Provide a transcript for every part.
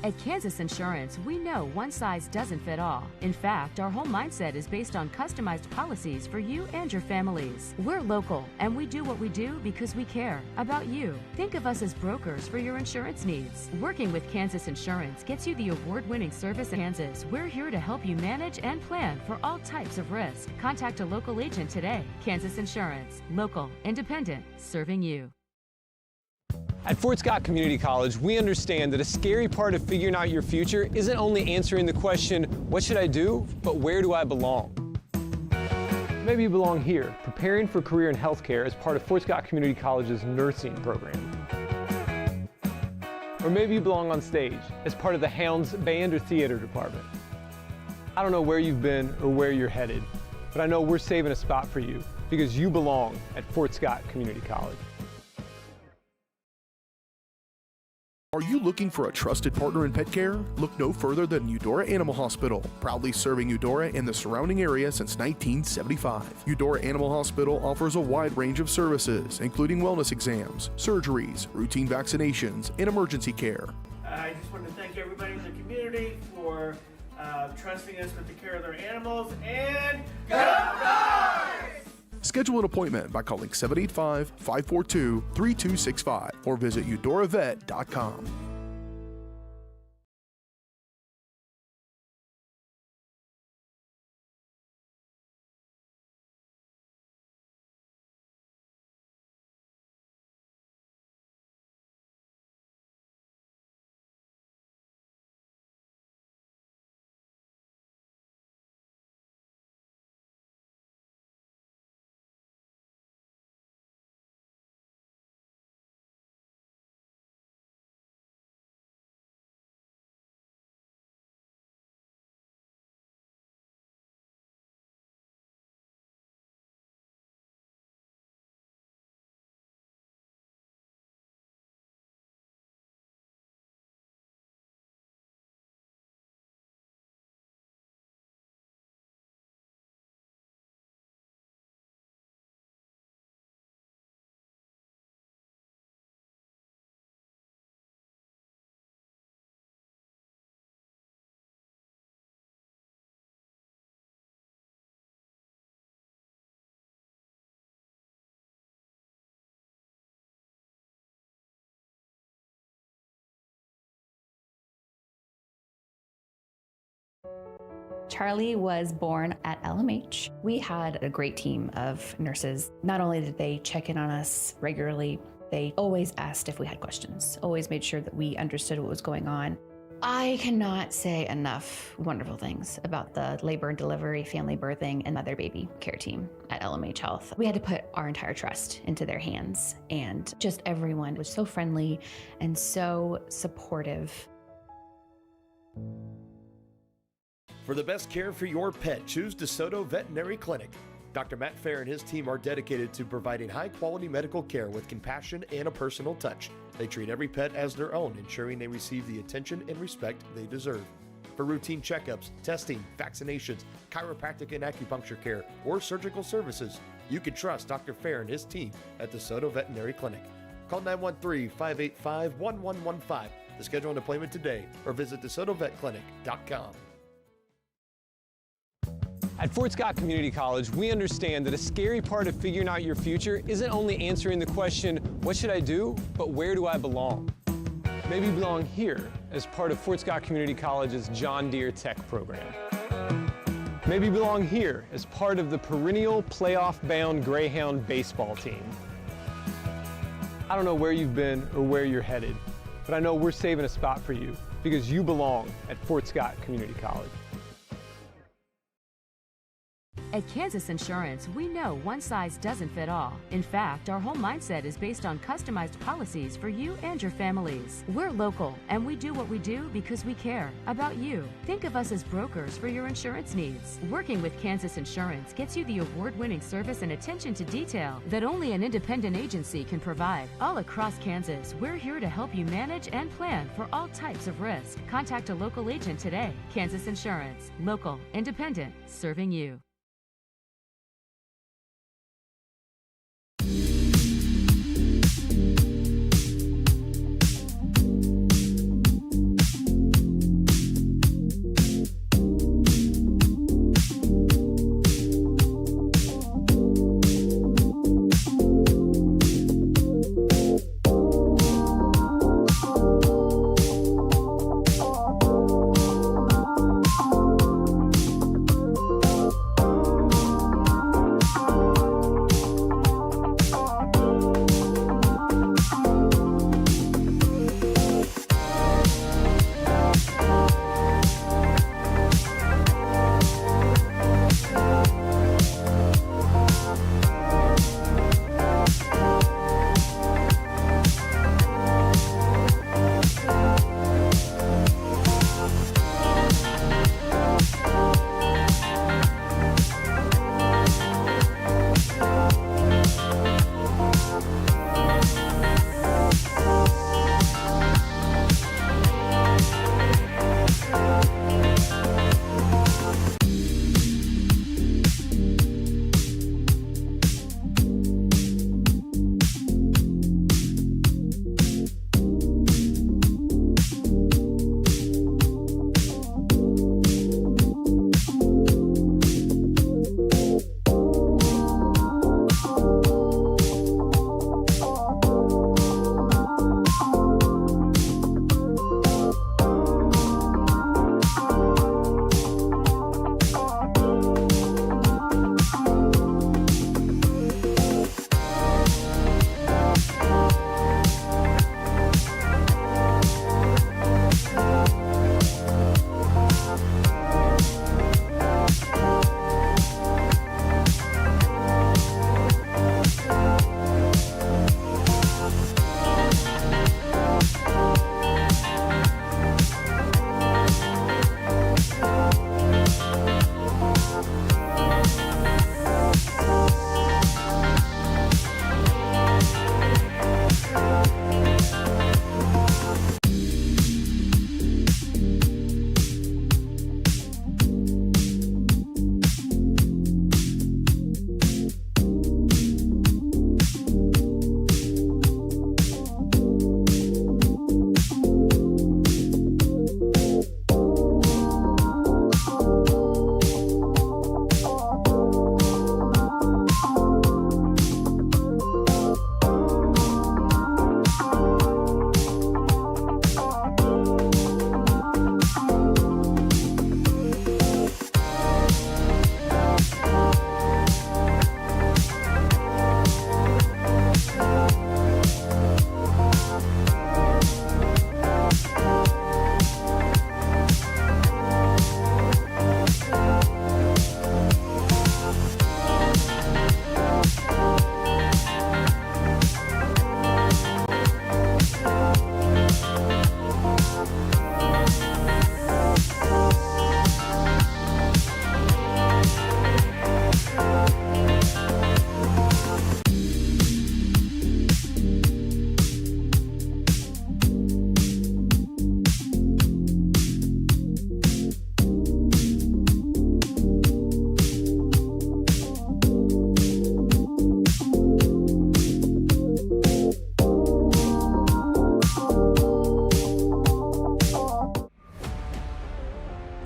At Kansas Insurance, we know one size doesn't fit all. In fact, our whole mindset is based on customized policies for you and your families. We're local, and we do what we do because we care about you. Think of us as brokers for your insurance needs. Working with Kansas Insurance gets you the award-winning service in Kansas. We're here to help you manage and plan for all types of risk. Contact a local agent today. Kansas Insurance. Local, independent, serving you. At Fort Scott Community College, we understand that a scary part of figuring out your future isn't only answering the question, what should I do, but where do I belong? Maybe you belong here, preparing for a career in healthcare as part of Fort Scott Community College's nursing program. Or maybe you belong on stage as part of the Hounds band or theater department. I don't know where you've been or where you're headed, but I know we're saving a spot for you because you belong at Fort Scott Community College. Are you looking for a trusted partner in pet care? Look no further than Eudora Animal Hospital, proudly serving Udora and the surrounding area since 1975. Eudora Animal Hospital offers a wide range of services, including wellness exams, surgeries, routine vaccinations, and emergency care. I just want to thank everybody in the community for trusting us with the care of their animals, and go Dogs! Schedule an appointment by calling 785-542-3265 or visit eudoravet.com. Charlie was born at LMH. We had a great team of nurses. Not only did they check in on us regularly, they always asked if we had questions, always made sure that we understood what was going on. I cannot say enough wonderful things about the labor and delivery, family birthing, and mother baby care team at LMH Health. We had to put our entire trust into their hands, and just everyone was so friendly and so supportive. For the best care for your pet, choose DeSoto Veterinary Clinic. Dr. Matt Fair and his team are dedicated to providing high-quality medical care with compassion and a personal touch. They treat every pet as their own, ensuring they receive the attention and respect they deserve. For routine checkups, testing, vaccinations, chiropractic and acupuncture care, or surgical services, you can trust Dr. Fair and his team at DeSoto Veterinary Clinic. Call 913-585-1115 to schedule an appointment today or visit DeSotoVetClinic.com. At Fort Scott Community College, we understand that a scary part of figuring out your future isn't only answering the question, what should I do, but where do I belong? Maybe you belong here as part of Fort Scott Community College's John Deere Tech program. Maybe you belong here as part of the perennial playoff-bound Greyhound baseball team. I don't know where you've been or where you're headed, but I know we're saving a spot for you because you belong at Fort Scott Community College. At Kansas Insurance, we know one size doesn't fit all. In fact, our whole mindset is based on customized policies for you and your families. We're local, and we do what we do because we care about you. Think of us as brokers for your insurance needs. Working with Kansas Insurance gets you the award-winning service and attention to detail that only an independent agency can provide. All across Kansas, we're here to help you manage and plan for all types of risk. Contact a local agent today. Kansas Insurance. Local, independent, serving you.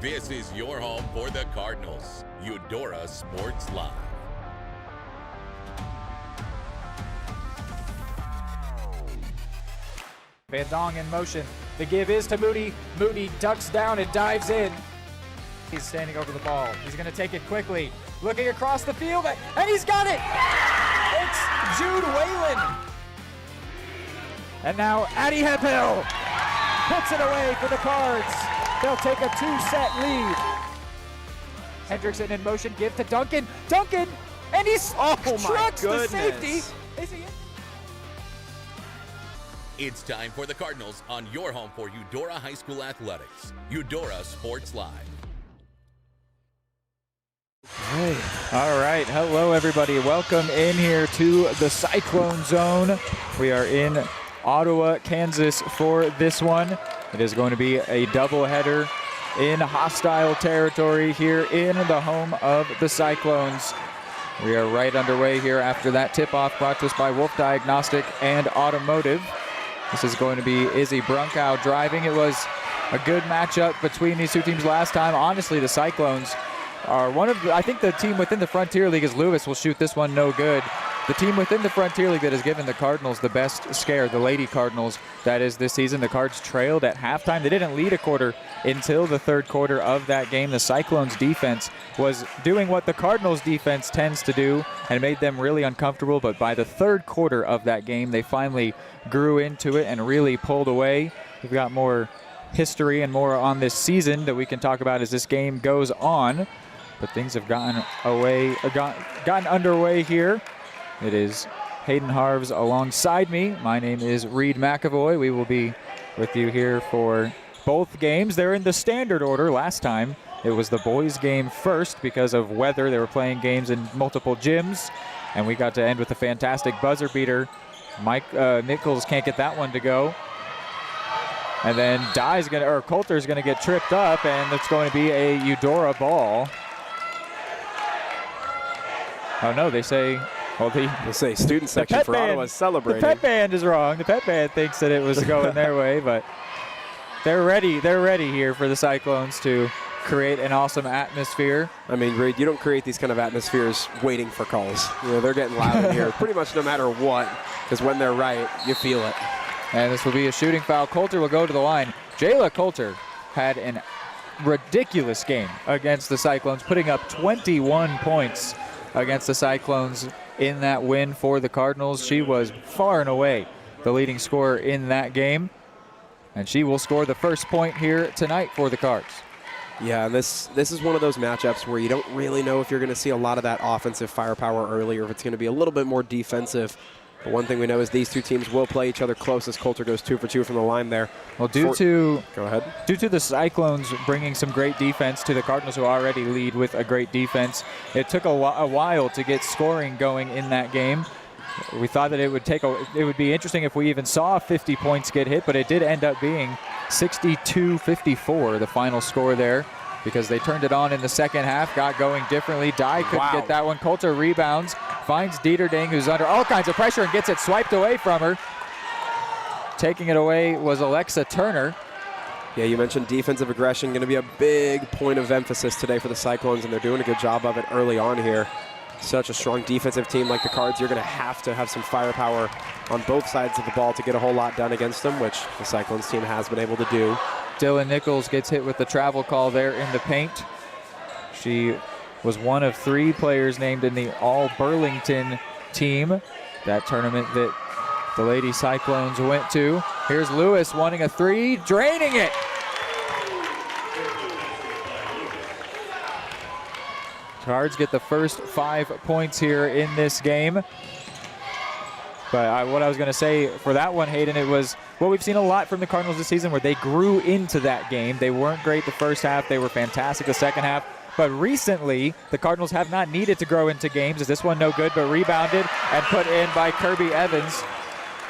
This is your home for the Cardinals. Udora Sports Live. Van Dong in motion. The give is to Moody. Moody ducks down and dives in. He's standing over the ball. He's going to take it quickly. Looking across the field, and he's got it! It's Jude Whalen. And now Addy Hephill puts it away for the Cards. They'll take a 2-set lead. Hendrickson in motion, give to Duncan. Duncan, and he's trucks the safety. Is he in? It's time for the Cardinals on your home for Eudora High School Athletics. Eudora Sports Live. All right, hello everybody. Welcome in here to the Cyclone Zone. We are in Ottawa, Kansas for this one. It is going to be a doubleheader in hostile territory here in the home of the Cyclones. We are right underway here after that tip-off brought to us by Wolf Diagnostic and Automotive. This is going to be Izzy Brunkow driving. It was a good matchup between these two teams last time. Honestly, the Cyclones are I think the team within the Frontier League is Lewis will shoot this one no good. The team within the Frontier League that has given the Cardinals the best scare, the Lady Cardinals, that is this season. The Cards trailed at halftime. They didn't lead a quarter until the third quarter of that game. The Cyclones defense was doing what the Cardinals defense tends to do and made them really uncomfortable, but by the third quarter of that game, they finally grew into it and really pulled away. We've got more history and more on this season that we can talk about as this game goes on, but things have gotten underway here. It is Hayden Harves alongside me. My name is Reed McAvoy. We will be with you here for both games. They're in the standard order. Last time it was the boys game first because of weather. They were playing games in multiple gyms, and we got to end with a fantastic buzzer beater. Mike Nichols can't get that one to go. And then Coulter's gonna get tripped up, and it's going to be a Eudora ball. Oh no, they say student section for Ottawa is celebrating. The pet band is wrong. The pet band thinks that it was going their way, but they're ready. They're ready here for the Cyclones to create an awesome atmosphere. I mean, Reed, you don't create these kind of atmospheres waiting for calls. You know, they're getting loud in here pretty much no matter what, because when they're right, you feel it. And this will be a shooting foul. Coulter will go to the line. Jayla Coulter had an ridiculous game against the Cyclones, putting up 21 points against the Cyclones in that win for the Cardinals. She was far and away the leading scorer in that game, and she will score the first point here tonight for the Cards. Yeah, and this is one of those matchups where you don't really know if you're going to see a lot of that offensive firepower early or if it's going to be a little bit more defensive. But one thing we know is these two teams will play each other close as Coulter goes 2 for 2 from the line there. Well, due to the Cyclones bringing some great defense to the Cardinals, who already lead with a great defense, it took a while to get scoring going in that game. We thought that it would be interesting if we even saw 50 points get hit, but it did end up being 62-54, the final score there, because they turned it on in the second half, got going differently. Dye couldn't get that one. Coulter rebounds, finds Dieterding, who's under all kinds of pressure, and gets it swiped away from her. Taking it away was Alexa Turner. Yeah, you mentioned defensive aggression, going to be a big point of emphasis today for the Cyclones, and they're doing a good job of it early on here. Such a strong defensive team like the Cards, you're going to have some firepower on both sides of the ball to get a whole lot done against them, which the Cyclones team has been able to do. Dylan Nichols gets hit with the travel call there in the paint. She was one of 3 players named in the All-Burlington team, that tournament that the Lady Cyclones went to. Here's Lewis wanting a 3, draining it. Cards get the first 5 points here in this game. But what I was going to say for that one, Hayden, it was what we've seen a lot from the Cardinals this season, where they grew into that game. They weren't great the first half. They were fantastic the second half. But recently, the Cardinals have not needed to grow into games. Is this one no good, but rebounded and put in by Kirby Evans.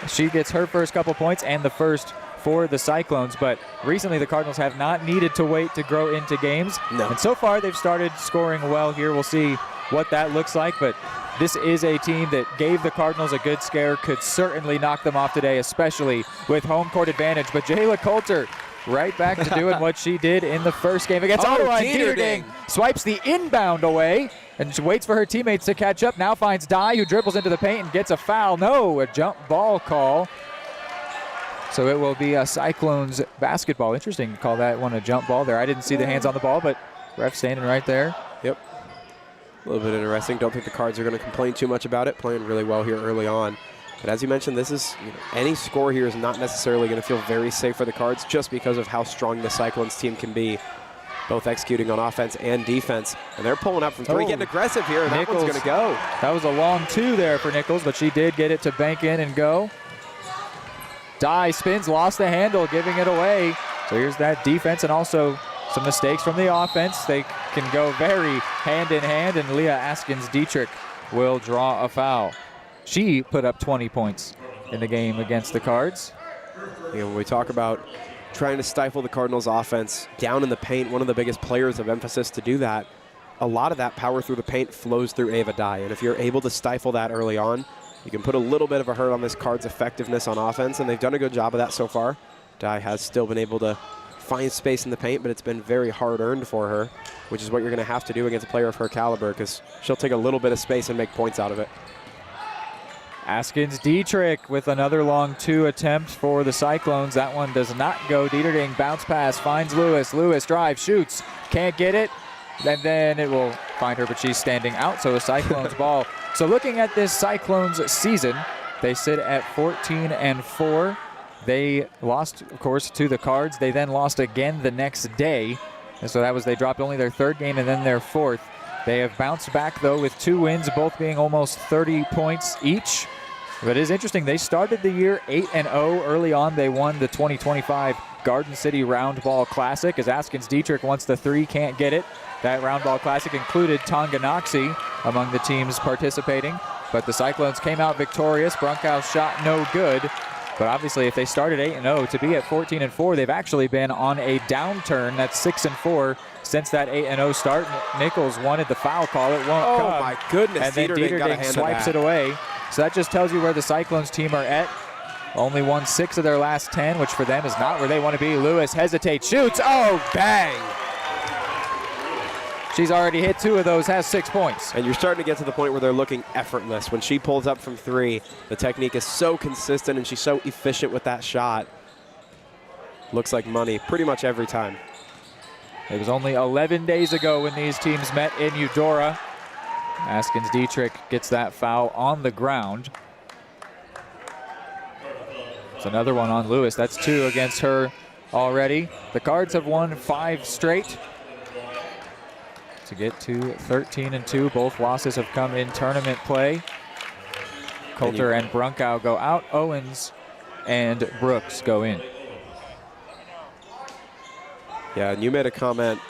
She gets her first couple points and the first for the Cyclones. But recently, the Cardinals have not needed to wait to grow into games. No. And so far, they've started scoring well here. We'll see what that looks like. But this is a team that gave the Cardinals a good scare, could certainly knock them off today, especially with home court advantage. But Jayla Coulter right back to doing what she did in the first game against Ottawa. Dieterding swipes the inbound away and waits for her teammates to catch up. Now finds Dye, who dribbles into the paint and gets a foul. No, a jump ball call. So it will be a Cyclones basketball. Interesting to call that one a jump ball there. I didn't see the hands on the ball, but ref standing right there. Yep. A little bit interesting. Don't think the Cards are going to complain too much about it. Playing really well here early on. But as you mentioned, this is any score here is not necessarily going to feel very safe for the Cards just because of how strong the Cyclones team can be, both executing on offense and defense. And they're pulling up from three, getting aggressive here, and Nichols, that one's going to go. That was a long two there for Nichols, but she did get it to bank in and go. Dye spins, lost the handle, giving it away. So here's that defense and also some mistakes from the offense. They can go very hand in hand, and Leah Askins-Dietrich will draw a foul. She put up 20 points in the game against the Cards. When we talk about trying to stifle the Cardinals' offense down in the paint, one of the biggest players of emphasis to do that, a lot of that power through the paint flows through Ava Dye. And if you're able to stifle that early on, you can put a little bit of a hurt on this Cards' effectiveness on offense, and they've done a good job of that so far. Dye has still been able to find space in the paint, but it's been very hard-earned for her, which is what you're going to have to do against a player of her caliber, because she'll take a little bit of space and make points out of it. Askins-Dietrich with another long two attempt for the Cyclones. That one does not go. Dieterding bounce pass, finds Lewis. Lewis drives, shoots, can't get it. And then it will find her, but she's standing out, so a Cyclones ball. So looking at this Cyclones season, they sit at 14-4. They lost, of course, to the Cards. They then lost again the next day. And so that was, they dropped only their third game and then their fourth. They have bounced back, though, with 2 wins, both being almost 30 points each. But it is interesting, they started the year 8-0. Early on, they won the 2025 Garden City Round Ball Classic, as Askins-Dietrich wants the three, can't get it. That Round Ball Classic included Tonganoxie among the teams participating. But the Cyclones came out victorious. Brunkhouse shot no good. But obviously, if they started 8-0, to be at 14-4, they've actually been on a downturn. That's 6-4 since that 8-0 start. Nichols wanted the foul call. It won't come. Oh, my goodness. And then Dieterding swipes it away. So that just tells you where the Cyclones team are at. Only won 6 of their last 10, which for them is not where they want to be. Lewis hesitates, shoots. Oh, bang. She's already hit 2 of those, has 6 points. And you're starting to get to the point where they're looking effortless. When she pulls up from 3, the technique is so consistent and she's so efficient with that shot. Looks like money pretty much every time. It was only 11 days ago when these teams met in Eudora. Askins-Dietrich gets that foul on the ground. It's another one on Lewis. That's 2 against her already. The Cards have won 5 straight to get to 13-2. Both losses have come in tournament play. Coulter and Brunkow go out. Owens and Brooks go in. Yeah, and you made a comment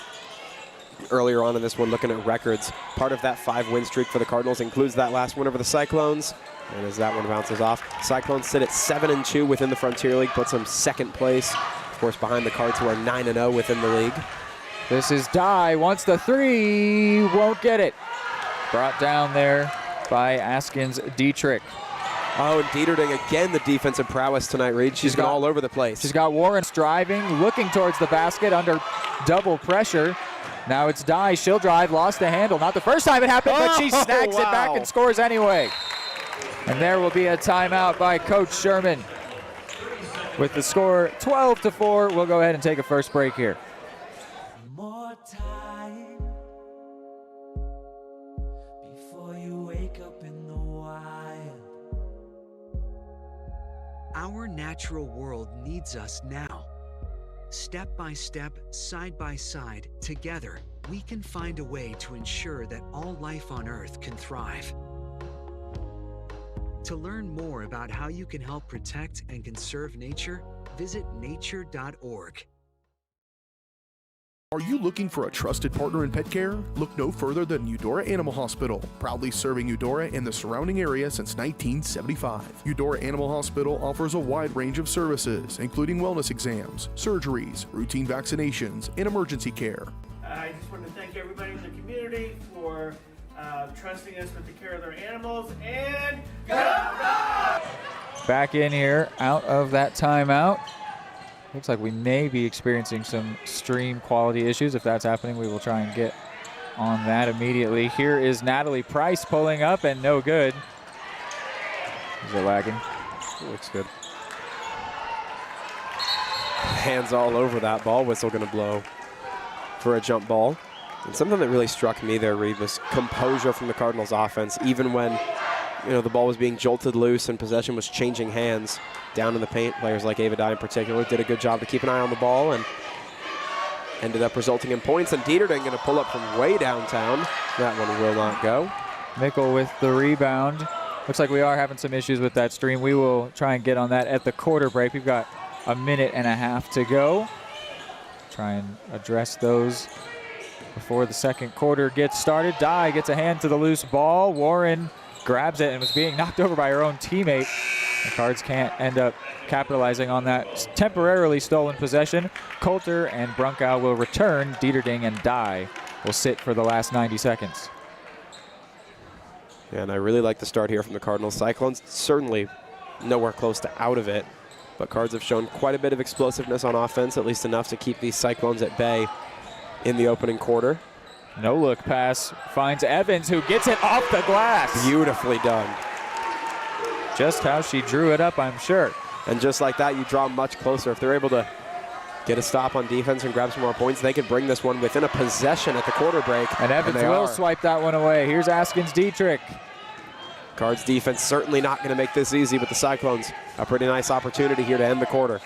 earlier on in this one looking at records. Part of that 5-win streak for the Cardinals includes that last win over the Cyclones. And as that one bounces off, Cyclones sit at 7-2 within the Frontier League, puts them 2nd place. Of course, behind the Cards, who are 9-0 within the league. This is Dye, wants the 3, won't get it. Brought down there by Askins-Dietrich. Oh, and Dieterding again, the defensive prowess tonight, Reed. She's been all over the place. She's got Warren driving, looking towards the basket under double pressure. Now it's Dye, she'll drive, lost the handle. Not the first time it happened, but she snags it back and scores anyway. And there will be a timeout by Coach Sherman. With the score 12-4, we'll go ahead and take a first break here. More time before you wake up in the wild. Our natural world needs us now. Step by step, side by side, together, we can find a way to ensure that all life on Earth can thrive. To learn more about how you can help protect and conserve nature, visit nature.org. Are you looking for a trusted partner in pet care? Look no further than Udora Animal Hospital, proudly serving Eudora and the surrounding area since 1975. Eudora Animal Hospital offers a wide range of services, including wellness exams, surgeries, routine vaccinations, and emergency care. I just want to thank everybody in the community for trusting us with the care of their animals, and go! Back in here, out of that timeout. Looks like we may be experiencing some stream quality issues. If that's happening, we will try and get on that immediately. Here is Natalie Price pulling up, and no good. Is it lagging? Looks good. Hands all over that ball. Whistle going to blow for a jump ball. And something that really struck me there, Reed, was composure from the Cardinals offense, even when the ball was being jolted loose and possession was changing hands down in the paint. Players like Ava Dye in particular did a good job to keep an eye on the ball and ended up resulting in points. And Dieterding going to pull up from way downtown. That one will not go. Mickle with the rebound. Looks like we are having some issues with that stream. We will try and get on that at the quarter break. We've got a minute and a half to go. Try and address those before the second quarter gets started. Dye gets a hand to the loose ball. Warren grabs it and was being knocked over by her own teammate. The Cards can't end up capitalizing on that temporarily stolen possession. Coulter and Brunkow will return. Dieterding and Dye will sit for the last 90 seconds. Yeah, and I really like the start here from the Cardinals. Cyclones certainly nowhere close to out of it, but Cards have shown quite a bit of explosiveness on offense, at least enough to keep these Cyclones at bay in the opening quarter. No look pass finds Evans, who gets it off the glass. Beautifully done. Just how she drew it up, I'm sure. And just like that, you draw much closer. If they're able to get a stop on defense and grab some more points, they could bring this one within a possession at the quarter break. And Evans will swipe that one away. Here's Askins Dietrich. Cards defense certainly not going to make this easy, but the Cyclones, a pretty nice opportunity here to end the quarter.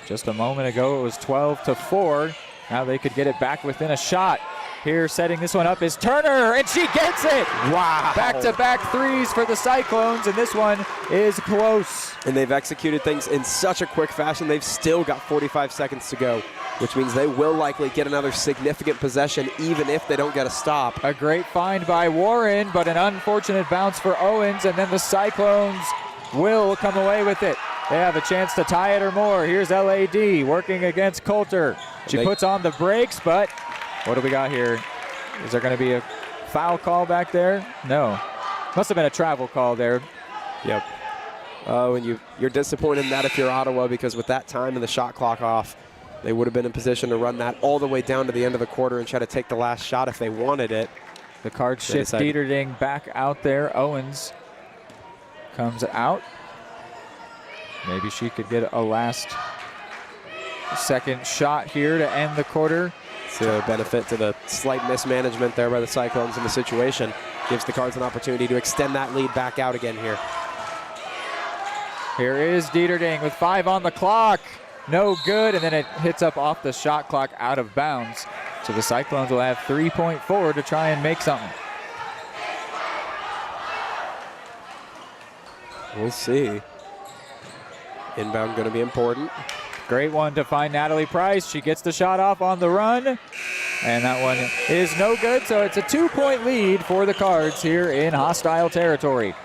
Just a moment ago, it was 12-4. Now they could get it back within a shot. Here setting this one up is Turner, and she gets it! Wow! Back-to-back threes for the Cyclones, and this one is close. And they've executed things in such a quick fashion. They've still got 45 seconds to go, which means they will likely get another significant possession even if they don't get a stop. A great find by Warren, but an unfortunate bounce for Owens, and then the Cyclones will come away with it. They have a chance to tie it or more. Here's LAD working against Coulter. She puts on the brakes, but what do we got here? Is there going to be a foul call back there? No. Must have been a travel call there. Yep. Oh, and you're disappointed in that if you're Ottawa, because with that time and the shot clock off, they would have been in position to run that all the way down to the end of the quarter and try to take the last shot if they wanted it. The Cards shift Dieterding back out there. Owens comes out. Maybe she could get a last second shot here to end the quarter. See the benefit to the slight mismanagement there by the Cyclones in the situation. Gives the Cards an opportunity to extend that lead back out again here. Here is Dieterding with 5 on the clock. No good, and then it hits up off the shot clock out of bounds. So the Cyclones will have 3.4 to try and make something. We'll see. Inbound going to be important. Great one to find Natalie Price. She gets the shot off on the run, and that one is no good. So it's a 2-point lead for the Cards here in hostile territory.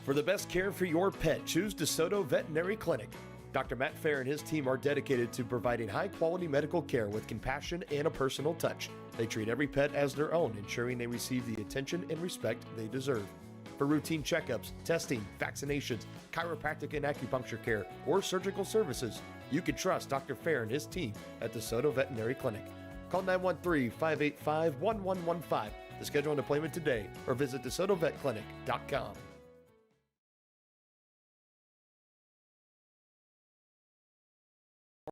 For the best care for your pet, choose DeSoto Veterinary Clinic. Dr. Matt Fair and his team are dedicated to providing high-quality medical care with compassion and a personal touch. They treat every pet as their own, ensuring they receive the attention and respect they deserve. For routine checkups, testing, vaccinations, chiropractic and acupuncture care, or surgical services, you can trust Dr. Fair and his team at DeSoto Veterinary Clinic. Call 913-585-1115 to schedule an appointment today or visit DeSotoVetClinic.com.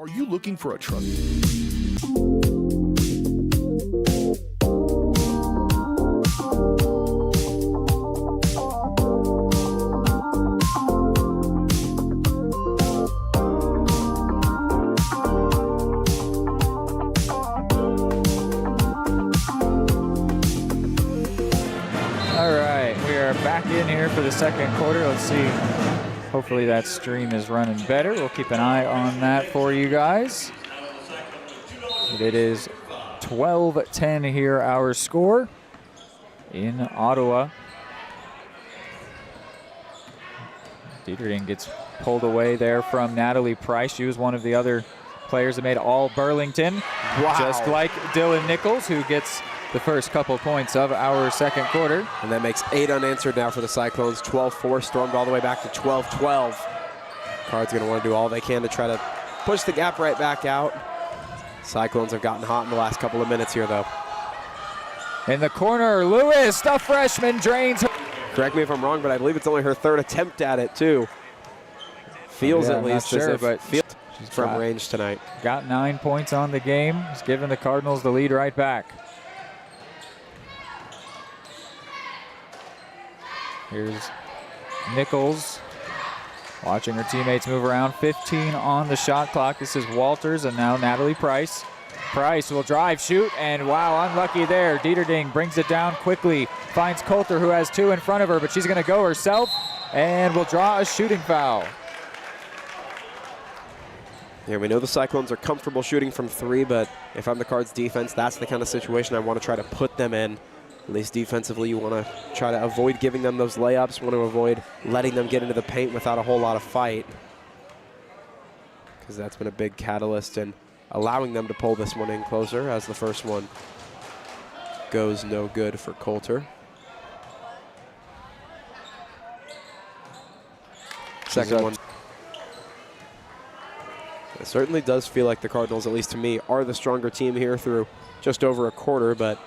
Are you looking for a truck? Back in here for the second quarter. Let's see. Hopefully that stream is running better. We'll keep an eye on that for you guys. But it is 12-10 here, our score in Ottawa. Dieterding gets pulled away there from Natalie Price. She was one of the other players that made all Burlington. Wow. Just like Dylan Nichols, who gets the first couple points of our second quarter. And that makes 8 unanswered now for the Cyclones. 12-4, stormed all the way back to 12-12. Cards going to want to do all they can to try to push the gap right back out. Cyclones have gotten hot in the last couple of minutes here, though. In the corner, Lewis, the freshman, drains her. Correct me if I'm wrong, but I believe it's only her third attempt at it, too. Feels at least sure, as if but she's from range tonight. Got 9 points on the game. He's giving the Cardinals the lead right back. Here's Nichols watching her teammates move around. 15 on the shot clock. This is Walters and now Natalie Price. Price will drive, shoot, and wow, unlucky there. Dieterding brings it down quickly. Finds Coulter, who has 2 in front of her, but she's going to go herself and will draw a shooting foul. Yeah, we know the Cyclones are comfortable shooting from 3, but if I'm the Cards defense, that's the kind of situation I want to try to put them in. At least defensively, you want to try to avoid giving them those layups, want to avoid letting them get into the paint without a whole lot of fight, because that's been a big catalyst in allowing them to pull this one in closer, as the first one goes no good for Coulter. Second one. It certainly does feel like the Cardinals, at least to me, are the stronger team here through just over a quarter, but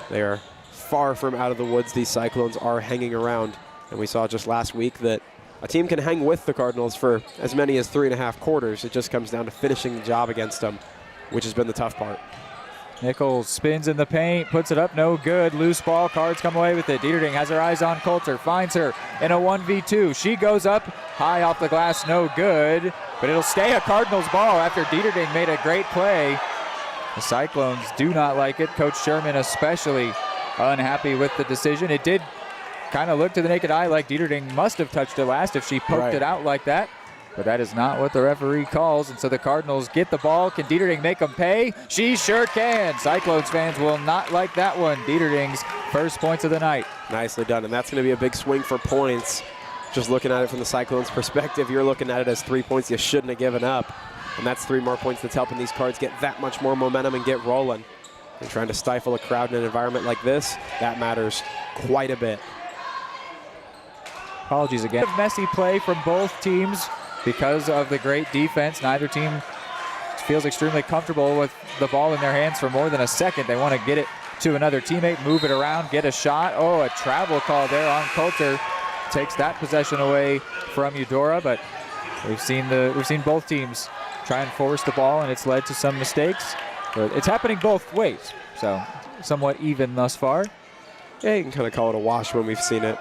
they are far from out of the woods. These Cyclones are hanging around, and we saw just last week that a team can hang with the Cardinals for as many as 3.5 quarters. It just comes down to finishing the job against them, which has been the tough part. Nichols spins in the paint, puts it up, no good. Loose ball, Cards come away with it. Dieterding has her eyes on Coulter, finds her in a 1v2. She goes up, high off the glass, no good, but it'll stay a Cardinals ball after Dieterding made a great play. The Cyclones do not like it. Coach Sherman especially unhappy with the decision. It did kind of look to the naked eye like Dieterding must have touched it last if she poked it out like that. But that is not what the referee calls, and so the Cardinals get the ball. Can Dieterding make them pay? She sure can. Cyclones fans will not like that one. Dieterding's first points of the night. Nicely done, and that's going to be a big swing for points. Just looking at it from the Cyclones' perspective, you're looking at it as 3 points you shouldn't have given up. And that's 3 more points that's helping these Cards get that much more momentum and get rolling. And trying to stifle a crowd in an environment like this, that matters quite a bit. Apologies again. Messy play from both teams because of the great defense. Neither team feels extremely comfortable with the ball in their hands for more than a second. They want to get it to another teammate, move it around, get a shot. Oh, a travel call there on Coulter. Takes that possession away from Eudora, but we've seen both teams try and force the ball, and it's led to some mistakes. But it's happening both ways, so somewhat even thus far. Yeah, you can kind of call it a wash when we've seen it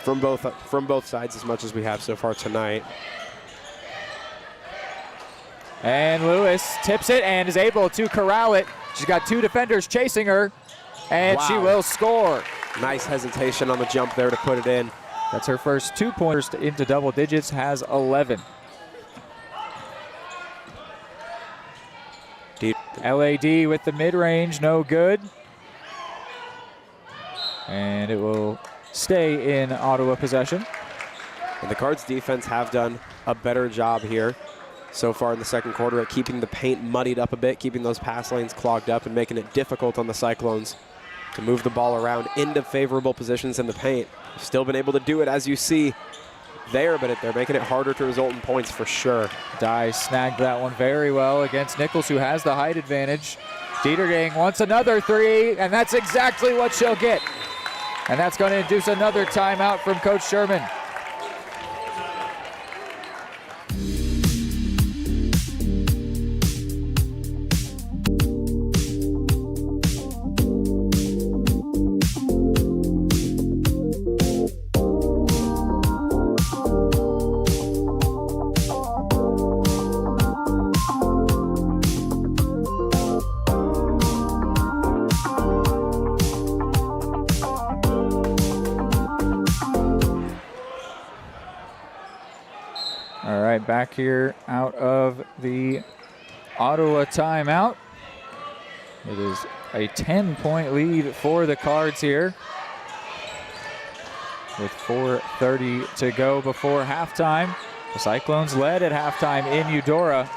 from both sides as much as we have so far tonight. And Lewis tips it and is able to corral it. She's got 2 defenders chasing her, and she will score. Nice hesitation on the jump there to put it in. That's her first 2 pointers into double digits, has 11. LAD with the mid-range, no good. And it will stay in Ottawa possession. And the Cards defense have done a better job here so far in the second quarter at keeping the paint muddied up a bit, keeping those pass lanes clogged up and making it difficult on the Cyclones to move the ball around into favorable positions in the paint. Still been able to do it, as you see there, but they're making it harder to result in points for sure. Dye snagged that one very well against Nichols, who has the height advantage. Dieterding wants another 3, and that's exactly what she'll get. And that's going to induce another timeout from Coach Sherman. Back here out of the Ottawa timeout. It is a 10-point lead for the Cards here, with 4:30 to go before halftime. The Cyclones led at halftime in Udora.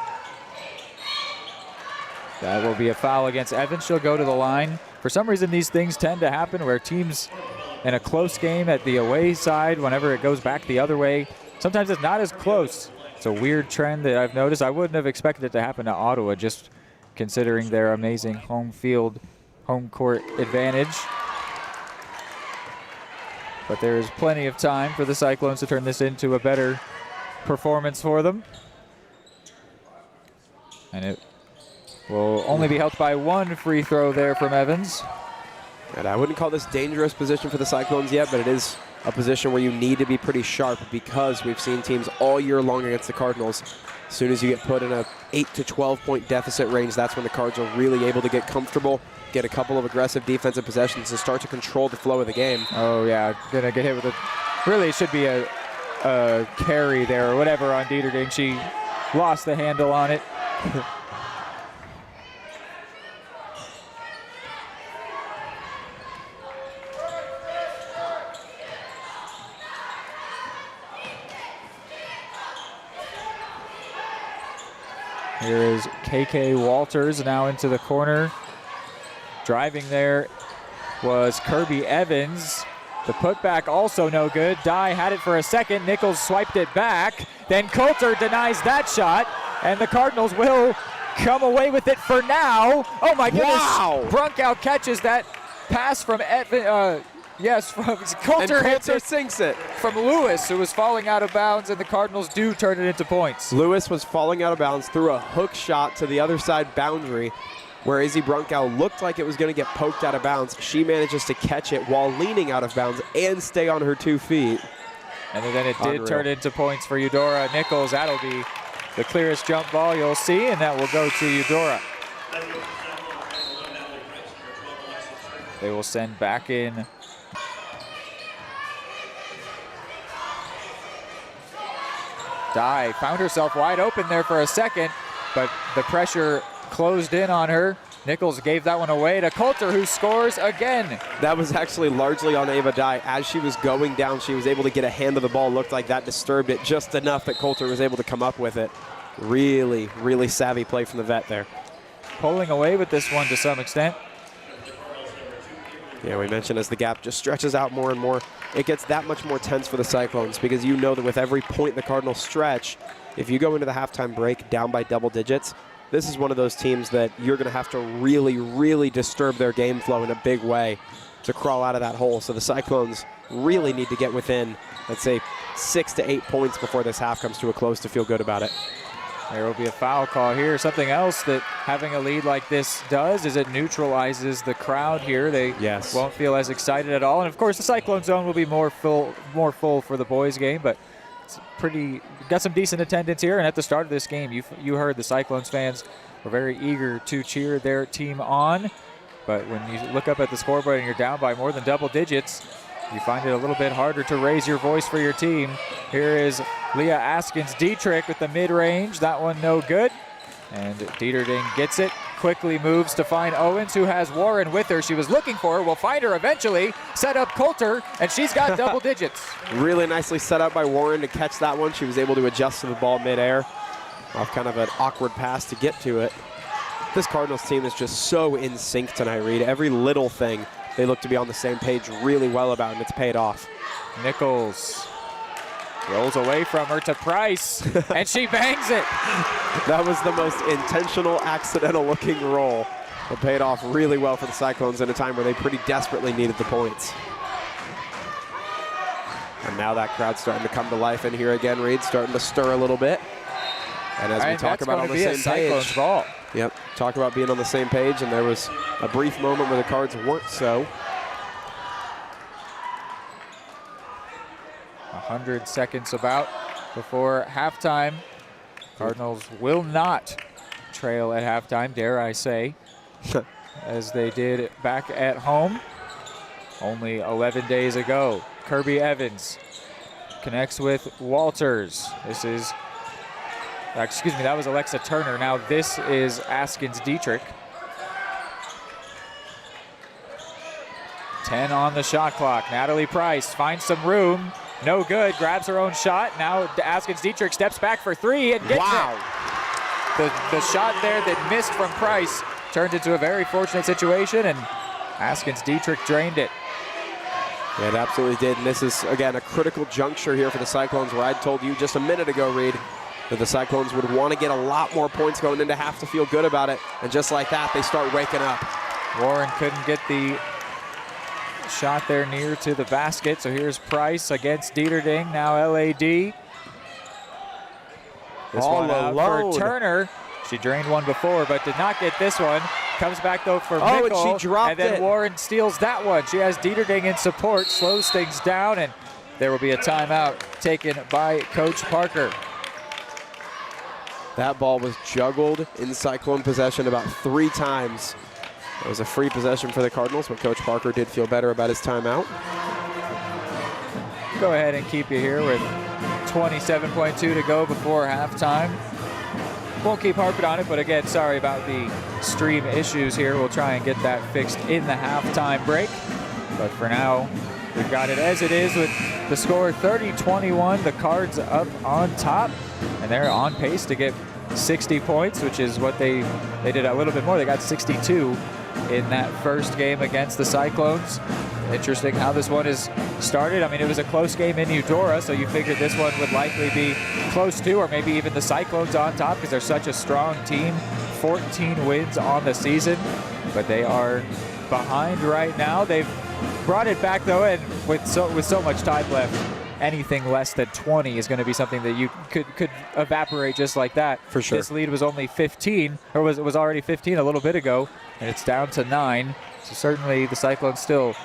That will be a foul against Evans. She'll go to the line. For some reason, these things tend to happen where teams in a close game at the away side, whenever it goes back the other way, sometimes it's not as close. It's a weird trend that I've noticed. I wouldn't have expected it to happen to Ottawa, just considering their amazing home court advantage. But there's plenty of time for the Cyclones to turn this into a better performance for them. And it will only be helped by one free throw there from Evans. And I wouldn't call this dangerous position for the Cyclones yet, but it is a position where you need to be pretty sharp because we've seen teams all year long against the Cardinals. As soon as you get put in a 8 to 12 point deficit range, that's when the Cards are really able to get comfortable, get a couple of aggressive defensive possessions, and start to control the flow of the game. Oh yeah, gonna get hit with a, really it should be a carry there or whatever on Dieterding. She lost the handle on it. Here is KK Walters now into the corner. Driving there was Kirby Evans. The putback also no good. Dye had it for a second. Nichols swiped it back. Then Coulter denies that shot. And the Cardinals will come away with it for now. Oh my goodness. Wow. Brunkow catches that pass from Evans. Yes, from Coulter. And Coulter sinks it. From Lewis, who was falling out of bounds, and the Cardinals do turn it into points. Lewis was falling out of bounds, threw a hook shot to the other side boundary, where Izzy Brunkow looked like it was going to get poked out of bounds. She manages to catch it while leaning out of bounds and stay on her 2 feet. And then it did turn into points for Eudora. Nichols, that'll be the clearest jump ball you'll see, and that will go to Eudora. They will send back in Dye. Found herself wide open there for a second, but the pressure closed in on her. Nichols gave that one away to Coulter, who scores again. That was actually largely on Ava Dye. As she was going down, she was able to get a hand of the ball. Looked like that disturbed it just enough that Coulter was able to come up with it. Really, really savvy play from the vet there. Pulling away with this one to some extent. Yeah, we mentioned as the gap just stretches out more and more, it gets that much more tense for the Cyclones because you know that with every point the Cardinals stretch, if you go into the halftime break down by double digits, this is one of those teams that you're going to have to really, really disturb their game flow in a big way to crawl out of that hole. So the Cyclones really need to get within, let's say, 6 to 8 points before this half comes to a close to feel good about it. There will be a foul call here. Something else that having a lead like this does is it neutralizes the crowd here. They won't feel as excited at all. And of course, the Cyclone zone will be more full for the boys game, but it's got some decent attendance here. And at the start of this game, you heard the Cyclones fans were very eager to cheer their team on. But when you look up at the scoreboard and you're down by more than double digits, you find it a little bit harder to raise your voice for your team. Here is Leah Askins-Dietrich with the mid-range. That one no good. And Dieterding gets it, quickly moves to find Owens, who has Warren with her. She was looking for her, will find her eventually, set up Coulter, and she's got double digits. Really nicely set up by Warren to catch that one. She was able to adjust to the ball mid-air off kind of an awkward pass to get to it. This Cardinals team is just so in sync tonight, Reed. Every little thing they look to be on the same page really well about, and it's paid off. Nichols rolls away from her to Price, and she bangs it. That was the most intentional, accidental-looking roll. It paid off really well for the Cyclones in a time where they pretty desperately needed the points. And now that crowd's starting to come to life in here again, Reed, starting to stir a little bit. And as we talk about on the same page, ball. Yep, talk about being on the same page, and there was a brief moment where the Cards weren't so. 100 seconds about before halftime. Cardinals will not trail at halftime, dare I say, as they did back at home only 11 days ago. Kirby Evans connects with Walters. This is, excuse me, that was Alexa Turner. Now this is Askins-Dietrich. 10 on the shot clock. Natalie Price finds some room. No good, grabs her own shot. Now Askins-Dietrich steps back for three and gets it. The shot there that missed from Price turned into a very fortunate situation, and Askins-Dietrich drained it. Yeah, it absolutely did, and this is, again, a critical juncture here for the Cyclones where I told you just a minute ago, Reed, that the Cyclones would want to get a lot more points going into half to feel good about it. And just like that, they start waking up. Warren couldn't get the shot there near to the basket. So here's Price against Dieterding, now LAD. This All one out alone. for Turner. She drained one before, but did not get this one. Comes back though for Oh, Mickle, and she dropped and then it. Warren steals that one. She has Dieterding in support, slows things down, and there will be a timeout taken by Coach Parker. That ball was juggled in Cyclone possession about 3 times. It was a free possession for the Cardinals, but Coach Parker did feel better about his timeout. Go ahead and keep you here with 27.2 to go before halftime. Won't keep harping on it, but again, sorry about the stream issues here. We'll try and get that fixed in the halftime break. But for now, we've got it as it is with the score 30-21. The Cards up on top, and they're on pace to get 60 points, which is what they did a little bit more. They got 62 in that first game against the Cyclones. Interesting how this one is started. I mean, it was a close game in Eudora, so you figured this one would likely be close to, or maybe even the Cyclones on top, because they're such a strong team. 14 wins on the season, but they are behind right now. They've brought it back though, and with so much time left, anything less than 20 is going to be something that you could evaporate just like that. For sure. This lead was only 15, or was already 15 a little bit ago, and it's down to 9. So certainly the Cyclones still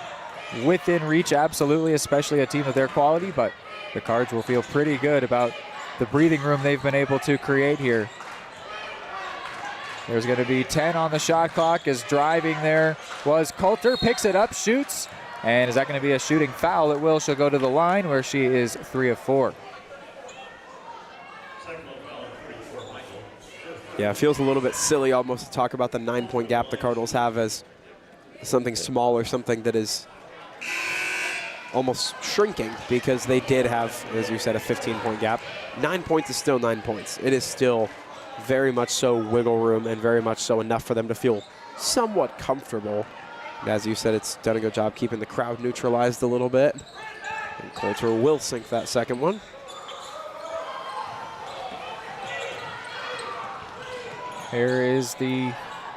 within reach, absolutely, especially a team of their quality, but the Cards will feel pretty good about the breathing room they've been able to create here. There's going to be 10 on the shot clock as driving there was Coulter, picks it up, shoots, and is that going to be a shooting foul? It will. She'll go to the line where she is 3 of 4. Yeah, it feels a little bit silly almost to talk about the 9-point gap the Cardinals have as something small or something that is almost shrinking, because they did have, as you said, a 15-point gap. 9 points is still 9 points. It is still very much so wiggle room, and very much so enough for them to feel somewhat comfortable. And as you said, it's done a good job keeping the crowd neutralized a little bit. And Coulter will sink that second one. Here is the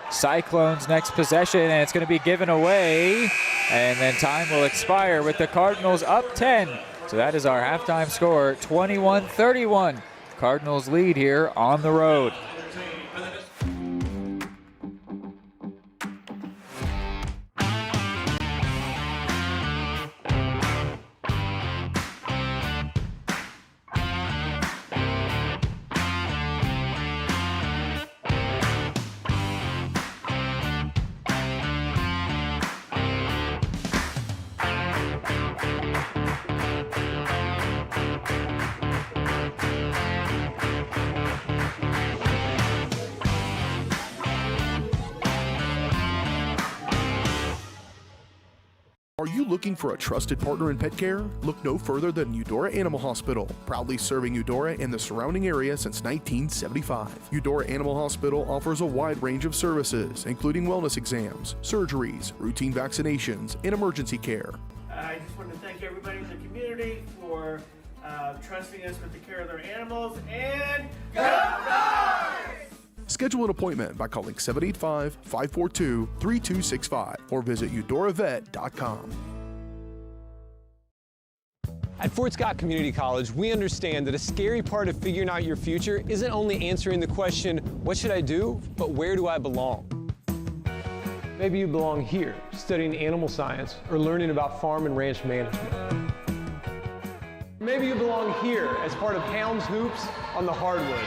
Cyclones' next possession, and it's going to be given away, and then time will expire with the Cardinals up 10. So that is our halftime score, 21-31. Cardinals lead here on the road. Are you looking for a trusted partner in pet care? Look no further than Udora Animal Hospital, proudly serving Eudora and the surrounding area since 1975. Eudora Animal Hospital offers a wide range of services, including wellness exams, surgeries, routine vaccinations, and emergency care. I just want to thank everybody in the community for trusting us with the care of their animals, and go Cards! Schedule an appointment by calling 785-542-3265 or visit eudoravet.com. At Fort Scott Community College, we understand that a scary part of figuring out your future isn't only answering the question, what should I do, but where do I belong? Maybe you belong here, studying animal science or learning about farm and ranch management. Maybe you belong here as part of Hounds Hoops on the hardwood.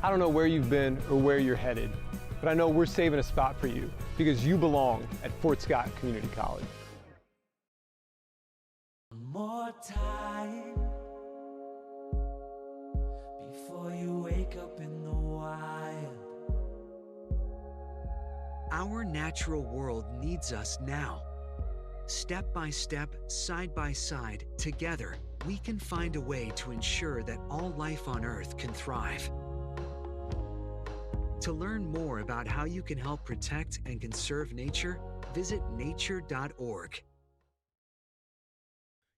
I don't know where you've been or where you're headed, but I know we're saving a spot for you because you belong at Fort Scott Community College. More time before you wake up in the wild. Our natural world needs us now. Step by step, side by side, together, we can find a way to ensure that all life on Earth can thrive. To learn more about how you can help protect and conserve nature, visit nature.org.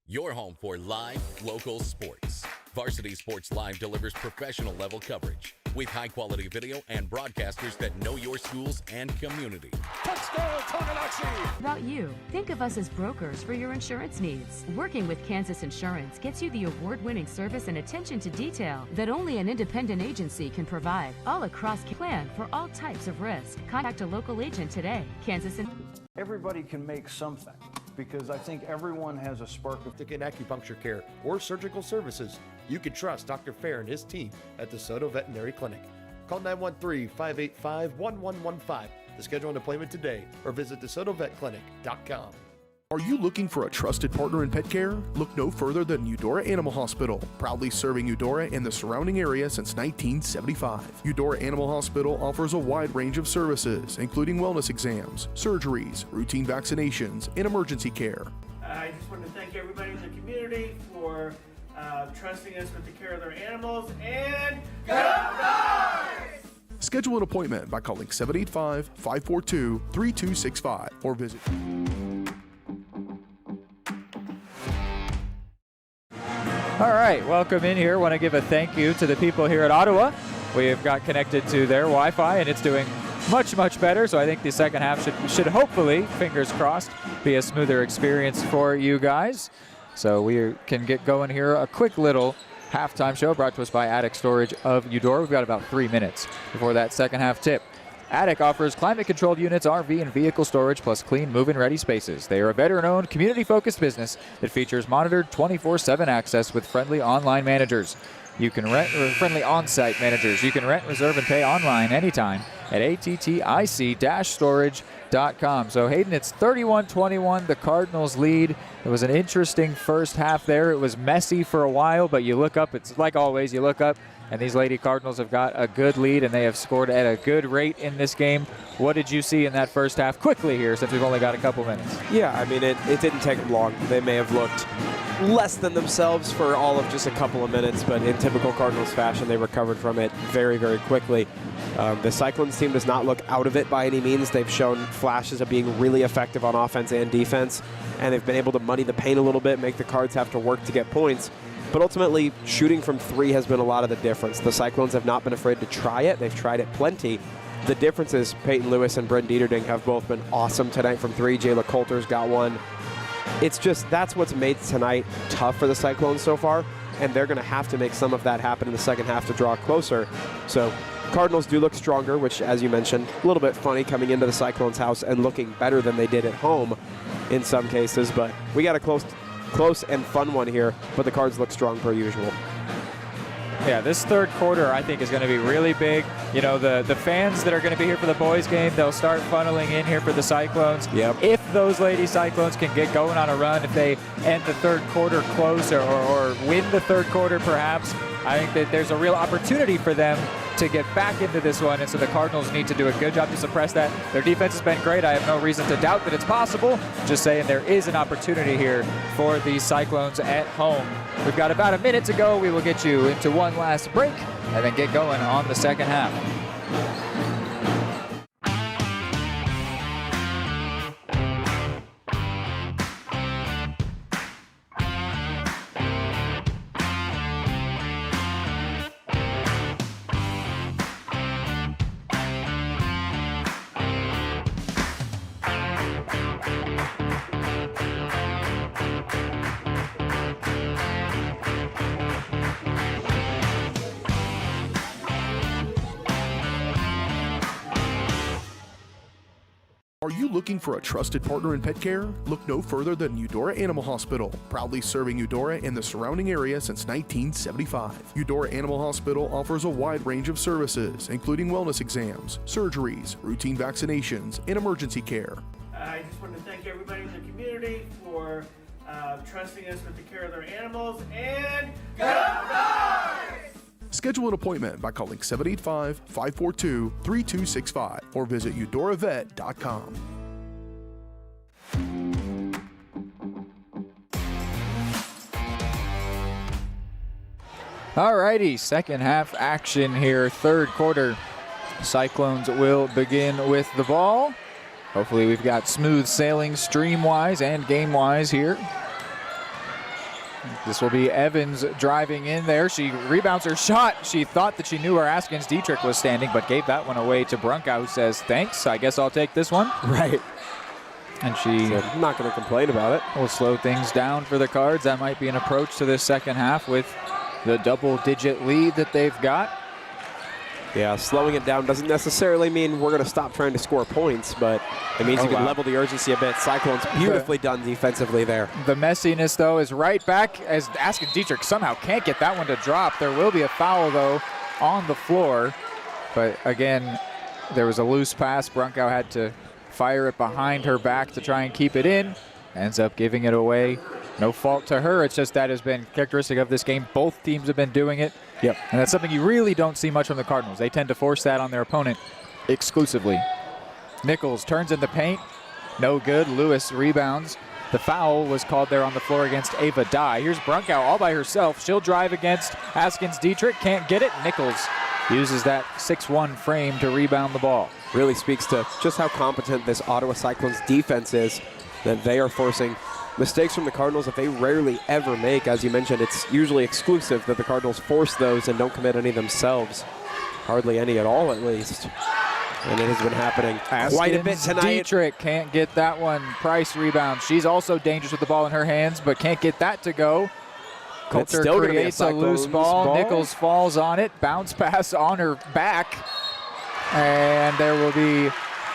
Your home for live local sports. Varsity Sports Live delivers professional level coverage with high quality video and broadcasters that know your schools and community. Touchdown, Tonganashi! About you, think of us as brokers for your insurance needs. Working with Kansas Insurance gets you the award-winning service and attention to detail that only an independent agency can provide. All across plan for all types of risk. Contact a local agent today. Kansas. Everybody can make something, because I think everyone has a spark of acupuncture care or surgical services. You can trust Dr. Fair and his team at DeSoto Veterinary Clinic. Call 913-585-1115 to schedule an appointment today or visit DeSotoVetClinic.com. Are you looking for a trusted partner in pet care? Look no further than Udora Animal Hospital, proudly serving Eudora and the surrounding area since 1975. Udora Animal Hospital offers a wide range of services, including wellness exams, surgeries, routine vaccinations, and emergency care. I just want to thank everybody in the community for trusting us with the care of their animals, and go Dogs! Schedule an appointment by calling 785-542-3265 or visit. All right, welcome in here. Want to give a thank you to the people here at Ottawa. We have got connected to their Wi-Fi, and it's doing much, much better. So I think the second half should hopefully, fingers crossed, be a smoother experience for you guys. So we can get going here. A quick little halftime show brought to us by Attic Storage of Eudora. We've got about 3 minutes before that second half tip. Attic offers climate-controlled units, RV, and vehicle storage, plus clean, move-in ready spaces. They are a veteran-owned, community-focused business that features monitored 24/7 access with friendly online managers. You can rent, friendly on-site managers. You can rent, reserve, and pay online anytime at attic-storage.com. So Hayden, it's 31-21, the Cardinals lead. It was an interesting first half there. It was messy for a while, but you look up, it's like always, you look up, and these Lady Cardinals have got a good lead, and they have scored at a good rate in this game. What did you see in that first half quickly here, since we've only got a couple minutes? Yeah, I mean, it didn't take them long. They may have looked less than themselves for all of just a couple of minutes, but in typical Cardinals fashion, they recovered from it very, very quickly. The Cyclones team does not look out of it by any means. They've shown flashes of being really effective on offense and defense, and they've been able to muddy the paint a little bit, make the Cards have to work to get points. But ultimately, shooting from three has been a lot of the difference. The Cyclones have not been afraid to try it. They've tried it plenty. The difference is Peyton Lewis and Brent Dieterding have both been awesome tonight from three. Jayla Coulter's got one. It's just, that's what's made tonight tough for the Cyclones so far, and they're going to have to make some of that happen in the second half to draw closer. So Cardinals do look stronger, which, as you mentioned, a little bit funny coming into the Cyclones' house and looking better than they did at home in some cases, but we got a close and fun one here, but the Cards look strong per usual. Yeah, this third quarter I think is going to be really big. You know, the fans that are going to be here for the boys game, they'll start funneling in here for the Cyclones. Yep. If those Lady Cyclones can get going on a run, if they end the third quarter close or win the third quarter perhaps, I think that there's a real opportunity for them to get back into this one, and so the Cardinals need to do a good job to suppress that. Their defense has been great. I have no reason to doubt that it's possible. Just saying there is an opportunity here for the Cyclones at home. We've got about a minute to go. We will get you into one last break and then get going on the second half. Are you looking for a trusted partner in pet care? Look no further than Udora Animal Hospital, proudly serving Udora and the surrounding area since 1975. Udora Animal Hospital offers a wide range of services, including wellness exams, surgeries, routine vaccinations, and emergency care. I just want to thank everybody in the community for trusting us with the care of their animals, and go Dogs! Schedule an appointment by calling 785-542-3265 or visit UdoraVet.com. All righty, second half action here, third quarter. Cyclones will begin with the ball. Hopefully we've got smooth sailing stream-wise and game-wise here. This will be Evans driving in there. She rebounds her shot. She thought that she knew where Askins Dietrich was standing, but gave that one away to Brunkow, who says, thanks, I guess I'll take this one. Right. And she so I'm not going to complain about it. Will slow things down for the Cards. That might be an approach to this second half with the double-digit lead that they've got. Yeah, slowing it down doesn't necessarily mean we're going to stop trying to score points, but it means you can level the urgency a bit. Cyclones beautifully done defensively there. The messiness, though, is right back as Askins Dietrich somehow can't get that one to drop. There will be a foul, though, on the floor. But, again, there was a loose pass. Brunkow had to fire it behind her back to try and keep it in. Ends up giving it away. No fault to her. It's just that has been characteristic of this game. Both teams have been doing it. Yep. And that's something you really don't see much from the Cardinals. They tend to force that on their opponent exclusively. Nichols turns in the paint. No good. Lewis rebounds. The foul was called there on the floor against Ava Dye. Here's Brunkow all by herself. She'll drive against Askins Dietrich. Can't get it. Nichols uses that 6'1" frame to rebound the ball. Really speaks to just how competent this Ottawa Cyclones defense is, that they are forcing mistakes from the Cardinals that they rarely ever make. As you mentioned, it's usually exclusive that the Cardinals force those and don't commit any themselves. Hardly any at all, at least. And it has been happening quite a bit tonight. Dietrich can't get that one. Price rebounds. She's also dangerous with the ball in her hands, but can't get that to go. Coulter creates a loose ball. Nichols falls on it. Bounce pass on her back. And there will be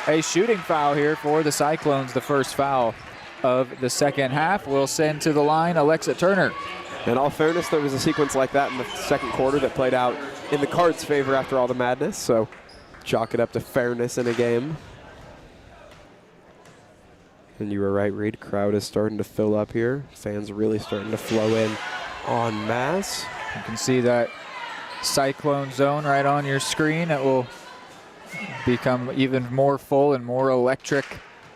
a shooting foul here for the Cyclones, the first foul of the second half. Will send to the line Alexa Turner. In all fairness, there was a sequence like that in the second quarter that played out in the Cards' favor after all the madness, so chalk it up to fairness in a game. And you were right, Reed. Crowd is starting to fill up here. Fans really starting to flow in en masse. You can see that Cyclone zone right on your screen. It will become even more full and more electric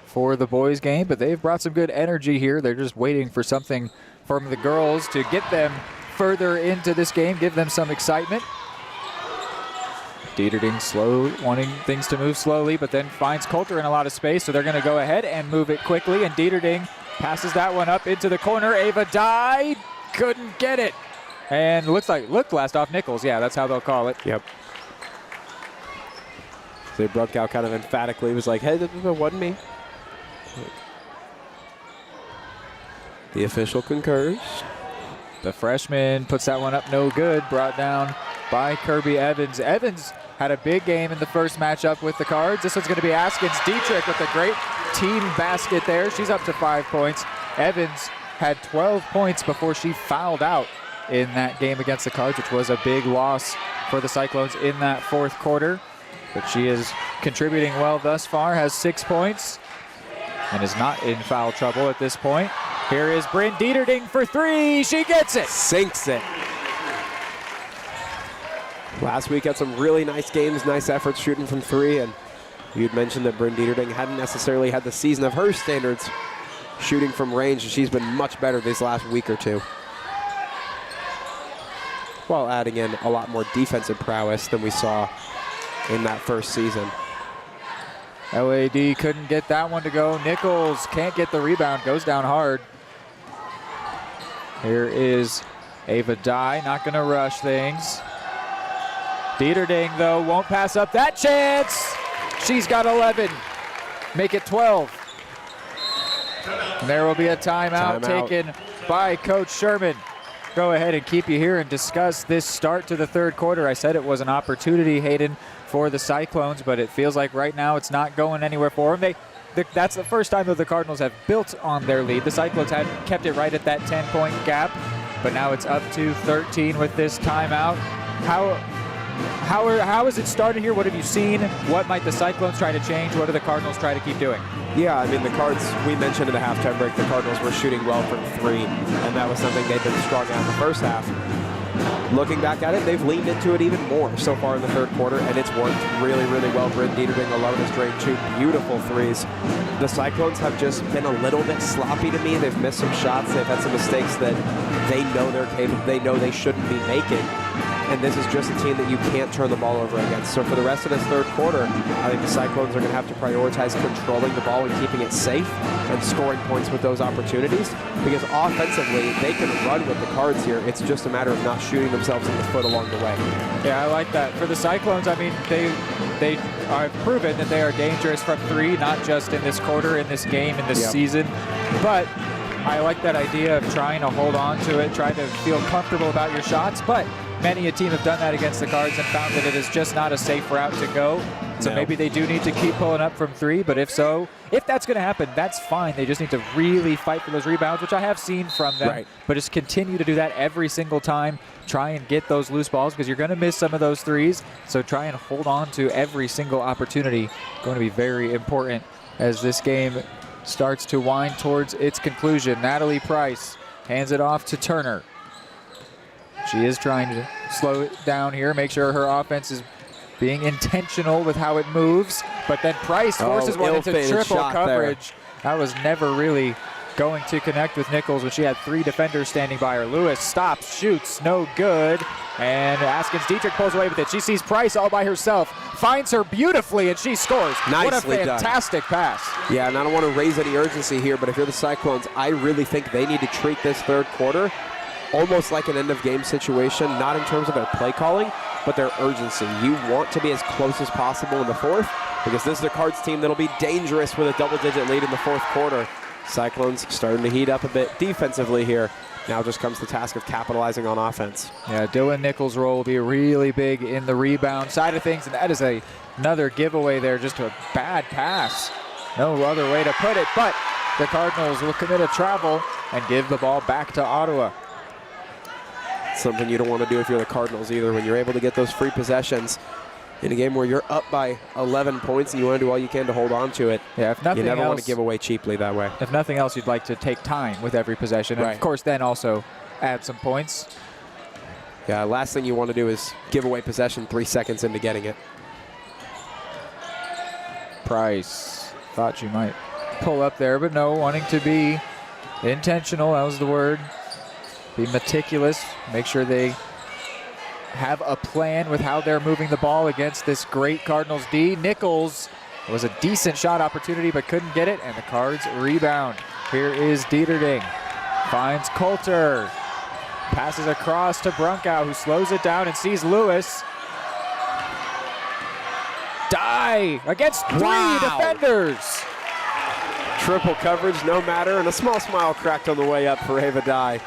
for the boys game, but they've brought some good energy here. They're just waiting for something from the girls to get them further into this game, give them some excitement. Dieterding slow, wanting things to move slowly, but then finds Coulter in a lot of space, so they're going to go ahead and move it quickly, and Dieterding passes that one up into the corner. Ava Dye couldn't get it, and looked blast off Nichols. Yeah, that's how they'll call it. Yep. So they broke out kind of emphatically. Was like, hey, that wasn't me. The official concurs. The freshman puts that one up no good, brought down by Kirby Evans. Evans had a big game in the first matchup with the Cards. This one's going to be Askins Dietrich with a great team basket there. She's up to 5 points. Evans had 12 points before she fouled out in that game against the Cards, which was a big loss for the Cyclones in that fourth quarter. But she is contributing well thus far, has 6 points, and is not in foul trouble at this point. Here is Bryn Dieterding for 3. She gets it. Sinks it. Last week had some really nice games, nice efforts shooting from 3, and you'd mentioned that Bryn Dieterding hadn't necessarily had the season of her standards shooting from range, and she's been much better this last week or two, while adding in a lot more defensive prowess than we saw in that first season. LAD couldn't get that one to go. Nichols can't get the rebound, goes down hard. Here is Ava Dye, not going to rush things. Dieterding, though, won't pass up that chance. She's got 11. Make it 12. And there will be a timeout taken by Coach Sherman. Go ahead and keep you here and discuss this start to the third quarter. I said it was an opportunity, Hayden, for the Cyclones, but it feels like right now it's not going anywhere for them. That's the first time that the Cardinals have built on their lead. The Cyclones had kept it right at that 10-point gap, but now it's up to 13 with this timeout. How has it started here? What have you seen? What might the Cyclones try to change? What do the Cardinals try to keep doing? Yeah, I mean, the Cards, we mentioned in the halftime break, the Cardinals were shooting well from 3, and that was something they've been strong at in the first half. Looking back at it, they've leaned into it even more so far in the third quarter, and it's worked really, really well. Bryn Dieterding alone has drained 2 beautiful 3s. The Cyclones have just been a little bit sloppy to me. They've missed some shots. They've had some mistakes that they know they're capable. They know they shouldn't be making. and this is just a team that you can't turn the ball over against. So for the rest of this third quarter, I think the Cyclones are going to have to prioritize controlling the ball and keeping it safe and scoring points with those opportunities, because offensively, they can run with the Cards here. It's just a matter of not shooting themselves in the foot along the way. Yeah, I like that. For the Cyclones, I mean, they have proven that they are dangerous from three, not just in this quarter, in this game, in this season. But I like that idea of trying to hold on to it, trying to feel comfortable about your shots. But many a team have done that against the Cards and found that it is just not a safe route to go. So maybe they do need to keep pulling up from three, but if so, if that's going to happen, that's fine. They just need to really fight for those rebounds, which I have seen from them, but just continue to do that every single time. Try and get those loose balls, because you're going to miss some of those threes, so try and hold on to every single opportunity. Going to be very important as this game starts to wind towards its conclusion. Natalie Price hands it off to Turner. She is trying to slow it down here, make sure her offense is being intentional with how it moves, but then Price forces one into triple coverage. That was never really going to connect with Nichols when she had three defenders standing by her. Lewis stops, shoots, no good, and Askins Dietrich pulls away with it. She sees Price all by herself, finds her beautifully, and she scores. Nicely what a fantastic pass. Yeah, and I don't want to raise any urgency here, but if you're the Cyclones, I really think they need to treat this third quarter almost like an end-of-game situation, not in terms of their play calling, but their urgency. You want to be as close as possible in the fourth, because this is a Cards team that'll be dangerous with a double-digit lead in the fourth quarter. Cyclones starting to heat up a bit defensively here. Now just comes the task of capitalizing on offense. Yeah, Dylan Nichols' role will be really big in the rebound side of things, and that is another giveaway there, just a bad pass. No other way to put it, but the Cardinals will commit a travel and give the ball back to Ottawa. Something you don't want to do if you're the Cardinals either, when you're able to get those free possessions in a game where you're up by 11 points and you want to do all you can to hold on to it. Yeah, if nothing you never else, want to give away cheaply that way. If nothing else, you'd like to take time with every possession, and of course then also add some points. Yeah, last thing you want to do is give away possession 3 seconds into getting it. Price thought she might pull up there, but no, wanting to be intentional, that was the word. Be meticulous, make sure they have a plan with how they're moving the ball against this great Cardinals D. Nichols was a decent shot opportunity but couldn't get it, and the Cards rebound. Here is Dieterding, finds Coulter, passes across to Brunkow, who slows it down and sees Lewis. Die against three defenders. Triple coverage, no matter, and a small smile cracked on the way up for Ava Dye.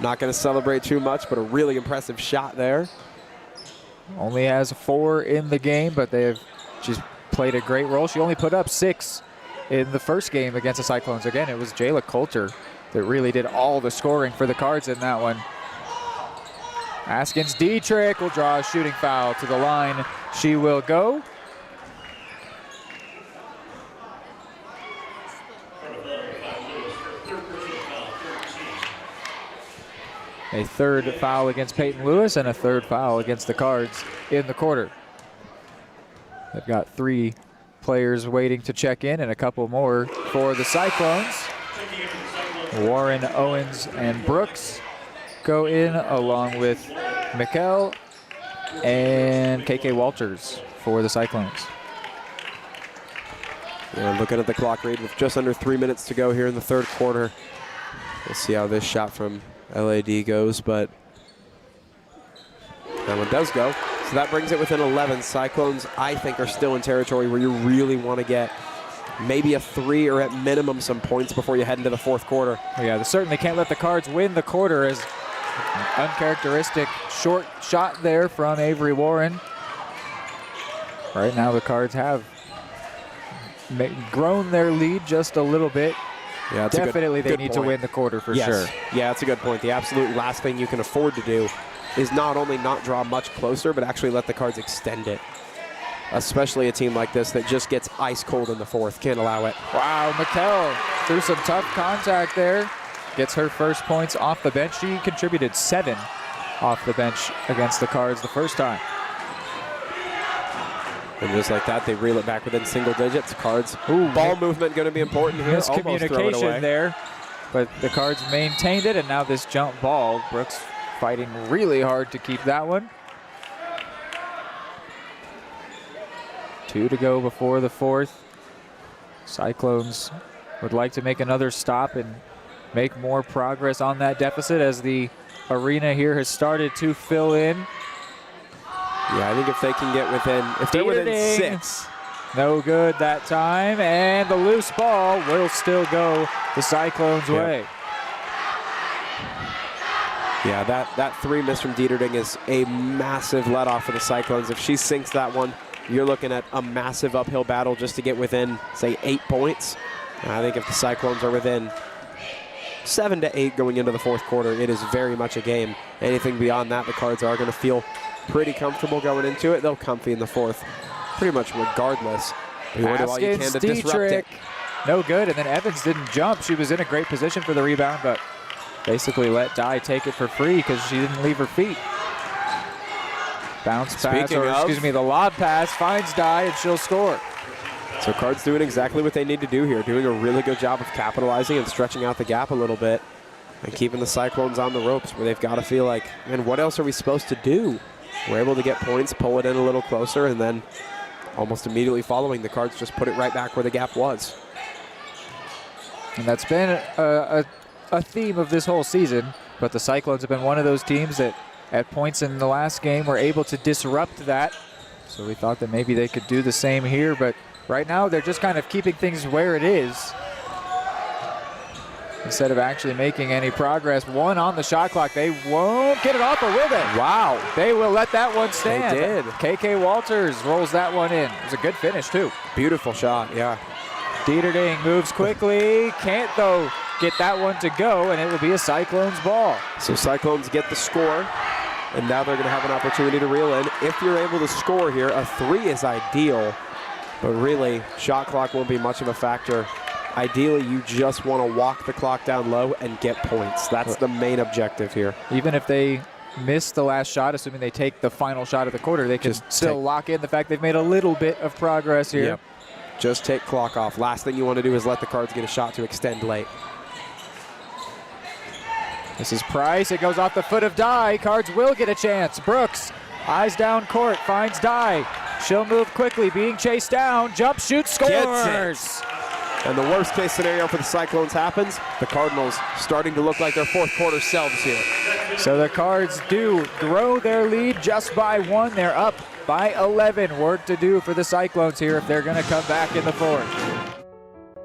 Not going to celebrate too much, but a really impressive shot there. Only has 4 in the game, but she's played a great role. She only put up 6 in the first game against the Cyclones. Again, it was Jayla Coulter that really did all the scoring for the Cards in that one. Askins Dietrich will draw a shooting foul to the line. She will go. A third foul against Peyton Lewis and a third foul against the Cards in the quarter. They've got 3 players waiting to check in and a couple more for the Cyclones. Warren, Owens, and Brooks go in along with Mikkel and KK Walters for the Cyclones. Yeah, looking at the clock read with just under 3 minutes to go here in the third quarter. We'll see how this shot from LAD goes, but that one does go. So that brings it within 11. Cyclones, I think, are still in territory where you really want to get maybe a 3 or at minimum some points before you head into the fourth quarter. Yeah, they certainly can't let the Cards win the quarter, as uncharacteristic short shot there from Avery Warren. Right now the Cards have grown their lead just a little bit. Yeah, definitely they need to win the quarter for sure. Yeah, that's a good point. The absolute last thing you can afford to do is not only not draw much closer, but actually let the Cards extend it. Especially a team like this that just gets ice cold in the fourth. Can't allow it. Wow, Mikkel through some tough contact there. Gets her first points off the bench. She contributed 7 off the bench against the Cards the first time. And just like that, they reel it back within single digits. Cards, ball movement going to be important here. Miscommunication there, but the Cards maintained it, and now this jump ball. Brooks fighting really hard to keep that one. 2 to go before the fourth. Cyclones would like to make another stop and make more progress on that deficit as the arena here has started to fill in. Yeah, I think if they can get within, if they're within 6. No good that time, and the loose ball will still go the Cyclones' way. Yeah, that 3 miss from Dieterding is a massive let-off for the Cyclones. If she sinks that one, you're looking at a massive uphill battle just to get within, say, 8 points. And I think if the Cyclones are within 7 to 8 going into the fourth quarter, it is very much a game. Anything beyond that, the Cards are going to feel pretty comfortable going into it. They'll comfy in the fourth, pretty much regardless. You want to do all you can to disrupt it. No good, and then Evans didn't jump. She was in a great position for the rebound, but basically let Dye take it for free because she didn't leave her feet. Bounce pass, or excuse me, the lob pass finds Dye and she'll score. So Cards doing exactly what they need to do here, doing a really good job of capitalizing and stretching out the gap a little bit and keeping the Cyclones on the ropes where they've got to feel like, man, what else are we supposed to do? We're able to get points, pull it in a little closer, and then almost immediately following, the Cards just put it right back where the gap was. And that's been a theme of this whole season, but the Cyclones have been one of those teams that at points in the last game were able to disrupt that. So we thought that maybe they could do the same here, but right now they're just kind of keeping things where it is instead of actually making any progress. 1 on the shot clock. They won't get it off, or will they? Wow. They will let that one stand. They did. KK Walters rolls that one in. It was a good finish, too. Beautiful shot, yeah. Dieterding moves quickly. Can't, though, get that one to go, and it will be a Cyclones ball. So Cyclones get the score, and now they're going to have an opportunity to reel in. If you're able to score here, a 3 is ideal, but really, shot clock won't be much of a factor. Ideally, you just want to walk the clock down low and get points. That's the main objective here. Even if they miss the last shot, assuming they take the final shot of the quarter, they can still lock in the fact they've made a little bit of progress here. Yep. Just take clock off. Last thing you want to do is let the Cards get a shot to extend late. This is Price. It goes off the foot of Dye. Cards will get a chance. Brooks, eyes down court, finds Dye. She'll move quickly, being chased down. Jump, shoot, scores! And the worst case scenario for the Cyclones happens. The Cardinals starting to look like their fourth quarter selves here. So the Cards do grow their lead just by 1. They're up by 11. Work to do for the Cyclones here if they're going to come back in the fourth.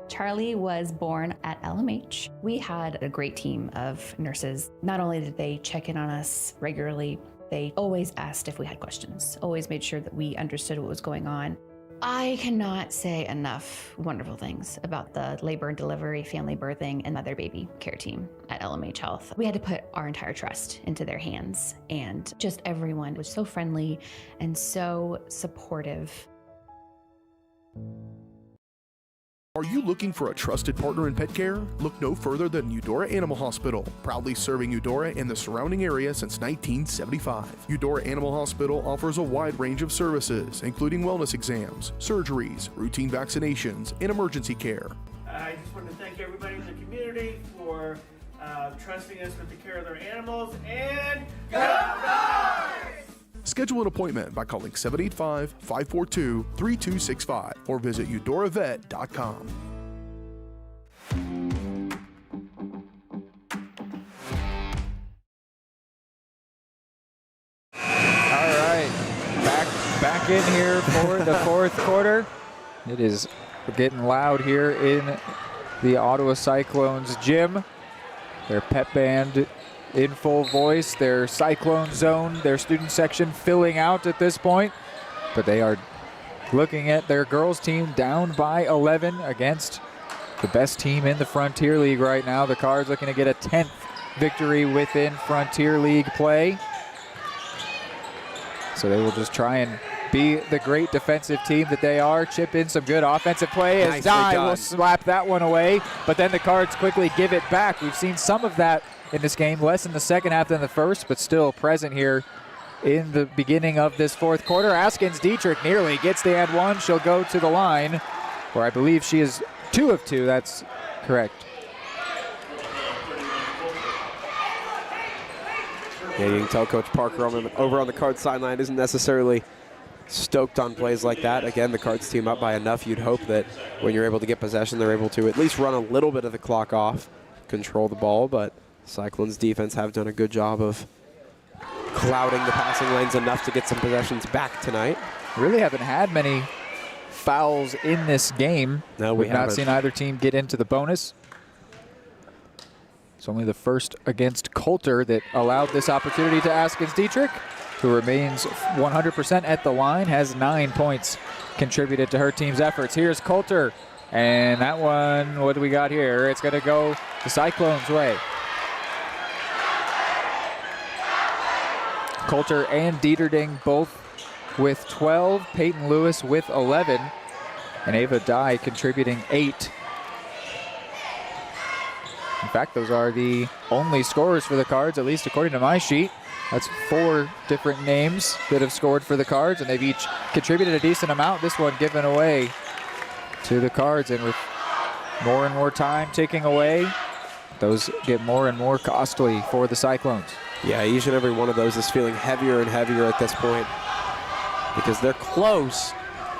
Charlie was born at LMH. We had a great team of nurses. Not only did they check in on us regularly, they always asked if we had questions, always made sure that we understood what was going on. I cannot say enough wonderful things about the labor and delivery, family birthing, and mother baby care team at LMH Health. We had to put our entire trust into their hands, and just everyone was so friendly and so supportive. Are you looking for a trusted partner in pet care? Look no further than Eudora Animal Hospital, proudly serving Eudora and the surrounding area since 1975. Eudora Animal Hospital offers a wide range of services, including wellness exams, surgeries, routine vaccinations, and emergency care. I just want to thank everybody in the community for trusting us with the care of their animals, and go Cards! Schedule an appointment by calling 785-542-3265 or visit UdoraVet.com. All right, back in here for the fourth quarter. It is getting loud here in the Ottawa Cyclones gym. Their pep band in full voice, their Cyclone zone, their student section filling out at this point. But they are looking at their girls team down by 11 against the best team in the Frontier League right now. The Cards looking to get a 10th victory within Frontier League play. So they will just try and be the great defensive team that they are. Chip in some good offensive play as Dye will slap that one away. But then the Cards quickly give it back. We've seen some of that in this game, less in the second half than the first, but still present here in the beginning of this fourth quarter. Askins Dietrich nearly gets the and one. She'll go to the line, where I believe she is 2 of 2. That's correct. Yeah, you can tell Coach Parker over on the Cards sideline isn't necessarily stoked on plays like that. Again, the Cards team up by enough. You'd hope that when you're able to get possession, they're able to at least run a little bit of the clock off, control the ball, but Cyclones defense have done a good job of clouding the passing lanes enough to get some possessions back tonight. Really haven't had many fouls in this game. No, we've not seen either team get into the bonus. It's only the first against Coulter that allowed this opportunity to Askins Dietrich, who remains 100% at the line, has 9 points contributed to her team's efforts. Here's Coulter, and that one, what do we got here? It's going to go the Cyclones' way. Coulter and Dieterding both with 12, Peyton Lewis with 11, and Ava Dye contributing 8. In fact, those are the only scorers for the Cards, at least according to my sheet. That's 4 different names that have scored for the Cards, and they've each contributed a decent amount. This one given away to the Cards, and with more and more time ticking away, those get more and more costly for the Cyclones. Yeah, each and every one of those is feeling heavier and heavier at this point because they're close,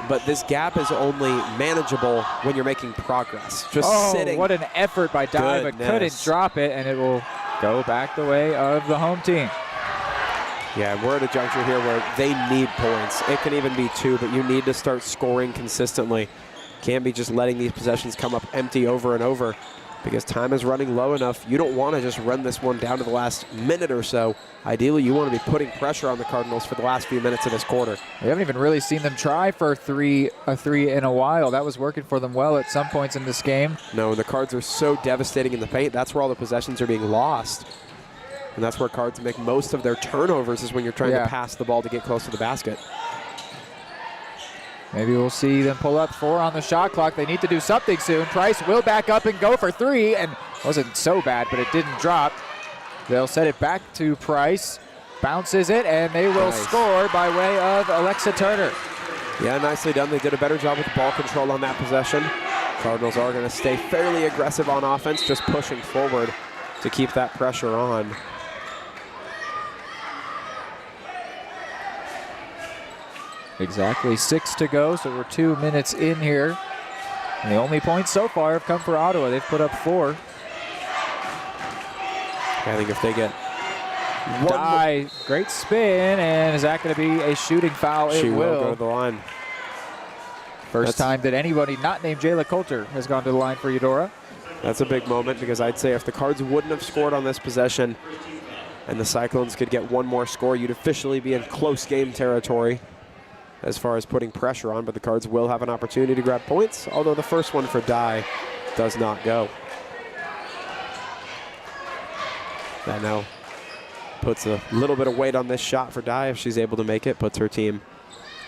but this gap is only manageable when you're making progress. Just sitting. What an effort by Dye, but couldn't drop it, and it will go back the way of the home team. Yeah, we're at a juncture here where they need points. It can even be 2, but you need to start scoring consistently. Can't be just letting these possessions come up empty over and over because time is running low enough. You don't want to just run this one down to the last minute or so. Ideally, you want to be putting pressure on the Cardinals for the last few minutes of this quarter. We haven't even really seen them try for a three in a while. That was working for them well at some points in this game. No, the Cards are so devastating in the paint. That's where all the possessions are being lost. And that's where Cards make most of their turnovers, is when you're trying to pass the ball to get close to the basket. Maybe we'll see them pull up 4 on the shot clock. They need to do something soon. Price will back up and go for 3, and wasn't so bad, but it didn't drop. They'll set it back to Price. Bounces it, and they will score by way of Alexa Turner. Yeah, nicely done. They did a better job with ball control on that possession. Cardinals are going to stay fairly aggressive on offense, just pushing forward to keep that pressure on. Exactly 6 to go, so we're 2 minutes in here. And the only points so far have come for Ottawa. They've put up 4. I think if they get Dye, great spin, and is that going to be a shooting foul? She will go to the line. First time that anybody not named Jayla Coulter has gone to the line for Eudora. That's a big moment, because I'd say if the Cards wouldn't have scored on this possession and the Cyclones could get one more score, you'd officially be in close game territory as far as putting pressure on, but the Cards will have an opportunity to grab points, although the first one for Dye does not go. That now puts a little bit of weight on this shot for Dye. If she's able to make it, puts her team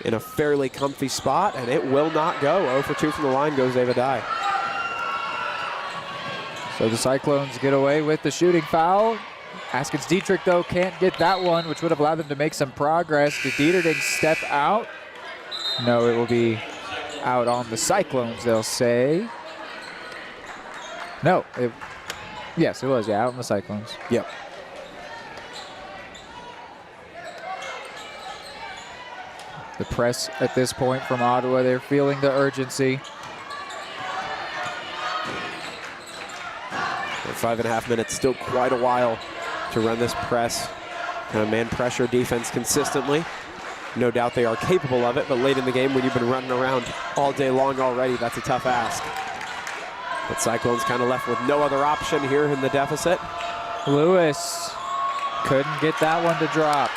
in a fairly comfy spot, and it will not go. 0 for 2 from the line goes Ava Dye. So the Cyclones get away with the shooting foul. Askins Dietrich, though, can't get that one, which would have allowed them to make some progress. Did Dieterding step out? No, it will be out on the Cyclones, they'll say. No, yes, it was, out on the Cyclones. Yep. The press at this point from Ottawa, they're feeling the urgency. 5.5 minutes, still quite a while to run this press. Kind of man pressure defense consistently. No doubt they are capable of it, but late in the game when you've been running around all day long already, that's a tough ask. But Cyclones kind of left with no other option here in the deficit. Lewis couldn't get that one to drop.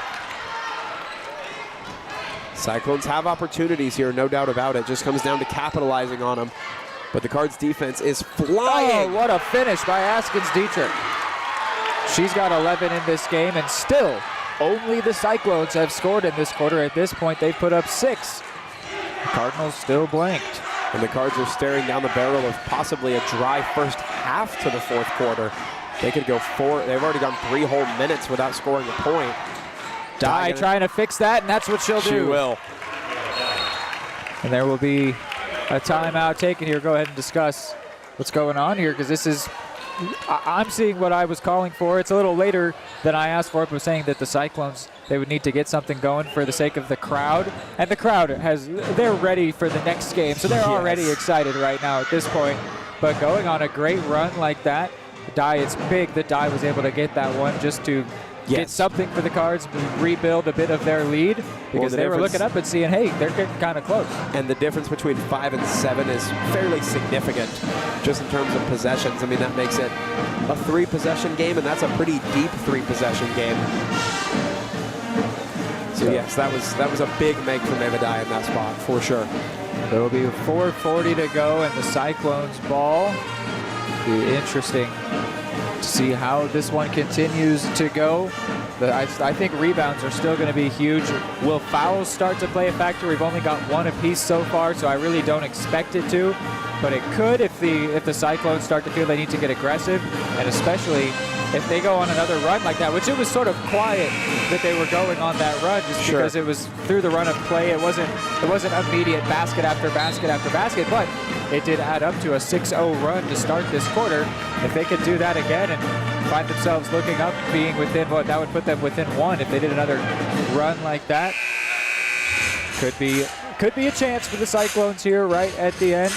Cyclones have opportunities here, no doubt about it. Just comes down to capitalizing on them. But the Cards defense is flying. Oh, what a finish by Askins Dietrich. She's got 11 in this game, and still only the Cyclones have scored in this quarter. At this point, they've put up 6. The Cardinals still blanked. And the Cards are staring down the barrel of possibly a dry first half to the fourth quarter. They could go 4. They've already gone 3 whole minutes without scoring a point. Dye trying to fix that, and that's what she'll do. She will. And there will be a timeout taken here. Go ahead and discuss what's going on here, because this is I'm seeing what I was calling for. It's a little later than I asked for, but was saying that the Cyclones, they would need to get something going for the sake of the crowd. And the crowd they're ready for the next game, so they're already excited right now at this point. But going on a great run like that, it's big that Dye was able to get that one just to get something for the Cards, rebuild a bit of their lead, because they were looking up and seeing, hey, they're getting kind of close. And the difference between 5 and 7 is fairly significant just in terms of possessions. I mean, that makes it a 3-possession game, and that's a pretty deep 3-possession game. So yes, that was a big make for Mavidai in that spot, for sure. There will be 4:40 to go, and the Cyclones ball. Be interesting to see how this one continues to go. I think rebounds are still going to be huge. Will fouls start to play a factor? We've only got 1 apiece so far, so I really don't expect it to. But it could if the Cyclones start to feel they need to get aggressive, and especially if they go on another run like that, which it was sort of quiet that they were going on that run, just because it was through the run of play. It wasn't immediate basket after basket after basket, but it did add up to a 6-0 run to start this quarter. If they could do that again and find themselves looking up, being within that would put them within 1. If they did another run like that, could be a chance for the Cyclones here right at the end,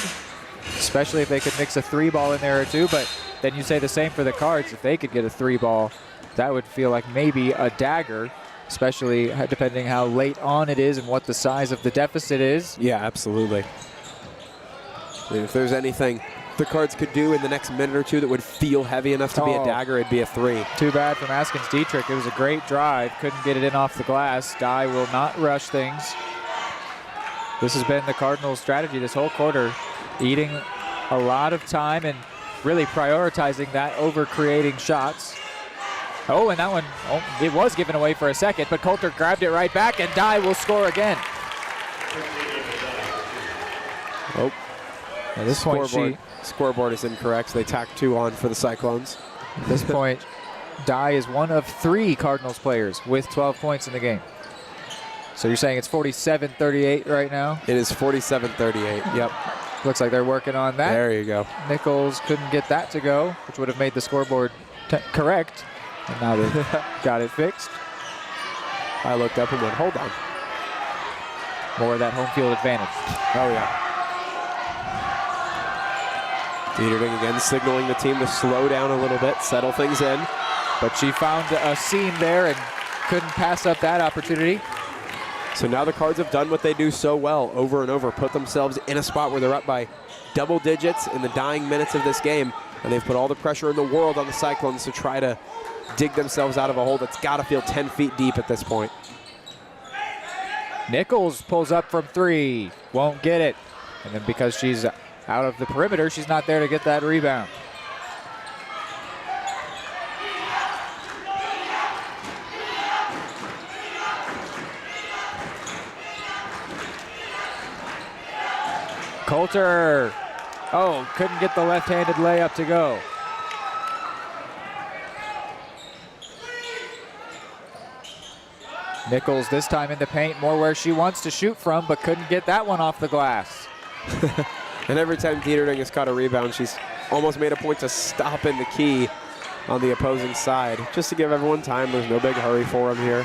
especially if they could mix a 3-ball in there or 2. But then you say the same for the Cards. If they could get a 3-ball, that would feel like maybe a dagger, especially depending how late on it is and what the size of the deficit is. Yeah, absolutely. If there's anything the Cards could do in the next minute or 2 that would feel heavy enough to be a dagger, it'd be a 3. Too bad from Askins Dietrich. It was a great drive. Couldn't get it in off the glass. Dye will not rush things. This has been the Cardinals' strategy this whole quarter, eating a lot of time and really prioritizing that over creating shots. Oh, and that one, it was given away for a second, but Coulter grabbed it right back, and Dye will score again. Oh, at this point, scoreboard is incorrect, so they tack 2 on for the Cyclones. At this point, Dye is one of 3 Cardinals players with 12 points in the game. So you're saying it's 47-38 right now? It is 47-38, yep. Looks like they're working on that. There you go. Nichols couldn't get that to go, which would have made the scoreboard correct. And now they got it fixed. I looked up and went, hold on. More of that home field advantage. Oh, yeah. Dietrich again signaling the team to slow down a little bit, settle things in. But she found a seam there and couldn't pass up that opportunity. So now the Cards have done what they do so well over and over, put themselves in a spot where they're up by double digits in the dying minutes of this game, and they've put all the pressure in the world on the Cyclones to try to dig themselves out of a hole that's got to feel 10 feet deep at this point. Nichols pulls up from 3, won't get it. And then because she's out of the perimeter, she's not there to get that rebound. Coulter, couldn't get the left-handed layup to go. Nichols this time in the paint, more where she wants to shoot from, but couldn't get that one off the glass. And every time Dietrich has caught a rebound, she's almost made a point to stop in the key on the opposing side, just to give everyone time. There's no big hurry for them here.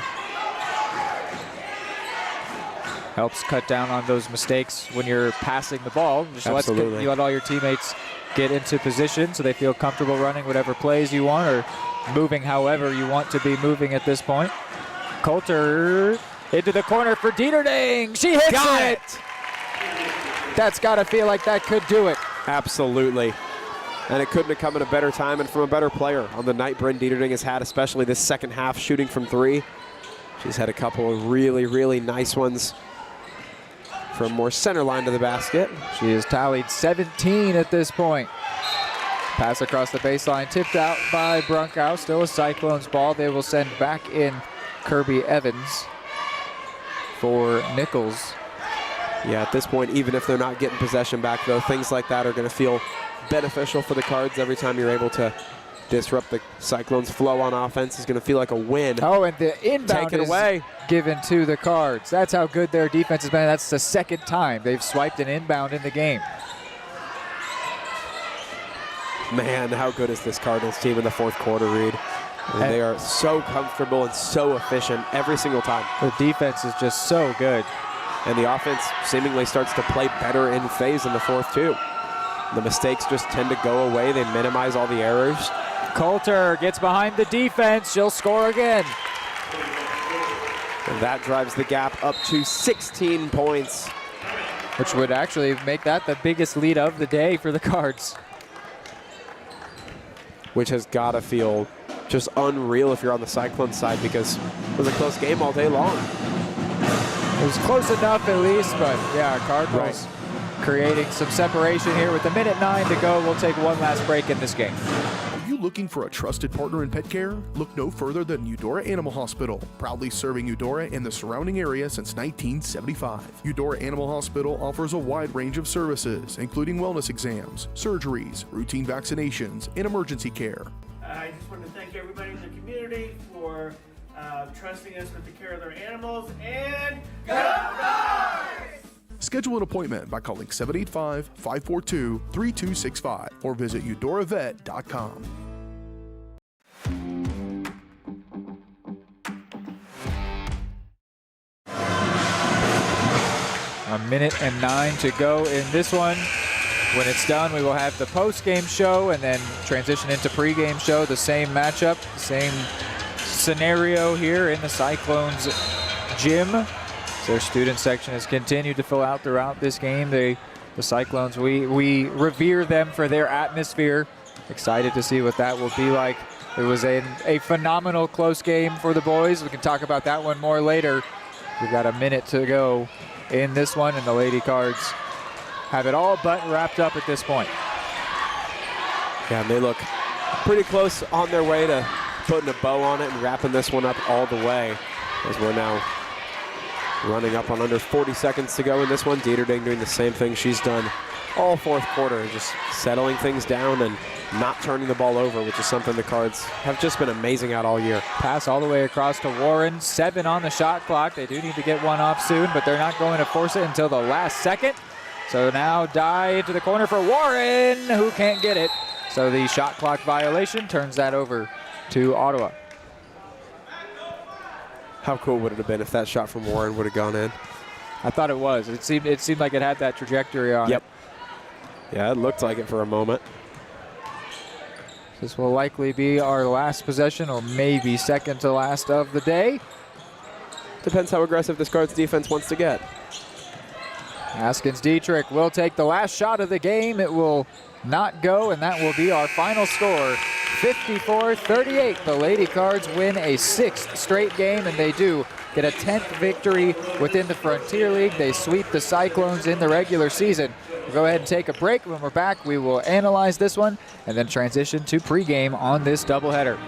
Helps cut down on those mistakes when you're passing the ball. Just you let all your teammates get into position so they feel comfortable running whatever plays you want or moving however you want to be moving at this point. Coulter into the corner for Dieterding. She hits it. That's got to feel like that could do it. Absolutely. And it couldn't have come at a better time and from a better player on the night Bryn Dieterding has had, especially this second half shooting from 3. She's had a couple of really, really nice ones from more center line to the basket. She has tallied 17 at this point. Pass across the baseline, tipped out by Brunkow. Still a Cyclones ball. They will send back in Kirby Evans for Nichols. Yeah, at this point, even if they're not getting possession back, though, things like that are going to feel beneficial for the Cards. Every time you're able to disrupt the Cyclones' flow on offense is going to feel like a win. Oh, and the inbound is given to the Cards. That's how good their defense has been. That's the second time they've swiped an inbound in the game. Man, how good is this Cardinals team in the fourth quarter, Reed? I mean, they are so comfortable and so efficient every single time. The defense is just so good. And the offense seemingly starts to play better in phase in the fourth, too. The mistakes just tend to go away. They minimize all the errors. Coulter gets behind the defense. She'll score again. And that drives the gap up to 16 points. Which would actually make that the biggest lead of the day for the Cards. Which has got to feel just unreal if you're on the Cyclone side, because it was a close game all day long. It was close enough at least, but yeah, Cardinals creating some separation here with 1:09 to go. We'll take one last break in this game. Are you looking for a trusted partner in pet care? Look no further than Eudora Animal Hospital, proudly serving Eudora and the surrounding area since 1975. Eudora Animal Hospital offers a wide range of services, including wellness exams, surgeries, routine vaccinations, and emergency care. I just want to thank everybody in the community for trusting us with the care of their animals, and go Cards! Schedule an appointment by calling 785-542-3265 or visit UdoraVet.com. A 1:09 to go in this one. When it's done, we will have the post-game show and then transition into pre-game show. The same matchup, same scenario here in the Cyclones gym. Their student section has continued to fill out throughout this game. The Cyclones, we revere them for their atmosphere. Excited to see what that will be like. It was a phenomenal close game for the boys. We can talk about that one more later. We've got a minute to go in this one, and the Lady Cards have it all but wrapped up at this point. Yeah, and they look pretty close on their way to putting a bow on it and wrapping this one up all the way, as we're now running up on under 40 seconds to go in this one. Dieterding doing the same thing she's done all fourth quarter, just settling things down and not turning the ball over, which is something the Cards have just been amazing at all year. Pass all the way across to Warren. 7 on the shot clock. They do need to get one off soon, but they're not going to force it until the last second. So now die into the corner for Warren, who can't get it. So the shot clock violation turns that over to Ottawa. How cool would it have been if that shot from Warren would have gone in? I thought it was. It seemed like it had that trajectory on it. Yeah, it looked like it for a moment. This will likely be our last possession, or maybe second to last of the day. Depends how aggressive this Cards defense wants to get. Askins Dietrich will take the last shot of the game. It will not go, and that will be our final score. 54-38. The Lady Cards win a 6th straight game, and they do get a 10th victory within the Frontier League. They sweep the Cyclones in the regular season. We'll go ahead and take a break. When we're back, we will analyze this one and then transition to pregame on this doubleheader.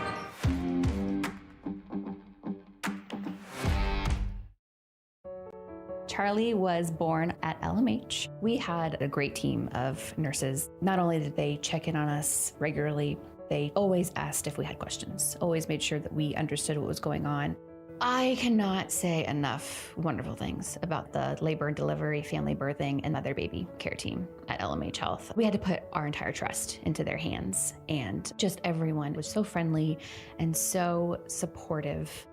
Charlie was born at LMH. We had a great team of nurses. Not only did they check in on us regularly, they always asked if we had questions, always made sure that we understood what was going on. I cannot say enough wonderful things about the labor and delivery, family birthing, and mother baby care team at LMH Health. We had to put our entire trust into their hands, and just everyone was so friendly and so supportive.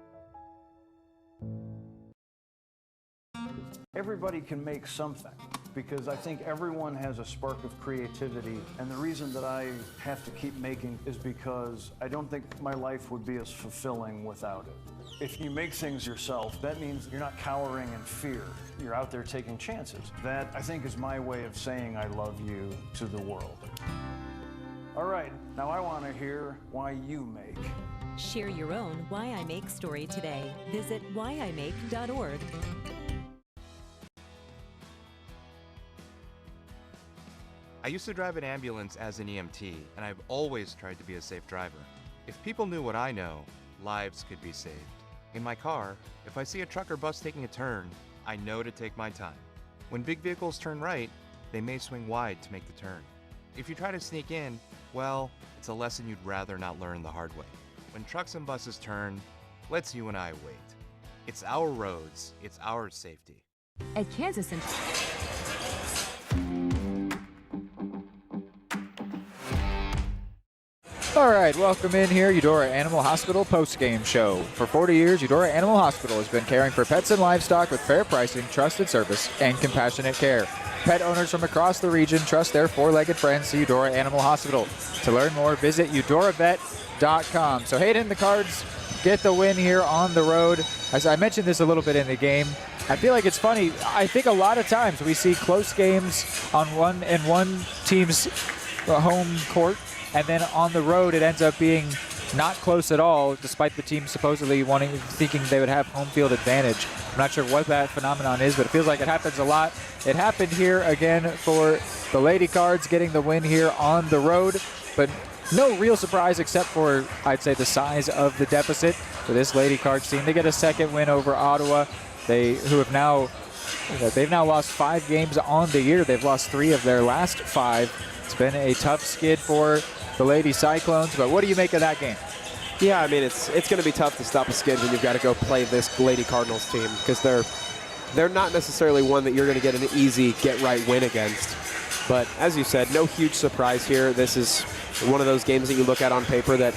Everybody can make something, because I think everyone has a spark of creativity, and the reason that I have to keep making is because I don't think my life would be as fulfilling without it. If you make things yourself, that means you're not cowering in fear. You're out there taking chances. That, I think, is my way of saying I love you to the world. All right, now I want to hear why you make. Share your own Why I Make story today. Visit whyimake.org. I used to drive an ambulance as an EMT, and I've always tried to be a safe driver. If people knew what I know, lives could be saved. In my car, if I see a truck or bus taking a turn, I know to take my time. When big vehicles turn right, they may swing wide to make the turn. If you try to sneak in, well, it's a lesson you'd rather not learn the hard way. When trucks and buses turn, let's you and I wait. It's our roads, it's our safety. At Kansas and All right, welcome in here, Eudora Animal Hospital Postgame Show. For 40 years, Eudora Animal Hospital has been caring for pets and livestock with fair pricing, trusted service, and compassionate care. Pet owners from across the region trust their four-legged friends to Eudora Animal Hospital. To learn more, visit Udoravet.com. So Hayden, the Cards get the win here on the road. As I mentioned this a little bit in the game, I feel like it's funny. I think a lot of times we see close games on one team's home court, and then on the road it ends up being not close at all, despite the team supposedly thinking they would have home field advantage. I'm not sure what that phenomenon is, but it feels like it happens a lot. It happened here again for the Lady Cards getting the win here on the road, but no real surprise except for, I'd say, the size of the deficit for this Lady Cards team. They get a second win over Ottawa. They've now lost 5 games on the year. They've lost 3 of their last 5. It's been a tough skid for the Lady Cyclones, but what do you make of that game? Yeah, I mean, it's going to be tough to stop a skid when you've got to go play this Lady Cardinals team, because they're not necessarily one that you're going to get an easy get-right win against. But as you said, no huge surprise here. This is one of those games that you look at on paper that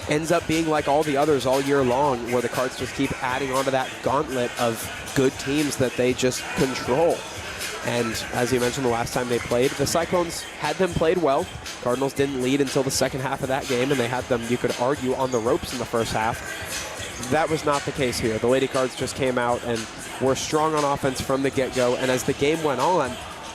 ends up being like all the others all year long, where the Cards just keep adding onto that gauntlet of good teams that they just control. And as you mentioned, the last time they played, the Cyclones had them played well. Cardinals didn't lead until the second half of that game, and they had them, you could argue, on the ropes in the first half. That was not the case here. The Lady Cards just came out and were strong on offense from the get-go, and as the game went on,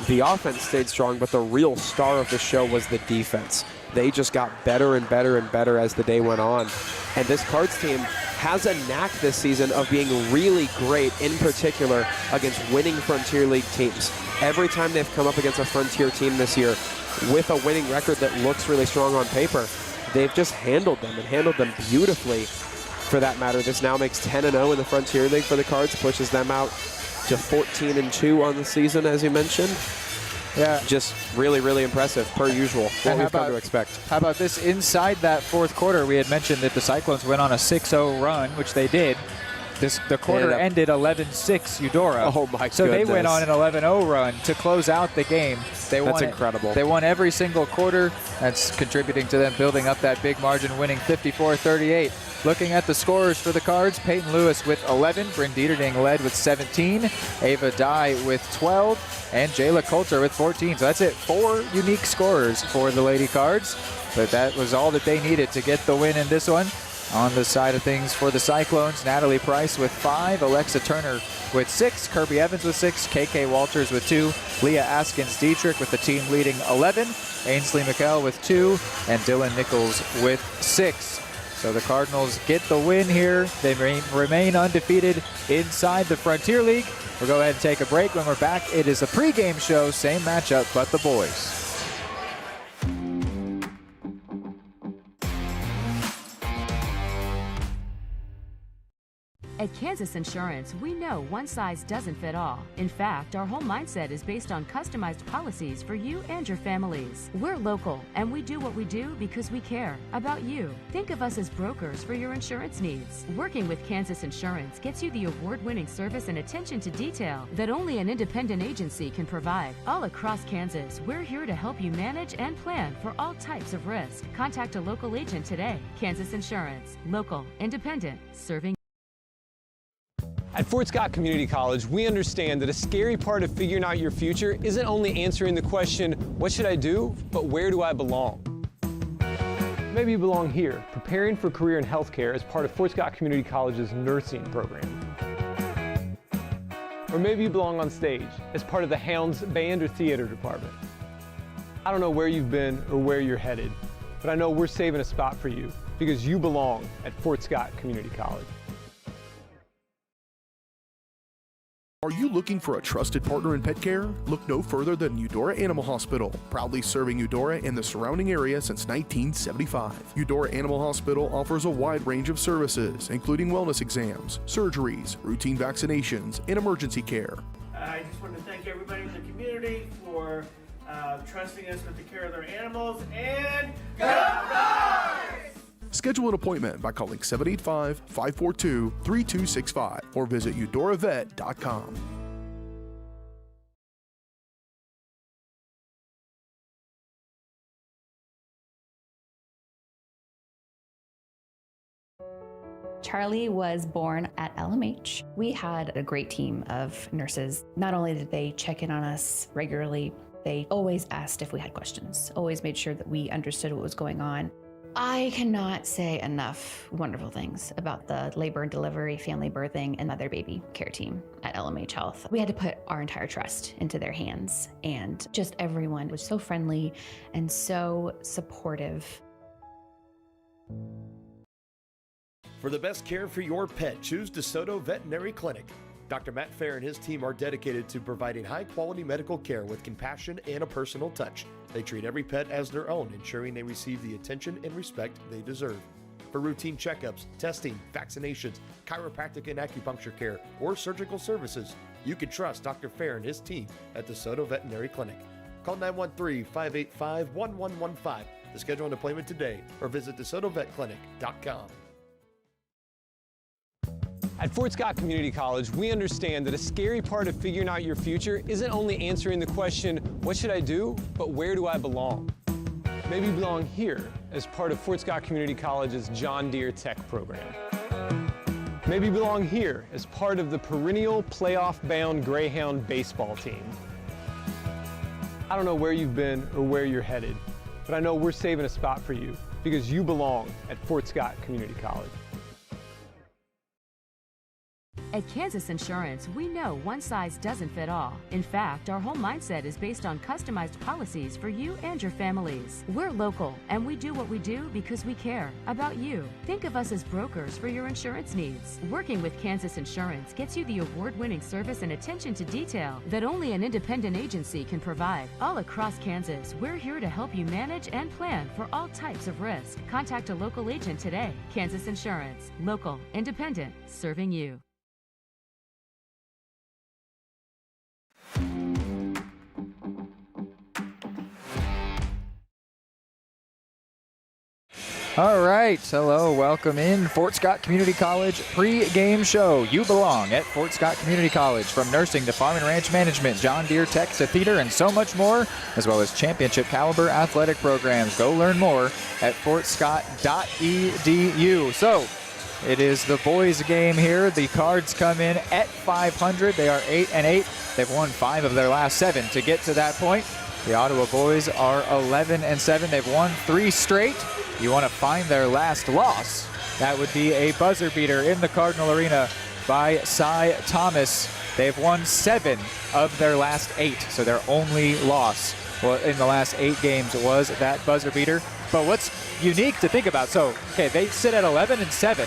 the offense stayed strong, but the real star of the show was the defense. They just got better and better and better as the day went on. And this Cards team has a knack this season of being really great, in particular against winning Frontier League teams. Every time they've come up against a Frontier team this year with a winning record that looks really strong on paper, they've just handled them, and handled them beautifully. For that matter, this now makes 10-0 in the Frontier League for the Cards, pushes them out to 14-2 on the season, as you mentioned. Yeah, just really, really impressive, per usual, what we've come to expect. How about this? Inside that fourth quarter, we had mentioned that the Cyclones went on a 6-0 run, which they did. The quarter ended 11-6 Eudora. Oh, my goodness. So they went on an 11-0 run to close out the game. That's incredible. They won every single quarter. That's contributing to them building up that big margin, winning 54-38. Looking at the scorers for the Cards, Peyton Lewis with 11, Bryn Dieterding led with 17, Ava Dye with 12, and Jayla Coulter with 14. So that's it, 4 unique scorers for the Lady Cards, but that was all that they needed to get the win in this one. On the side of things for the Cyclones, Natalie Price with 5, Alexa Turner with 6, Kirby Evans with 6, KK Walters with 2, Leah Askins-Dietrich with the team leading 11, Ainsley McKell with 2, and Dylan Nichols with 6. So the Cardinals get the win here. They remain undefeated inside the Frontier League. We'll go ahead and take a break. When we're back, it is a pregame show, same matchup, but the boys. At Kansas Insurance, we know one size doesn't fit all. In fact, our whole mindset is based on customized policies for you and your families. We're local, and we do what we do because we care about you. Think of us as brokers for your insurance needs. Working with Kansas Insurance gets you the award-winning service and attention to detail that only an independent agency can provide. All across Kansas, we're here to help you manage and plan for all types of risk. Contact a local agent today. Kansas Insurance. Local, independent, serving. At Fort Scott Community College, we understand that a scary part of figuring out your future isn't only answering the question, what should I do, but where do I belong? Maybe you belong here, preparing for a career in healthcare as part of Fort Scott Community College's nursing program. Or maybe you belong on stage as part of the Hounds band or theater department. I don't know where you've been or where you're headed, but I know we're saving a spot for you because you belong at Fort Scott Community College. Are you looking for a trusted partner in pet care? Look no further than Udora Animal Hospital, proudly serving Udora and the surrounding area since 1975. Udora Animal Hospital offers a wide range of services, including wellness exams, surgeries, routine vaccinations, and emergency care. I just want to thank everybody in the community for trusting us with the care of their animals, and go Cards! Schedule an appointment by calling 785-542-3265 or visit Udoravet.com. Charlie was born at LMH. We had a great team of nurses. Not only did they check in on us regularly, they always asked if we had questions, always made sure that we understood what was going on. I cannot say enough wonderful things about the labor and delivery, family birthing, and mother baby care team at LMH Health. We had to put our entire trust into their hands, and just everyone was so friendly and so supportive. For the best care for your pet, choose DeSoto Veterinary Clinic. Dr. Matt Fair and his team are dedicated to providing high-quality medical care with compassion and a personal touch. They treat every pet as their own, ensuring they receive the attention and respect they deserve. For routine checkups, testing, vaccinations, chiropractic and acupuncture care, or surgical services, you can trust Dr. Fair and his team at DeSoto Veterinary Clinic. Call 913-585-1115 to schedule an appointment today or visit DeSotoVetClinic.com. At Fort Scott Community College, we understand that a scary part of figuring out your future isn't only answering the question, what should I do, but where do I belong? Maybe you belong here as part of Fort Scott Community College's John Deere Tech program. Maybe you belong here as part of the perennial playoff-bound Greyhound baseball team. I don't know where you've been or where you're headed, but I know we're saving a spot for you because you belong at Fort Scott Community College. At Kansas Insurance, we know one size doesn't fit all. In fact, our whole mindset is based on customized policies for you and your families. We're local, and we do what we do because we care about you. Think of us as brokers for your insurance needs. Working with Kansas Insurance gets you the award-winning service and attention to detail that only an independent agency can provide. All across Kansas, we're here to help you manage and plan for all types of risk. Contact a local agent today. Kansas Insurance. Local, independent, serving you. All right, hello, welcome in Fort Scott Community College pre-game show. You belong at Fort Scott Community College. From nursing to farm and ranch management, John Deere Tech to theater, and so much more, as well as championship caliber athletic programs. Go learn more at fortscott.edu. So, it is the boys' game here. The Cards come in at 500. They are 8-8. They've won 5 of their last 7 to get to that point. The Ottawa boys are 11-7. They've won 3 straight. You want to find their last loss. That would be a buzzer beater in the Cardinal Arena by Cy Thomas. They've won 7 of their last 8, so their only loss in the last 8 games was that buzzer beater. But what's unique to think about, so, okay, they sit at 11-7.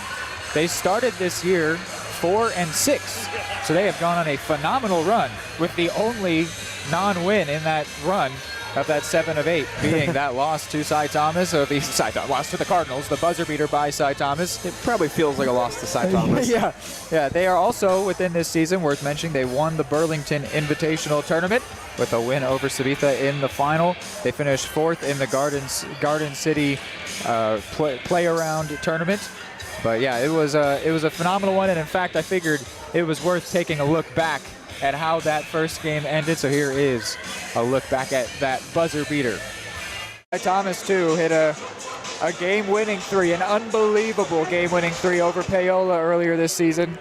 They started this year 4-6, so they have gone on a phenomenal run with the only non-win in that run of that 7 of 8 being that loss to Cy Thomas, or the loss to the Cardinals, the buzzer beater by Cy Thomas. It probably feels like a loss to Cy Thomas. Yeah, they are also within this season, worth mentioning, they won the Burlington Invitational Tournament with a win over Sabitha in the final. They finished 4th in the Garden City play-around tournament. But yeah, it was a phenomenal one, and in fact, I figured it was worth taking a look back at how that first game ended. So here is a look back at that buzzer beater. Thomas, too, hit a game-winning 3, an unbelievable game-winning 3 over Paola earlier this season.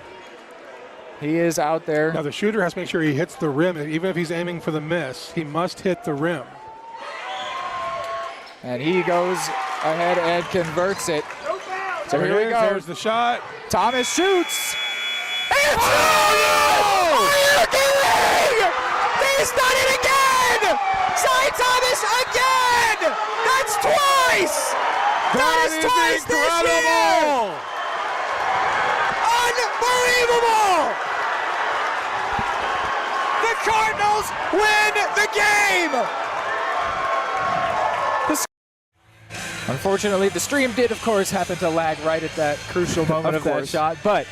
He is out there. Now the shooter has to make sure he hits the rim. Even if he's aiming for the miss, he must hit the rim. And he goes ahead and converts it. So here we go. There's the shot. Thomas shoots. It's He's done it again! Cy Thomas again! That's twice! That is twice incredible! Unbelievable! The Cardinals win the game! Unfortunately, the stream did, of course, happen to lag right at that crucial moment of that shot, but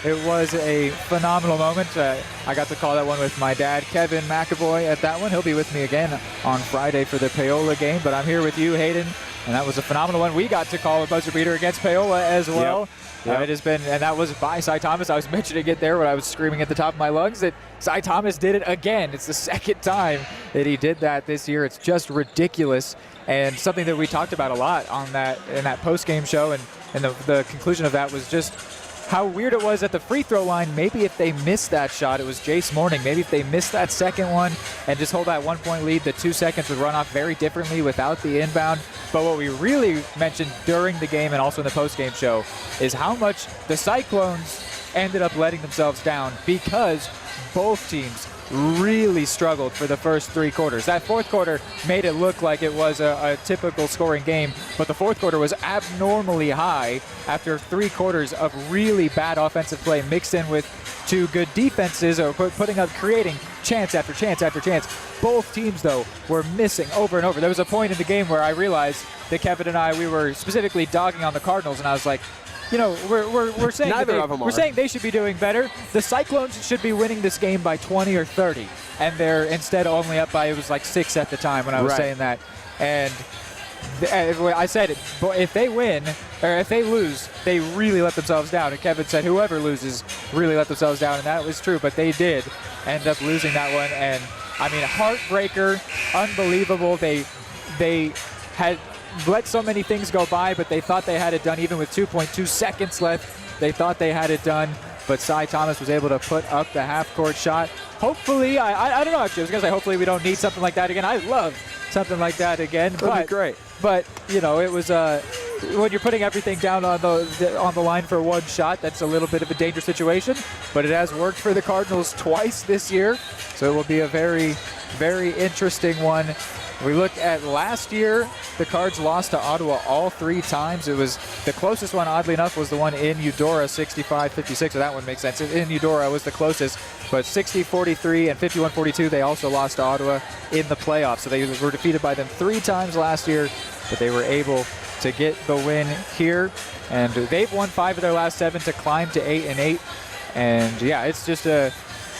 it was a phenomenal moment. I got to call that one with my dad, Kevin McAvoy, at that one. He'll be with me again on Friday for the Paola game, but I'm here with you, Hayden, and that was a phenomenal one. We got to call a buzzer beater against Paola as well. Yep. It has been, and that was by Cy Thomas. I was mentioning it there when I was screaming at the top of my lungs that Cy Thomas did it again. It's the second time that he did that this year. It's just ridiculous, and something that we talked about a lot on that in that post-game show, and the conclusion of that was just how weird it was at the free throw line. Maybe if they missed that shot, it was Jace Morning, maybe if they missed that second one and just hold that 1-point lead, the 2 seconds would run off very differently without the inbound. But what we really mentioned during the game and also in the post-game show is how much the Cyclones ended up letting themselves down, because both teams really struggled for the first 3 quarters. That fourth quarter made it look like it was a typical scoring game, but the fourth quarter was abnormally high after 3 quarters of really bad offensive play mixed in with 2 good defenses, or creating chance after chance after chance. Both teams, though, were missing over and over. There was a point in the game where I realized that Kevin and I, we were specifically dogging on the Cardinals, and I was like, you know, we're saying we're saying they should be doing better. The Cyclones should be winning this game by 20 or 30, and they're instead only up by, it was like 6 at the time when I was saying that. And I said, if they win or if they lose, they really let themselves down. And Kevin said, whoever loses really let themselves down, and that was true. But they did end up losing that one, and I mean, heartbreaker, unbelievable. They had let so many things go by, but they thought they had it done even with 2.2 seconds left. They thought they had it done, but Cy Thomas was able to put up the half-court shot. Hopefully, I don't know, actually, I was going to say hopefully we don't need something like that again. I love something like that again. That'd be great. But, you know, it was when you're putting everything down on the line for one shot, that's a little bit of a dangerous situation, but it has worked for the Cardinals twice this year, so it will be a very, very interesting one. We look at last year, the Cards lost to Ottawa all 3 times. It was the closest one, oddly enough, was the one in Eudora, 65-56, so that one makes sense. In Eudora was the closest, but 60-43 and 51-42, they also lost to Ottawa in the playoffs. So they were defeated by them 3 times last year, but they were able to get the win here. And they've won 5 of their last 7 to climb to 8-8. And yeah, it's just it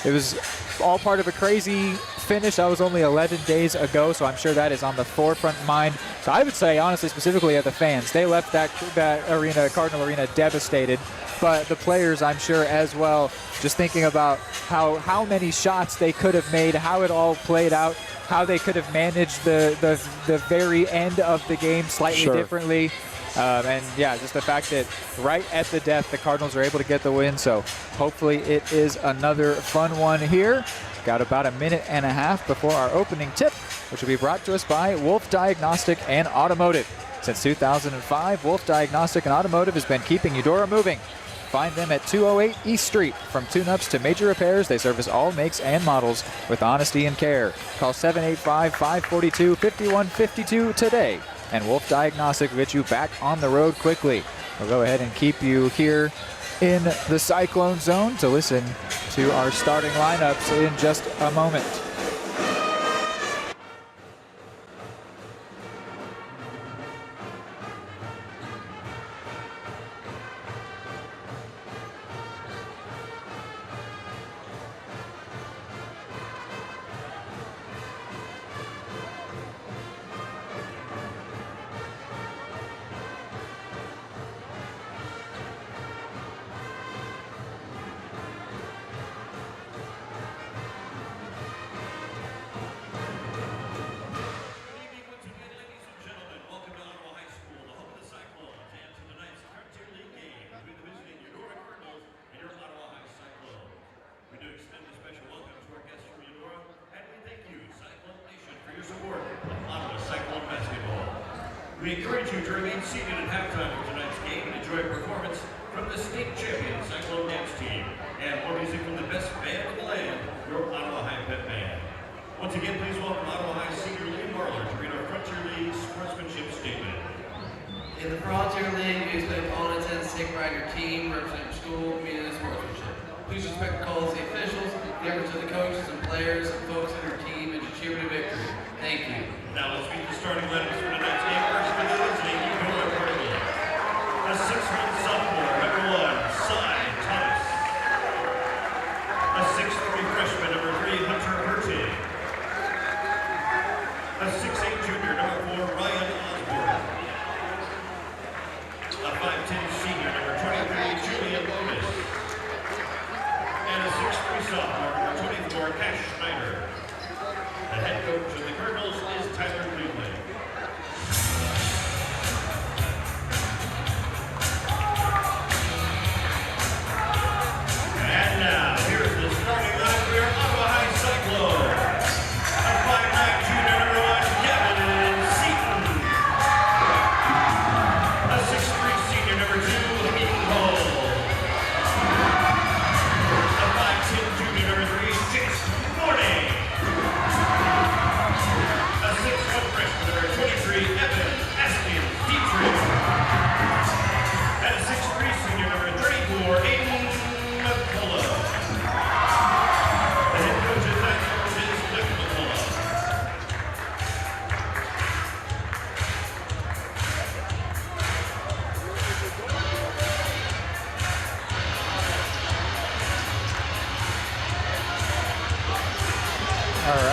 was all part of a crazy finish. That was only 11 days ago, so I'm sure that is on the forefront mind. So I would say, honestly, specifically of the fans, they left that arena, Cardinal Arena, devastated. But the players, I'm sure, as well, just thinking about how many shots they could have made, how it all played out, how they could have managed the very end of the game slightly differently. And yeah, just the fact that right at the death, the Cardinals are able to get the win. So hopefully it is another fun one here. Got about a minute and a half before our opening tip, which will be brought to us by Wolf Diagnostic and Automotive. Since 2005, Wolf Diagnostic and Automotive has been keeping Eudora moving. Find them at 208 East Street. From tune-ups to major repairs, they service all makes and models with honesty and care. Call 785-542-5152 today, and Wolf Diagnostic will get you back on the road quickly. We'll go ahead and keep you here in the Cyclone Zone to listen to our starting lineups in just a moment. We encourage you to remain seated at halftime of tonight's game and enjoy a performance from the state champion Cyclone dance team and more music from the best band in the land, your Ottawa High Pet Band. Once again, please welcome Ottawa High senior Lee Marler to read our Frontier League sportsmanship statement. In the Frontier League, we expect all intent to take pride in your team, represent your school, community, and sportsmanship. Please respect the calls of the officials, the efforts of the coaches and players, and folks on your team, and just cheer to victory. Thank you. Now let's meet the starting lineups for tonight's game. First for the visiting Udora Cardinals. A 6'1" sophomore, number 1, Cy Thomas. A 6'3" freshman, number 3, Hunter Hurtig. A 6'8" junior, number 4, Ryan Osborne. A 5'10" senior, number 23, Julian Lotus. And a 6'3" sophomore, number 24, Cash Schneider. The head coach of the Cardinals is Tyler Cleveland.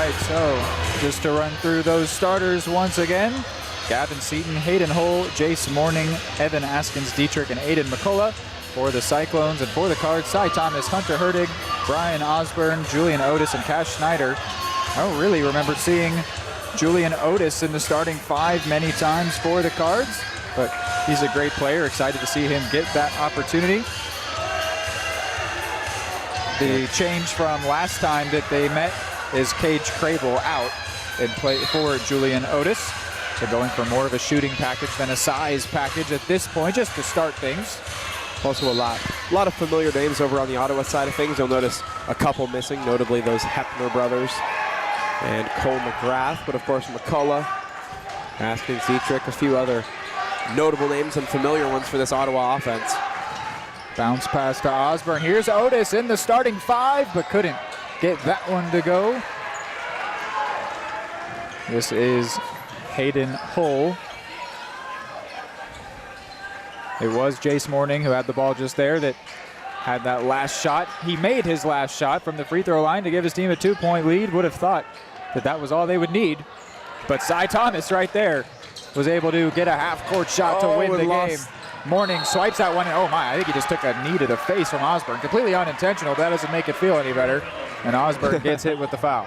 right, so just to run through those starters once again. Gavin Seaton, Hayden Hull, Jace Morning, Evan Askins Dietrich, and Aiden McCullough. For the Cyclones and for the Cards, Cy Thomas, Hunter Herdig, Brian Osborne, Julian Otis, and Cash Schneider. I don't really remember seeing Julian Otis in the starting 5 many times for the Cards, but he's a great player. Excited to see him get that opportunity. The change from last time that they met is Cage Crable out and play for Julian Otis. So going for more of a shooting package than a size package at this point, just to start things. Also a lot of familiar names over on the Ottawa side of things. You'll notice a couple missing, notably those Hepner brothers and Cole McGrath, but of course McCullough, Askins Dietrich, a few other notable names and familiar ones for this Ottawa offense. Bounce pass to Osborne. Here's Otis in the starting 5, but couldn't get that one to go. This is Hayden Hull. It was Jace Morning who had the ball just there that had that last shot. He made his last shot from the free throw line to give his team a 2-point lead. Would have thought that that was all they would need. But Cy Thomas right there was able to get a half-court shot to win the game. Morning swipes that one, and oh my, I think he just took a knee to the face from Osborne. Completely unintentional. That doesn't make it feel any better. And Osborne gets hit with the foul.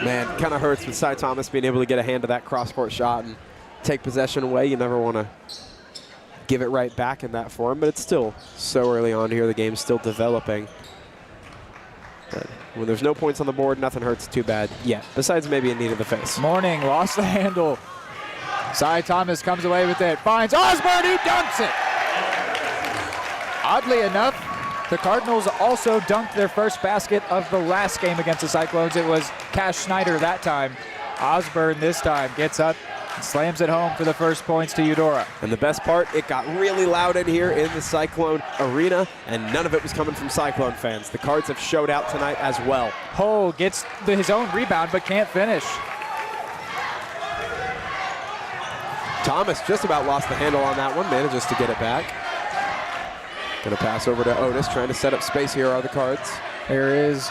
Man, kind of hurts with Cy Thomas being able to get a hand to that cross-court shot and take possession away. You never want to give it right back in that form, but it's still so early on here. The game's still developing. But when there's no points on the board, nothing hurts too bad yet, besides maybe a knee to the face. Morning lost the handle. Cy Thomas comes away with it, finds Osborne, who dunks it. Oddly enough, the Cardinals also dunked their first basket of the last game against the Cyclones. It was Cash Schneider that time. Osborne this time gets up and slams it home for the first points to Eudora. And the best part, it got really loud in here in the Cyclone arena, and none of it was coming from Cyclone fans. The Cards have showed out tonight as well. Hull gets his own rebound but can't finish. Thomas just about lost the handle on that one, manages to get it back. Gonna pass over to Otis, trying to set up space here are the Cards. Here is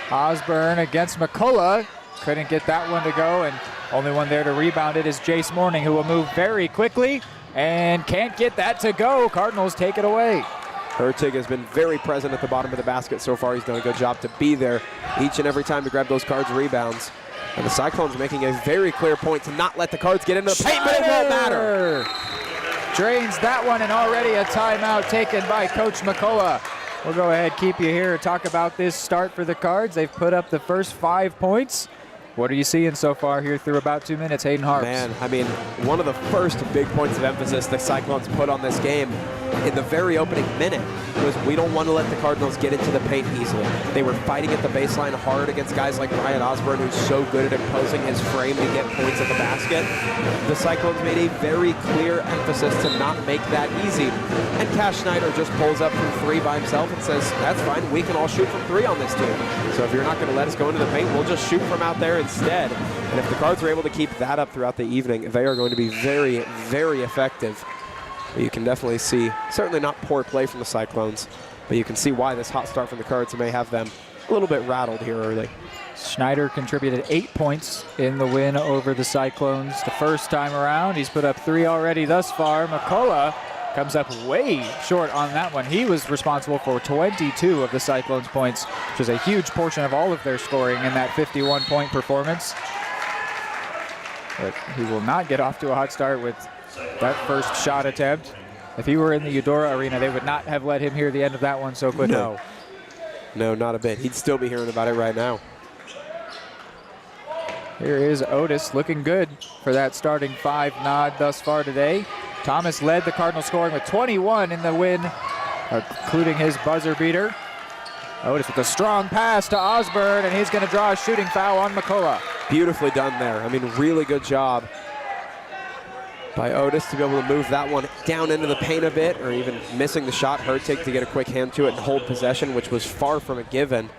Osborne against McCullough. Couldn't get that one to go, and only one there to rebound it is Jace Morning, who will move very quickly and can't get that to go. Cardinals take it away. Hertig has been very present at the bottom of the basket so far. He's done a good job to be there each and every time to grab those Cards rebounds. And the Cyclones making a very clear point to not let the Cards get into the paint, but it won't matter. Drains that one, and already a timeout taken by Coach McCullough. We'll go ahead, keep you here, talk about this start for the Cards. They've put up the first 5 points. What are you seeing so far here through about 2 minutes, Hayden Harps? Man, I mean, one of the first big points of emphasis the Cyclones put on this game in the very opening minute was we don't want to let the Cardinals get into the paint easily. They were fighting at the baseline hard against guys like Brian Osborne, who's so good at imposing his frame to get points at the basket. The Cyclones made a very clear emphasis to not make that easy. And Cash Schneider just pulls up from 3 by himself and says, that's fine, we can all shoot from 3 on this team. So if you're not going to let us go into the paint, we'll just shoot from out there instead. And if the Cards are able to keep that up throughout the evening, they are going to be very, very effective. But you can definitely see, certainly not poor play from the Cyclones, but you can see why this hot start from the Cards may have them a little bit rattled here early. Schneider contributed 8 points in the win over the Cyclones the first time around. He's put up 3 already thus far. McCullough comes up way short on that one. He was responsible for 22 of the Cyclones' points, which is a huge portion of all of their scoring in that 51-point performance. But he will not get off to a hot start with that first shot attempt. If he were in the Eudora arena, they would not have let him hear the end of that one so quickly. No, not a bit. He'd still be hearing about it right now. Here is Otis looking good for that starting 5 nod thus far today. Thomas led the Cardinals scoring with 21 in the win, including his buzzer beater. Otis with a strong pass to Osborne, and he's going to draw a shooting foul on McCullough. Beautifully done there. I mean, really good job by Otis to be able to move that one down into the paint a bit, or even missing the shot. Hertig to get a quick hand to it and hold possession, which was far from a given.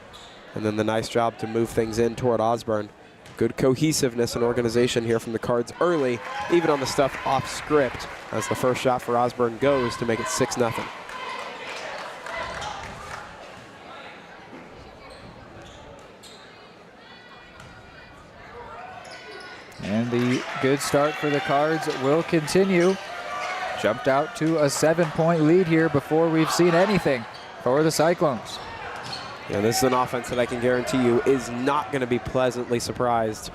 And then the nice job to move things in toward Osborne. Good cohesiveness and organization here from the Cards early, even on the stuff off script, as the first shot for Osborne goes to make it 6-0. And the good start for the Cards will continue. Jumped out to a 7-point lead here before we've seen anything for the Cyclones. Yeah, this is an offense that I can guarantee you is not going to be pleasantly surprised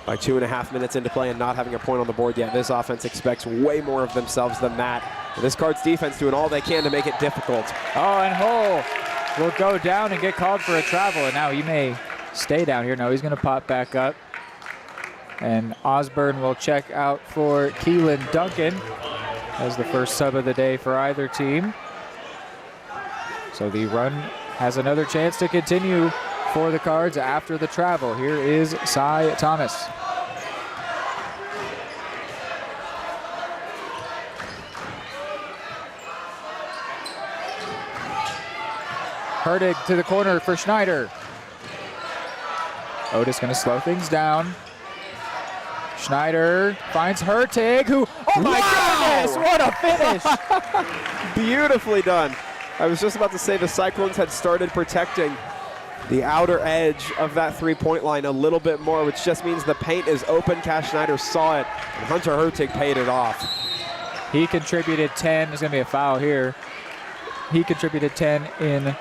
by 2.5 minutes into play and not having a point on the board yet. This offense expects way more of themselves than that. And this Cards defense doing all they can to make it difficult. Oh, and Hull will go down and get called for a travel, and now he may stay down here. No, he's going to pop back up. And Osborne will check out for Keelan Duncan as the first sub of the day for either team. So the run has another chance to continue for the Cards after the travel. Here is Cy Thomas. Hertig to the corner for Schneider. Otis going to slow things down. Schneider finds Hertig, who, oh my goodness, what a finish! Beautifully done. I was just about to say the Cyclones had started protecting the outer edge of that three-point line a little bit more, which just means the paint is open. Cash Schneider saw it, and Hunter Hertig paid it off. He contributed 10. There's going to be a foul here. He contributed 10 in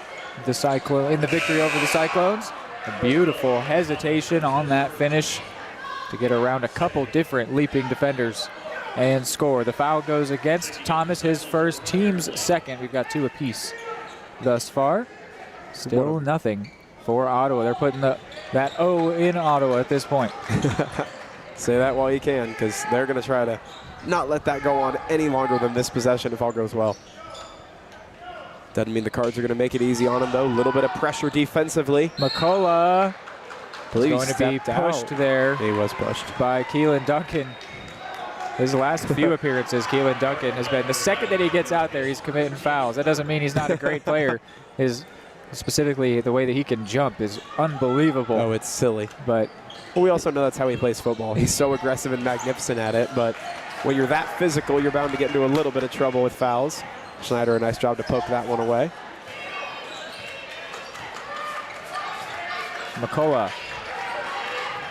the victory over the Cyclones. A beautiful hesitation on that finish to get around a couple different leaping defenders and score. The foul goes against Thomas, his first, team's second. We've got 2 apiece thus far. Still nothing for Ottawa. They're putting that O in Ottawa at this point. Say that while you can, because they're going to try to not let that go on any longer than this possession if all goes well. Doesn't mean the Cards are going to make it easy on him, though. A little bit of pressure defensively. McCullough is going to be pushed there. He was pushed by Keelan Duncan. His last few appearances, Keelan Duncan has been, the second that he gets out there, he's committing fouls. That doesn't mean he's not a great player. Specifically, the way that he can jump is unbelievable. Oh, it's silly. But well, we also know that's how he plays football. He's so aggressive and magnificent at it, but when you're that physical, you're bound to get into a little bit of trouble with fouls. Schneider, a nice job to poke that one away. McCullough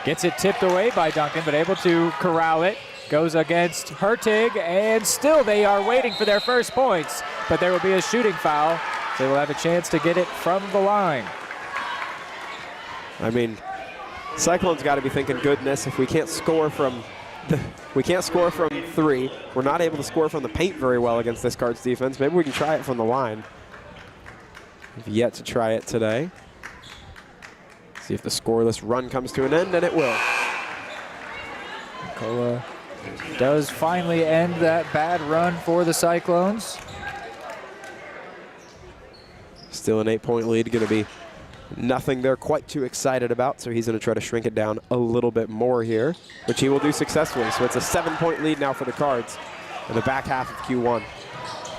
gets it tipped away by Duncan, but able to corral it. Goes against Hertig, and still they are waiting for their first points, but there will be a shooting foul. They will have a chance to get it from the line. I mean, Cyclones got to be thinking, goodness, if we can't score from three, we're not able to score from the paint very well against this Cards defense. Maybe we can try it from the line. We've yet to try it today. See if the scoreless run comes to an end, and it will. McCullough does finally end that bad run for the Cyclones. Still an 8-point lead, going to be nothing they're quite too excited about, so he's going to try to shrink it down a little bit more here, which he will do successfully. So it's a 7-point lead now for the Cards in the back half of Q1.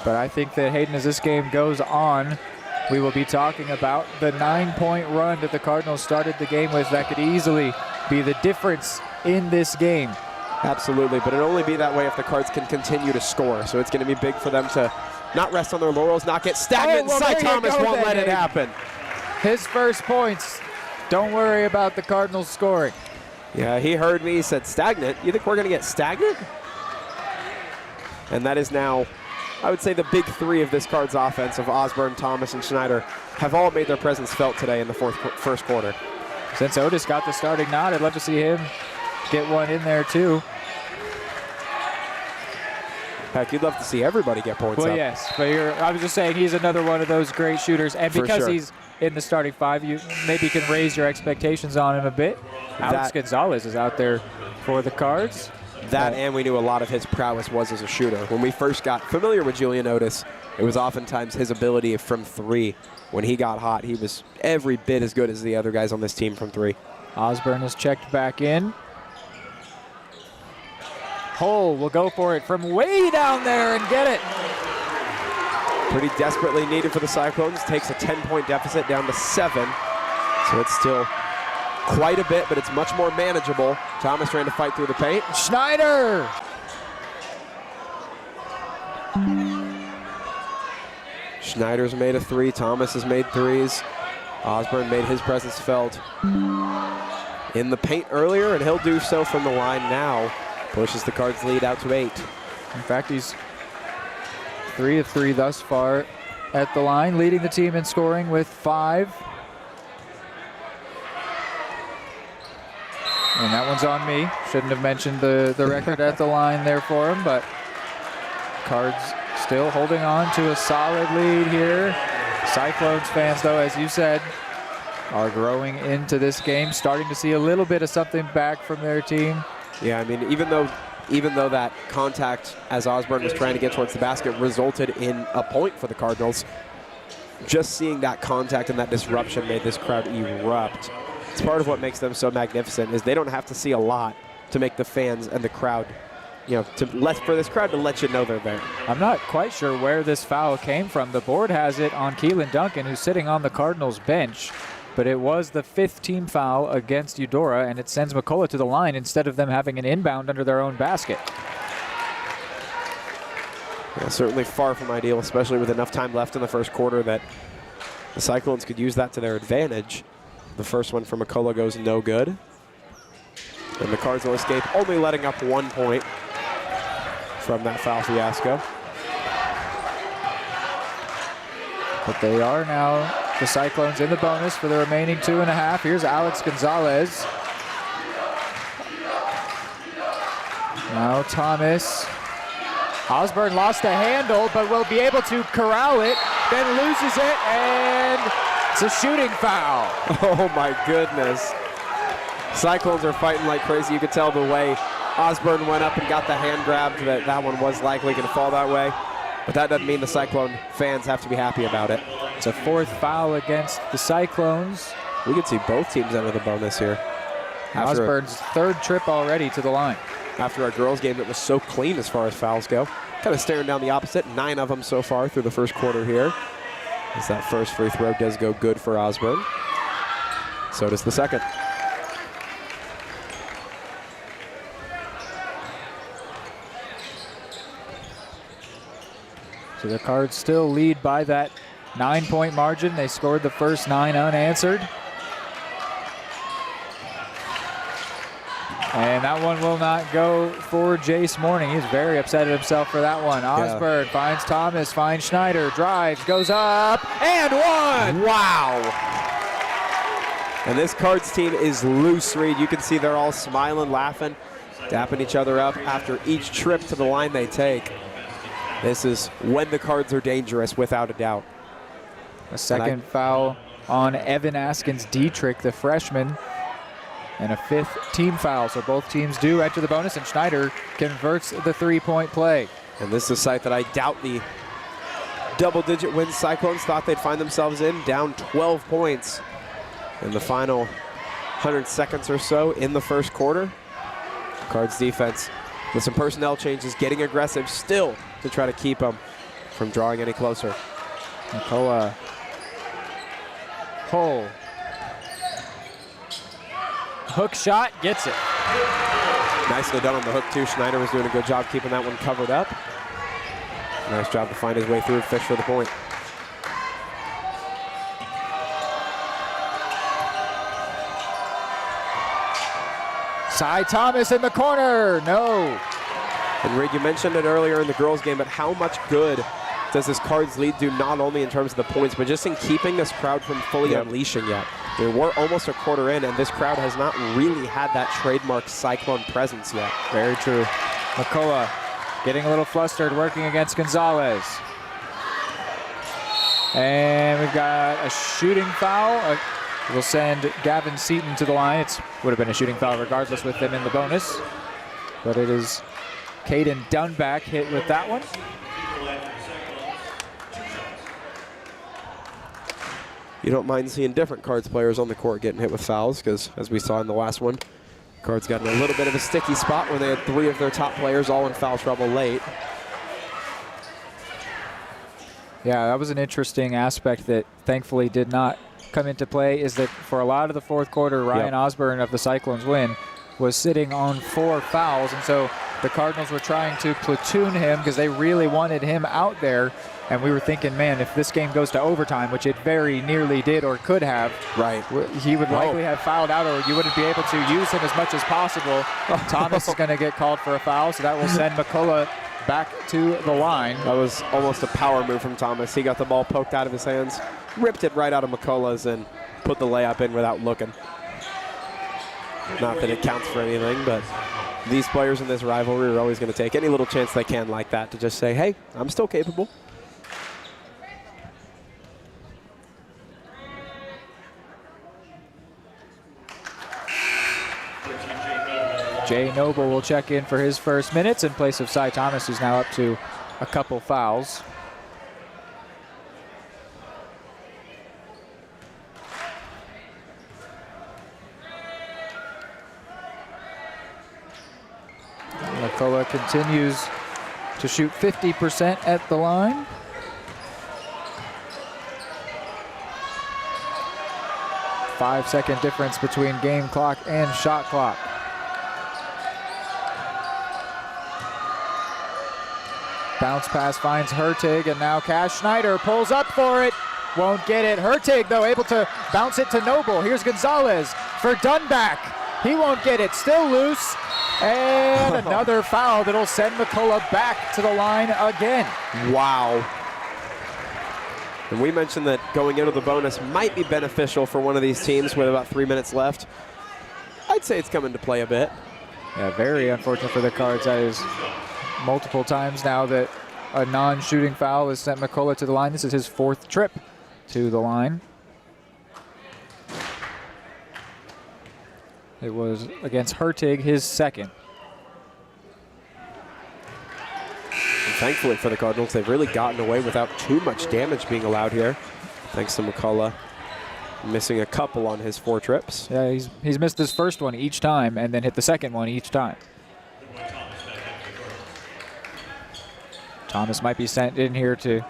But I think that, Hayden, as this game goes on, we will be talking about the 9-point run that the Cardinals started the game with. That could easily be the difference in this game. Absolutely, but it'll only be that way if the Cards can continue to score. So it's going to be big for them to not rest on their laurels, not get stagnant. Well, Cy Thomas won't let it happen. His first points. Don't worry about the Cardinals scoring. Yeah, he heard me. He said stagnant. You think we're going to get stagnant? And that is now, I would say, the big three of this Cards offense of Osborne, Thomas, and Schneider have all made their presence felt today in the first quarter. Since Otis got the starting nod, I'd love to see him get one in there too. Heck, you'd love to see everybody get points well, up. Yes, but I was just saying he's another one of those great shooters, and because he's in the starting 5, you maybe can raise your expectations on him a bit. Alex Gonzalez is out there for the Cards. That and we knew a lot of his prowess was as a shooter. When we first got familiar with Julian Otis, it was oftentimes his ability from 3. When he got hot, he was every bit as good as the other guys on this team from 3. Osborne is checked back in. Hull will go for it from way down there and get it. Pretty desperately needed for the Cyclones. Takes a 10-point deficit down to 7. So it's still quite a bit, but it's much more manageable. Thomas trying to fight through the paint. Schneider! Schneider's made a 3. Thomas has made 3s. Osborne made his presence felt. in the paint earlier, and he'll do so from the line now. Pushes the Cards lead out to 8. In fact, he's 3 of 3 thus far at the line, leading the team in scoring with 5. And that one's on me. Shouldn't have mentioned the record at the line there for him, but Cards still holding on to a solid lead here. Cyclones fans, though, as you said, are growing into this game, starting to see a little bit of something back from their team. Yeah, I mean, even though that contact as Osborne was trying to get towards the basket resulted in a point for the Cardinals, just seeing that contact and that disruption made this crowd erupt. It's part of what makes them so magnificent is they don't have to see a lot to make the fans and the crowd, for this crowd to let you know they're there. I'm not quite sure where this foul came from. The board has it on Keelan Duncan, who's sitting on the Cardinals bench, but it was the 5th team foul against Eudora, and it sends McCullough to the line instead of them having an inbound under their own basket. Yeah, certainly far from ideal, especially with enough time left in the first quarter that the Cyclones could use that to their advantage. The first one from McCullough goes no good. And the Cards will escape, only letting up 1 point from that foul fiasco. But they are now, the Cyclones, in the bonus for the remaining 2.5. Here's Alex Gonzalez. Now Thomas. Osborne lost the handle, but will be able to corral it, then loses it, and it's a shooting foul. Oh my goodness. Cyclones are fighting like crazy. You could tell the way Osborne went up and got the hand grab that one was likely going to fall that way. But that doesn't mean the Cyclone fans have to be happy about it. It's a 4th foul against the Cyclones. We could see both teams enter the bonus here. Osborne's 3rd trip already to the line. After our girls game that was so clean as far as fouls go. Kind of staring down the opposite. 9 of them so far through the first quarter here. As that first free throw does go good for Osborne. So does the second. So the Cards still lead by that 9-point margin. They scored the first 9 unanswered. And that one will not go for Jace Morning. He's very upset at himself for that one. Osborne finds Thomas, finds Schneider, drives, goes up, and one! Wow! And this Cards team is loose, Reed. You can see they're all smiling, laughing, dapping each other up after each trip to the line they take. This is when the Cards are dangerous, without a doubt. A second foul on Evan Askins-Dietrich, the freshman, and a 5th team foul. So both teams do enter the bonus, and Schneider converts the 3-point play. And this is a site that I doubt the double-digit win Cyclones thought they'd find themselves in, down 12 points in the final 100 seconds or so in the first quarter. Cards defense with some personnel changes, getting aggressive still to try to keep them from drawing any closer. Nicola Hull. Hook shot, gets it. Nicely done on the hook too. Schneider was doing a good job keeping that one covered up. Nice job to find his way through and fish for the point. Cy Thomas in the corner, no. And Reed, you mentioned it earlier in the girls' game, but how much good does this Cards lead do, not only in terms of the points, but just in keeping this crowd from fully unleashing yet? I mean, we're almost a quarter in, and this crowd has not really had that trademark Cyclone presence yet. Very true. McCullough getting a little flustered, working against Gonzalez. And we've got a shooting foul. We'll send Gavin Seaton to the line. It would have been a shooting foul regardless with them in the bonus. But it is Caden Dunback hit with that one. You don't mind seeing different Cards players on the court getting hit with fouls, because as we saw in the last one, Cards got in a little bit of a sticky spot when they had 3 of their top players all in foul trouble late. Yeah, that was an interesting aspect that thankfully did not come into play, is that for a lot of the fourth quarter, Ryan Osborne of the Cyclones win was sitting on 4 fouls, and so the Cardinals were trying to platoon him because they really wanted him out there. And we were thinking, man, if this game goes to overtime, which it very nearly did or could have, right, he would likely have fouled out, or you wouldn't be able to use him as much as possible. Thomas is going to get called for a foul, so that will send McCullough back to the line. That was almost a power move from Thomas. He got the ball poked out of his hands, ripped it right out of McCullough's, and put the layup in without looking. Not that it counts for anything, but these players in this rivalry are always going to take any little chance they can like that to just say, hey, I'm still capable. Jay Noble will check in for his first minutes in place of Cy Thomas, who's now up to a couple fouls. McCullough continues to shoot 50% at the line. Five-second difference between game clock and shot clock. Bounce pass finds Hurtig, and now Cash Schneider pulls up for it. Won't get it. Hurtig, though, able to bounce it to Noble. Here's Gonzalez for Dunback. He won't get it. Still loose. And another foul that'll send McCullough back to the line again. Wow. And we mentioned that going into the bonus might be beneficial for one of these teams with about 3 minutes left. I'd say it's come into play a bit. Yeah, very unfortunate for the Cards. That is multiple times now that a non-shooting foul has sent McCullough to the line. This is his fourth trip to the line. It was against Hurtig, his second. And thankfully for the Cardinals, they've really gotten away without too much damage being allowed here, thanks to McCullough missing a couple on his 4 trips. Yeah, he's missed his first one each time and then hit the second one each time. Thomas might be sent in here to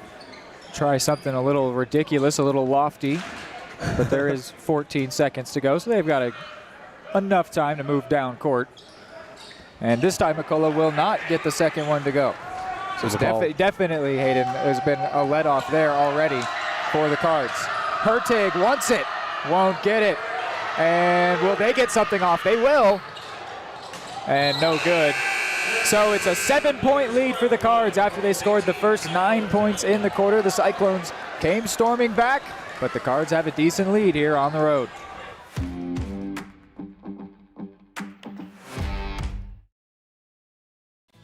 try something a little ridiculous, a little lofty, but there is 14 seconds to go, so they've got enough time to move down court. And this time McCullough will not get the second one to go. So definitely, Hayden, there's been a let-off there already for the Cards. Hurtig wants it, won't get it. And will they get something off? They will. And no good. So it's a 7-point lead for the Cards after they scored the first 9 points in the quarter. The Cyclones came storming back, but the Cards have a decent lead here on the road.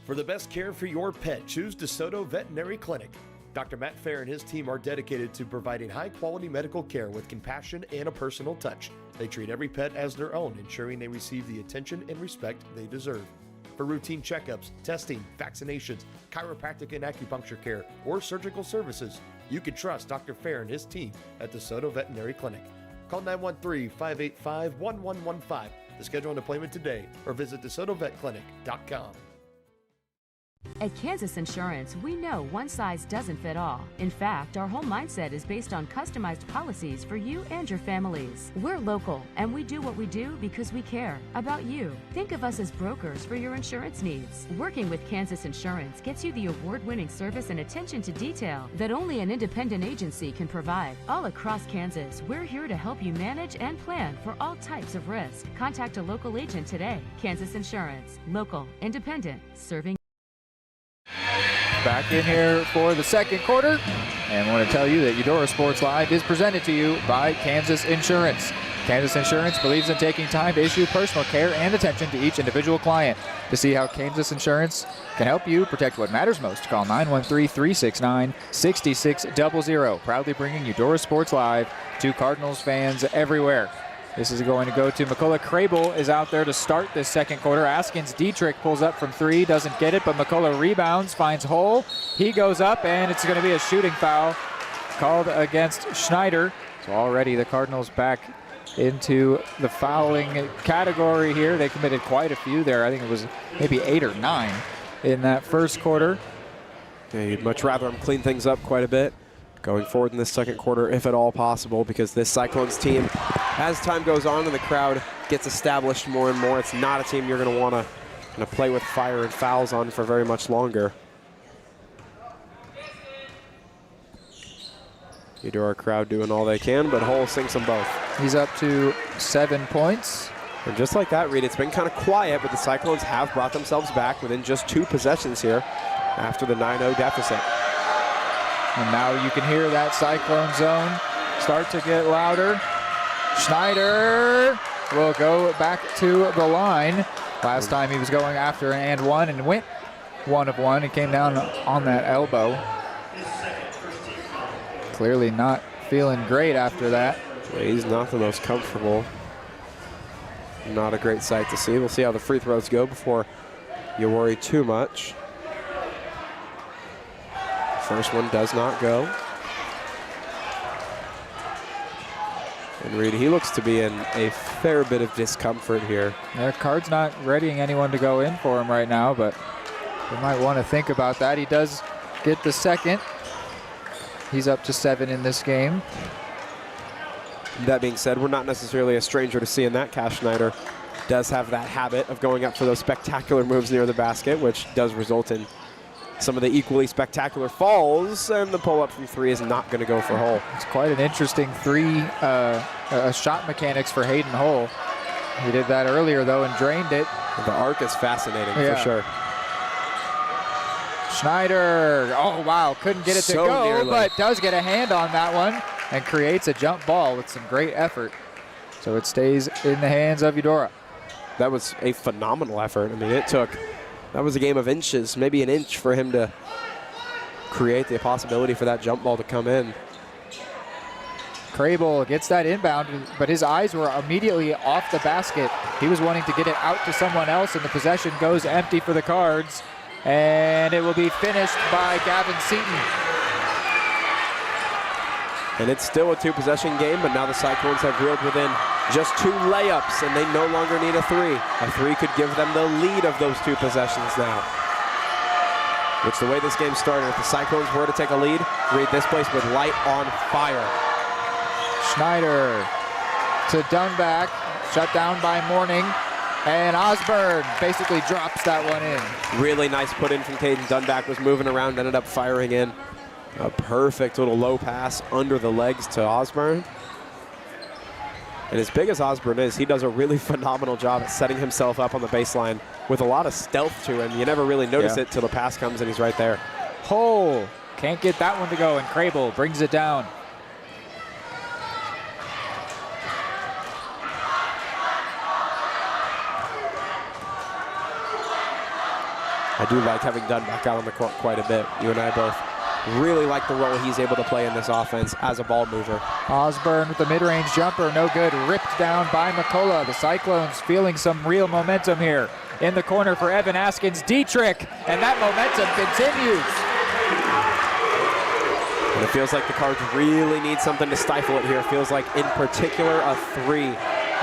For the best care for your pet, choose DeSoto Veterinary Clinic. Dr. Matt Fair and his team are dedicated to providing high-quality medical care with compassion and a personal touch. They treat every pet as their own, ensuring they receive the attention and respect they deserve. For routine checkups, testing, vaccinations, chiropractic and acupuncture care, or surgical services, you can trust Dr. Fair and his team at DeSoto Veterinary Clinic. Call 913-585-1115 to schedule an appointment today or visit DeSotoVetClinic.com. At Kansas Insurance, we know one size doesn't fit all. In fact, our whole mindset is based on customized policies for you and your families. We're local, and we do what we do because we care about you. Think of us as brokers for your insurance needs. Working with Kansas Insurance gets you the award-winning service and attention to detail that only an independent agency can provide. All across Kansas, we're here to help you manage and plan for all types of risk. Contact a local agent today. Kansas Insurance. Local, independent, serving. Back in here for the second quarter, and I want to tell you that Udora Sports Live is presented to you by Kansas Insurance. Kansas Insurance believes in taking time to issue personal care and attention to each individual client. To see how Kansas Insurance can help you protect what matters most, call 913-369-6600. Proudly bringing Udora Sports Live to Cardinals fans everywhere. This is going to go to McCullough. Crable is out there to start this second quarter. Askins Dietrich pulls up from 3, doesn't get it, but McCullough rebounds, finds Hole. He goes up, and it's going to be a shooting foul called against Schneider. So already the Cardinals back into the fouling category here. They committed quite a few there. I think it was maybe 8 or 9 in that first quarter. Yeah, you'd much rather them clean things up quite a bit going forward in this second quarter, if at all possible, because this Cyclones team, as time goes on and the crowd gets established more and more, it's not a team you're going to want to going to play with fire and fouls on for very much longer. Eudora crowd doing all they can, but Hull sinks them both. He's up to 7 points. And just like that, Reed, it's been kind of quiet, but the Cyclones have brought themselves back within just 2 possessions here after the 9-0 deficit. And now you can hear that Cyclone zone start to get louder. Schneider will go back to the line. Last time he was going after an and one and went 1 of 1 and came down on that elbow. Clearly not feeling great after that. Yeah, he's not the most comfortable. Not a great sight to see. We'll see how the free throws go before you worry too much. First one does not go. And Reed, he looks to be in a fair bit of discomfort here. Yeah, Card's not readying anyone to go in for him right now, but we might want to think about that. He does get the second. He's up to 7 in this game. That being said, we're not necessarily a stranger to seeing that. Cash Schneider does have that habit of going up for those spectacular moves near the basket, which does result in some of the equally spectacular falls, and the pull-up from 3 is not going to go for Hull. It's quite an interesting shot mechanics for Hayden Hull. He did that earlier, though, and drained it. The arc is fascinating, for sure. Schneider, oh wow, couldn't get it to go, nearly. But does get a hand on that one and creates a jump ball with some great effort. So it stays in the hands of Udora. That was a phenomenal effort. I mean, that was a game of inches, maybe an inch for him to create the possibility for that jump ball to come in. Crable gets that inbound, but his eyes were immediately off the basket. He was wanting to get it out to someone else, and the possession goes empty for the Cards. And it will be finished by Gavin Seaton. And it's still a 2-possession game, but now the Cyclones have reeled within just 2 layups, and they no longer need a 3. A 3 could give them the lead of those 2 possessions now. Which, the way this game started, if the Cyclones were to take a lead, Reed, this place would light on fire. Schneider to Dunback, shut down by Morning. And Osborne basically drops that one in. Really nice put in from Caden. Dunback was moving around, ended up firing in. A perfect little low pass under the legs to Osborne. And as big as Osborne is, he does a really phenomenal job at setting himself up on the baseline with a lot of stealth to him. You never really notice it till the pass comes and he's right there. Hull can't get that one to go, and Crable brings it down. I do like having Dunback out on the court quite a bit. You and I both really like the role he's able to play in this offense as a ball mover. Osborne with the mid-range jumper, no good. Ripped down by McCullough. The Cyclones feeling some real momentum here. In the corner for Evan Askins-Dietrich, and that momentum continues. And it feels like the Cards really need something to stifle it here. It feels like, in particular, a 3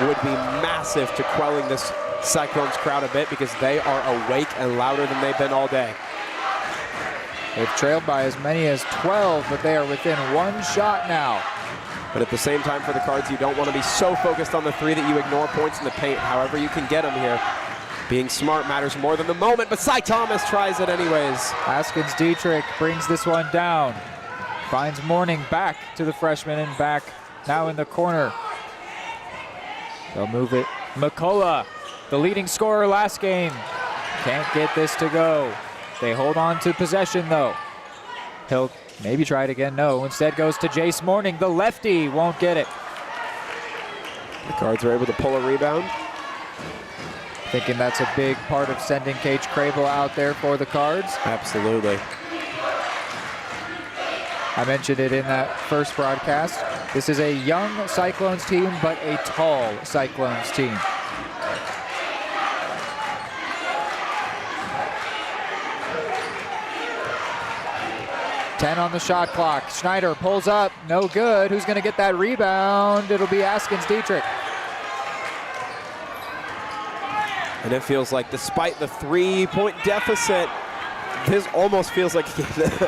would be massive to quelling this Cyclones crowd a bit, because they are awake and louder than they've been all day. They've trailed by as many as 12, but they are within 1 shot now. But at the same time, for the Cards, you don't want to be so focused on the 3 that you ignore points in the paint. However you can get them here. Being smart matters more than the moment, but Cy Thomas tries it anyways. Askins-Dietrich brings this one down. Finds Morning back to the freshman and back now in the corner. They'll move it. McCullough, the leading scorer last game, can't get this to go. They hold on to possession though. He'll maybe try it again. No, instead goes to Jace Morning. The lefty won't get it. The Cards are able to pull a rebound. Thinking that's a big part of sending Cage Crable out there for the Cards. Absolutely. I mentioned it in that first broadcast. This is a young Cyclones team, but a tall Cyclones team. Ten on the shot clock. Schneider pulls up, no good. Who's gonna get that rebound? It'll be Askins-Dietrich. And it feels like, despite the 3-point deficit, this almost feels like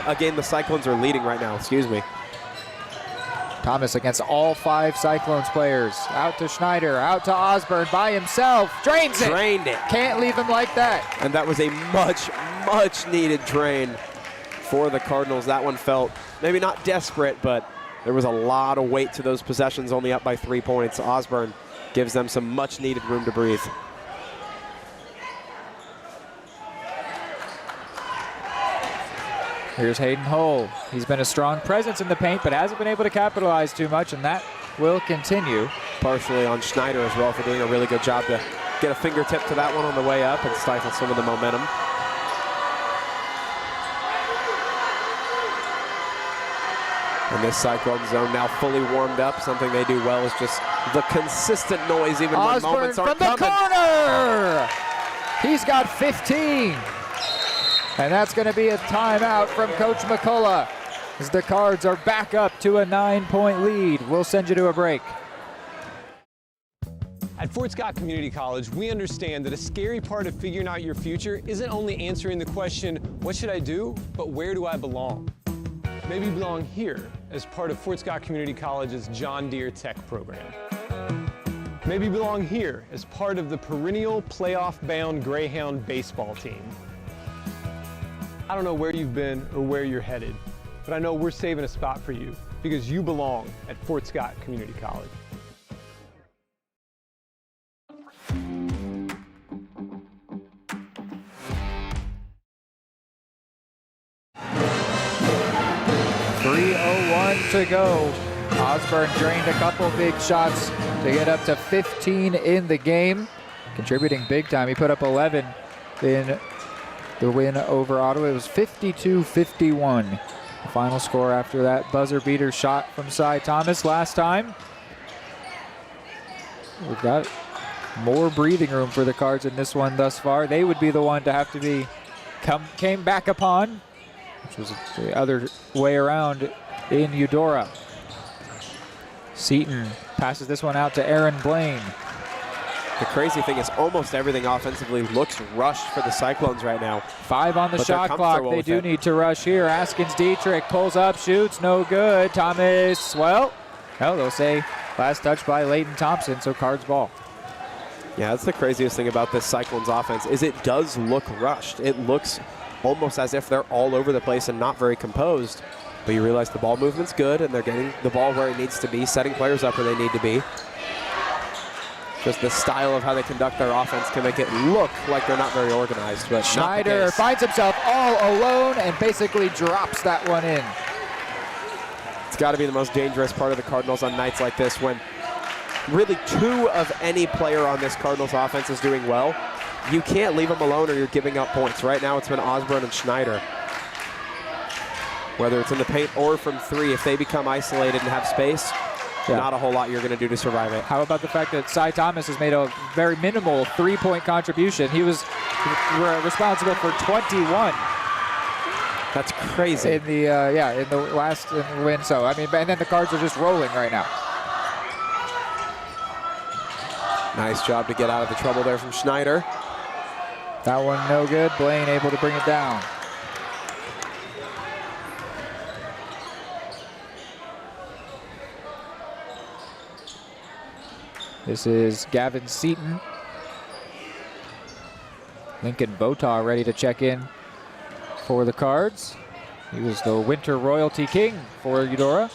a game the Cyclones are leading right now. Excuse me. Thomas against all 5 Cyclones players. Out to Schneider, out to Osborne by himself. Drains it. Drained it. Can't leave him like that. And that was a much, much needed drain for the Cardinals. That one felt maybe not desperate, but there was a lot of weight to those possessions, only up by 3 points. Osborne gives them some much needed room to breathe. Here's Hayden Hull. He's been a strong presence in the paint, but hasn't been able to capitalize too much, and that will continue. Partially on Schneider as well for doing a really good job to get a fingertip to that one on the way up and stifle some of the momentum. And this Cyclone zone now fully warmed up. Something they do well is just the consistent noise even when moments aren't coming. Osborne from the corner! He's got 15. And that's going to be a timeout from Coach McCullough as the Cards are back up to a 9-point lead. We'll send you to a break. At Fort Scott Community College, we understand that a scary part of figuring out your future isn't only answering the question, what should I do, but where do I belong? Maybe you belong here as part of Fort Scott Community College's John Deere Tech program. Maybe you belong here as part of the perennial playoff-bound Greyhound baseball team. I don't know where you've been or where you're headed, but I know we're saving a spot for you because you belong at Fort Scott Community College. .301 to go. Osborne drained a couple big shots to get up to 15 in the game, contributing big time. He put up 11 in the win over Ottawa. It was 52-51. The final score after that buzzer beater shot from Cy Thomas last time. We've got more breathing room for the Cards in this one thus far. They would be the one to have to be came back upon, which was the other way around in Eudora. Seaton passes this one out to Aaron Blaine. The crazy thing is almost everything offensively looks rushed for the Cyclones right now. 5 on the shot clock. They do need to rush here. Askins Dietrich pulls up, shoots, no good. Thomas, well, they'll say last touch by Leighton Thompson, so Cards ball. Yeah, that's the craziest thing about this Cyclones offense is it does look rushed. It looks almost as if they're all over the place and not very composed. But you realize the ball movement's good and they're getting the ball where it needs to be, setting players up where they need to be. Just the style of how they conduct their offense can make it look like they're not very organized. But Schneider finds himself all alone and basically drops that one in. It's got to be the most dangerous part of the Cardinals on nights like this when really 2 of any player on this Cardinals offense is doing well. You can't leave them alone or you're giving up points. Right now it's been Osborne and Schneider. Whether it's in the paint or from 3, if they become isolated and have space, not a whole lot you're going to do to survive it. How about the fact that Cy Thomas has made a very minimal 3-point contribution? He was responsible for 21. That's crazy. In the in the last win. So I mean, and then the Cards are just rolling right now. Nice job to get out of the trouble there from Schneider. That one no good. Blaine able to bring it down. This is Gavin Seaton. Lincoln Votaw ready to check in for the Cards. He was the Winter Royalty King for Eudora.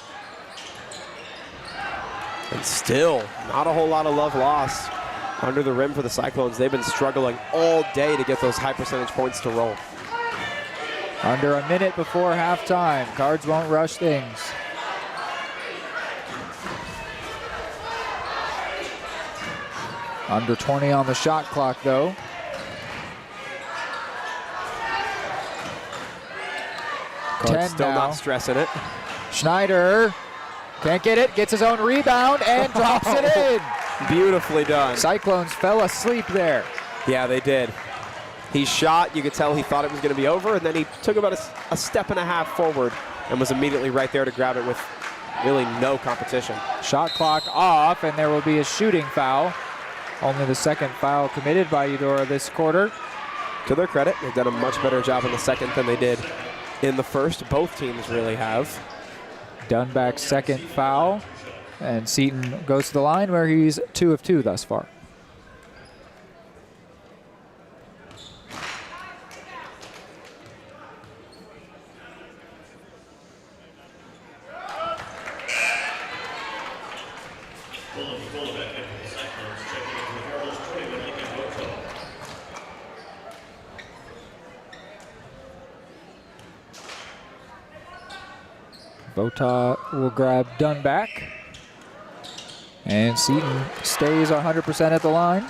And still, not a whole lot of love lost under the rim for the Cyclones. They've been struggling all day to get those high percentage points to roll. Under a minute before halftime. Cards won't rush things. Under 20 on the shot clock, though. Cards still not stressing it. Schneider can't get it, gets his own rebound and drops it in. Beautifully done. Cyclones fell asleep there. Yeah, they did. He shot, you could tell he thought it was going to be over, and then he took about a step and a half forward and was immediately right there to grab it with really no competition. Shot clock off, and there will be a shooting foul. Only the second foul committed by Udora this quarter. To their credit, they've done a much better job in the second than they did in the first. Both teams really have. Dunback's second foul, and Seton goes to the line where he's 2 of 2 thus far. Vota will grab Dunback. And Seton stays 100% at the line.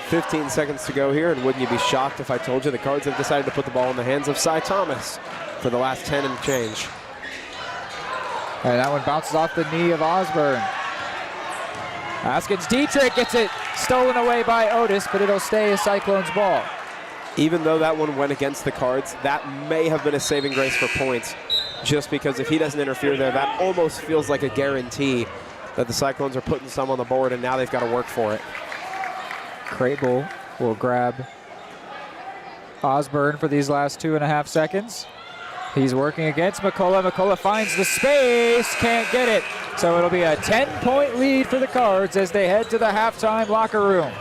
15 seconds to go here, and wouldn't you be shocked if I told you the Cards have decided to put the ball in the hands of Cy Thomas for the last 10 and change. And that one bounces off the knee of Osborne. Askins Dietrich gets it stolen away by Otis, but it'll stay a Cyclones ball. Even though that one went against the Cards, that may have been a saving grace for points, just because if he doesn't interfere there, that almost feels like a guarantee that the Cyclones are putting some on the board, and now they've got to work for it. Crable will grab Osborne for these last 2.5 seconds. He's working against McCullough. McCullough finds the space, can't get it. So it'll be a 10-point lead for the Cards as they head to the halftime locker room.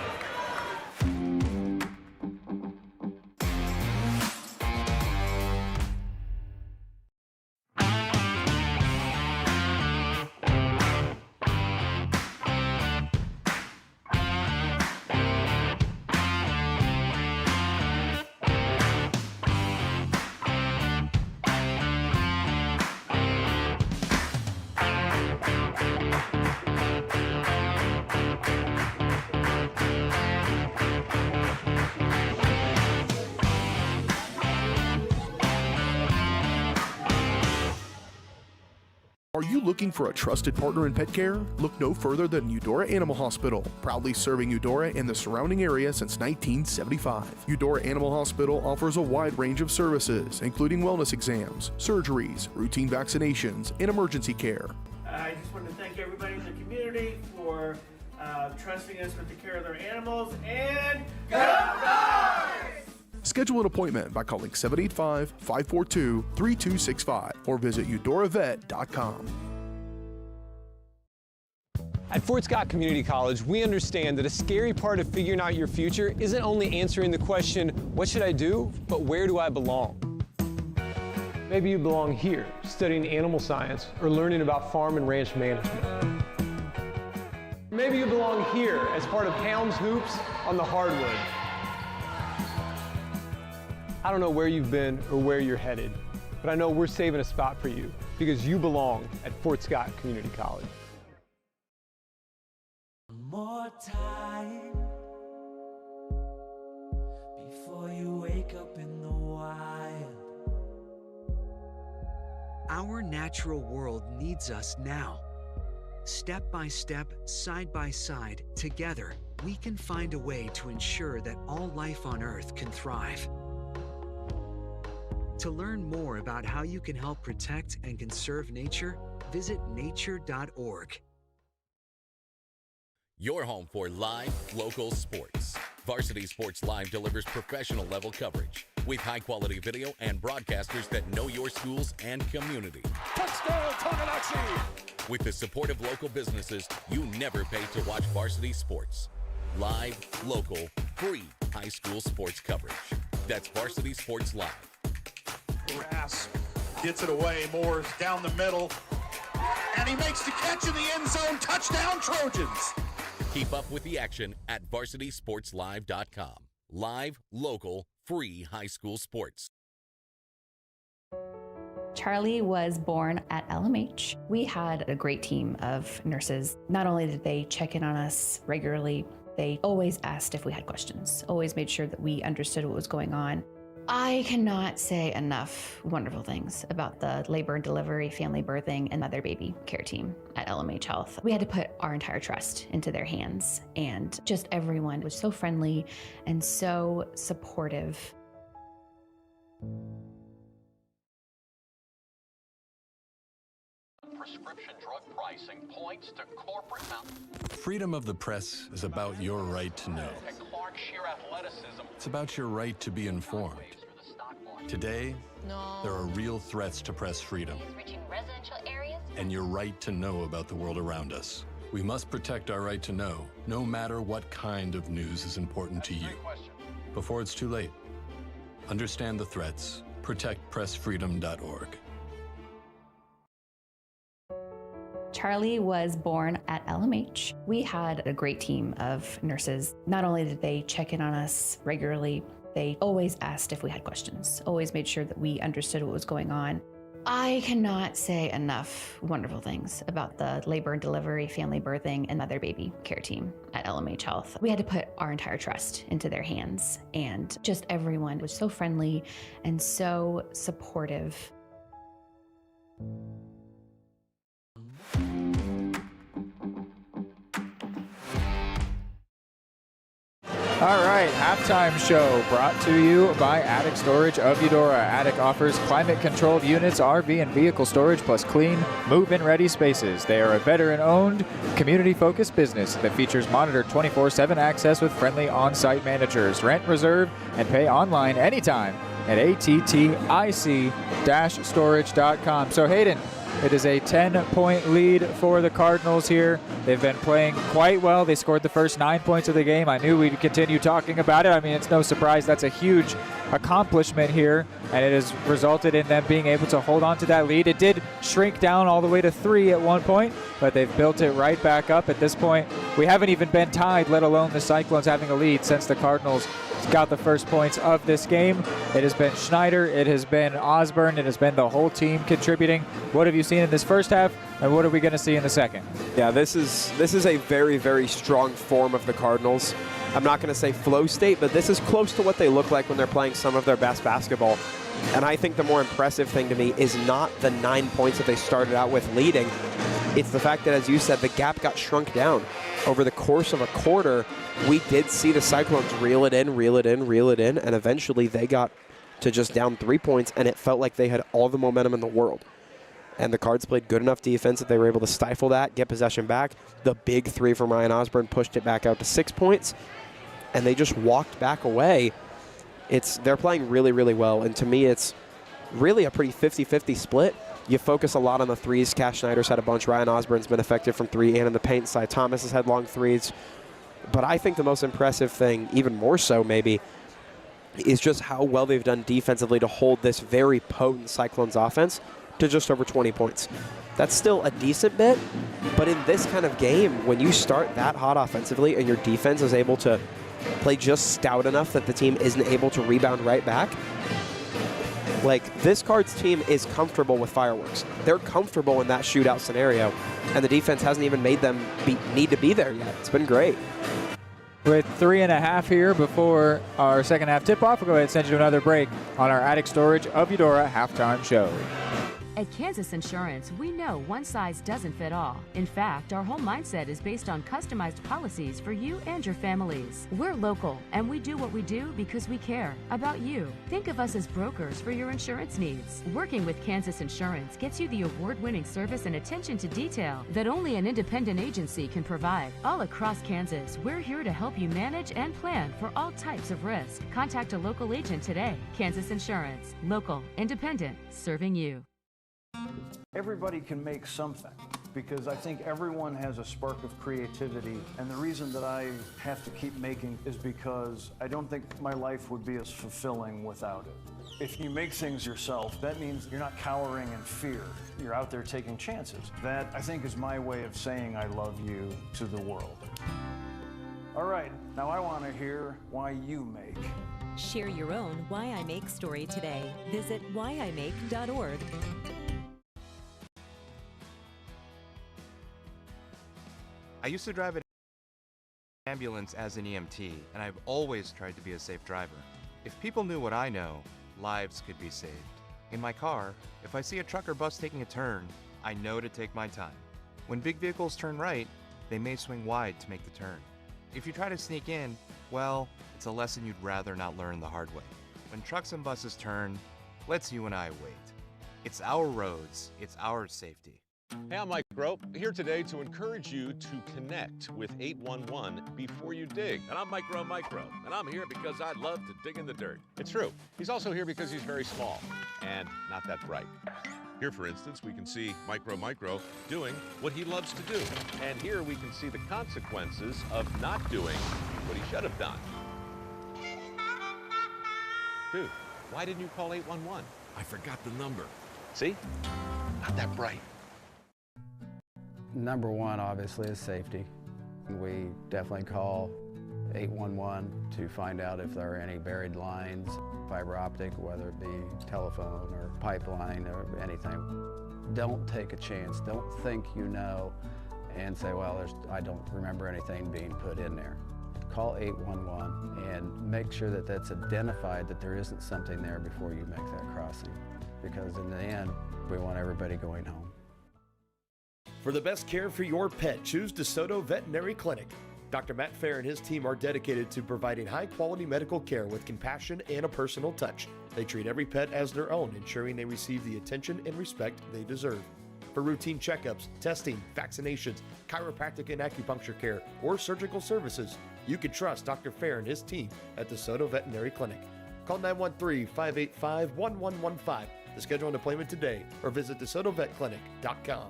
Are you looking for a trusted partner in pet care? Look no further than Eudora Animal Hospital, proudly serving Eudora and the surrounding area since 1975. Eudora Animal Hospital offers a wide range of services, including wellness exams, surgeries, routine vaccinations, and emergency care. I just want to thank everybody in the community for trusting us with the care of their animals, and go Cards! Schedule an appointment by calling 785-542-3265 or visit eudoravet.com. At Fort Scott Community College, we understand that a scary part of figuring out your future isn't only answering the question, what should I do, but where do I belong? Maybe you belong here, studying animal science or learning about farm and ranch management. Maybe you belong here as part of Helms Hoops on the hardwood. I don't know where you've been or where you're headed, but I know we're saving a spot for you because you belong at Fort Scott Community College. More time before you wake up in the wild. Our natural world needs us now. Step by step, side by side, together, we can find a way to ensure that all life on Earth can thrive. To learn more about how you can help protect and conserve nature, visit nature.org. Your home for live, local sports. Varsity Sports Live delivers professional level coverage with high-quality video and broadcasters that know your schools and community. Touchdown, Tonganachi! With the support of local businesses, you never pay to watch varsity sports. Live, local, free high school sports coverage. That's Varsity Sports Live. Grass gets it away. Moore's down the middle, and he makes the catch in the end zone. Touchdown, Trojans! Keep up with the action at varsitysportslive.com. Live, local, free high school sports. Charlie was born at LMH. We had a great team of nurses. Not only did they check in on us regularly, they always asked if we had questions, always made sure that we understood what was going on. I cannot say enough wonderful things about the labor and delivery, family birthing, and mother baby care team at LMH Health. We had to put our entire trust into their hands, and just everyone was so friendly and so supportive. Prescription drug pricing points to corporate mountain. Freedom of the press is about your right to know. And Clark sheer athleticism. It's about your right to be informed. Today, there are real threats to press freedom and your right to know about the world around us. We must protect our right to know, no matter what kind of news is important to you. Before it's too late, understand the threats. ProtectPressFreedom.org. Charlie was born at LMH. We had a great team of nurses. Not only did they check in on us regularly, they always asked if we had questions, always made sure that we understood what was going on. I cannot say enough wonderful things about the labor and delivery, family birthing, and mother baby care team at LMH Health. We had to put our entire trust into their hands, and just everyone was so friendly and so supportive. All right, halftime show brought to you by Attic Storage of Eudora. Attic offers climate-controlled units, RV and vehicle storage, plus clean, move-in ready spaces. They are a veteran-owned, community-focused business that features monitored 24/7 access with friendly on-site managers. Rent, reserve, and pay online anytime at attic-storage.com. So Hayden, it is a 10-point lead for the Cardinals here. They've been playing quite well. They scored the first 9 points of the game. I knew we'd continue talking about it. I mean, it's no surprise that's a huge accomplishment here, and it has resulted in them being able to hold on to that lead. It did shrink down all the way to 3 at one point, but they've built it right back up. At this point, we haven't even been tied, let alone the Cyclones having a lead since the Cardinals got the first points of this game. It has been Schneider, it has been Osborne, it has been the whole team contributing. What have you seen in this first half, and what are we going to see in the second? Yeah, this is a very, very strong form of the Cardinals. I'm not going to say flow state, but this is close to what they look like when they're playing some of their best basketball. And I think the more impressive thing to me is not the 9 points that they started out with leading. It's the fact that, as you said, the gap got shrunk down. Over the course of a quarter, we did see the Cyclones reel it in, and eventually they got to just down 3 points, and it felt like they had all the momentum in the world. And the Cards played good enough defense that they were able to stifle that, get possession back. The big three from Ryan Osborne pushed it back out to 6 points, and they just walked back away. They're playing really, really well, and to me it's really a pretty 50-50 split. You focus a lot on the threes. Cash Schneider's had a bunch. Ryan Osborne's been effective from 3 and in the paint side. Thomas has had long threes. But I think the most impressive thing, even more so maybe, is just how well they've done defensively to hold this very potent Cyclones offense to just over 20 points. That's still a decent bit, but in this kind of game, when you start that hot offensively and your defense is able to play just stout enough that the team isn't able to rebound right back, like, this Cards team is comfortable with fireworks. They're comfortable in that shootout scenario, and the defense hasn't even made them need to be there yet. It's been great. With 3.5 here before our second half tip-off, we'll go ahead and send you to another break on our Attic Storage of Eudora halftime show. At Kansas Insurance, we know one size doesn't fit all. In fact, our whole mindset is based on customized policies for you and your families. We're local, and we do what we do because we care about you. Think of us as brokers for your insurance needs. Working with Kansas Insurance gets you the award-winning service and attention to detail that only an independent agency can provide. All across Kansas, we're here to help you manage and plan for all types of risk. Contact a local agent today. Kansas Insurance. Local, independent, serving you. Everybody can make something, because I think everyone has a spark of creativity, and the reason that I have to keep making is because I don't think my life would be as fulfilling without it. If you make things yourself, that means you're not cowering in fear. You're out there taking chances. That, I think, is my way of saying I love you to the world. All right, now I want to hear why you make. Share your own Why I Make story today. Visit whyimake.org. I used to drive an ambulance as an EMT, and I've always tried to be a safe driver. If people knew what I know, lives could be saved. In my car, if I see a truck or bus taking a turn, I know to take my time. When big vehicles turn right, they may swing wide to make the turn. If you try to sneak in, well, it's a lesson you'd rather not learn the hard way. When trucks and buses turn, let's you and I wait. It's our roads, it's our safety. Hey, I'm Mike Grope, here today to encourage you to connect with 811 before you dig. And I'm Micro, and I'm here because I love to dig in the dirt. It's true. He's also here because he's very small and not that bright. Here, for instance, we can see Micro doing what he loves to do. And here we can see the consequences of not doing what he should have done. Dude, why didn't you call 811? I forgot the number. See? Not that bright. Number one, obviously, is safety. We definitely call 811 to find out if there are any buried lines, fiber optic, whether it be telephone or pipeline or anything. Don't take a chance. Don't think you know and say, well, I don't remember anything being put in there. Call 811 and make sure that that's identified, that there isn't something there before you make that crossing. Because in the end, we want everybody going home. For the best care for your pet, choose DeSoto Veterinary Clinic. Dr. Matt Fair and his team are dedicated to providing high-quality medical care with compassion and a personal touch. They treat every pet as their own, ensuring they receive the attention and respect they deserve. For routine checkups, testing, vaccinations, chiropractic and acupuncture care, or surgical services, you can trust Dr. Fair and his team at DeSoto Veterinary Clinic. Call 913-585-1115 to schedule an appointment today or visit DeSotoVetClinic.com.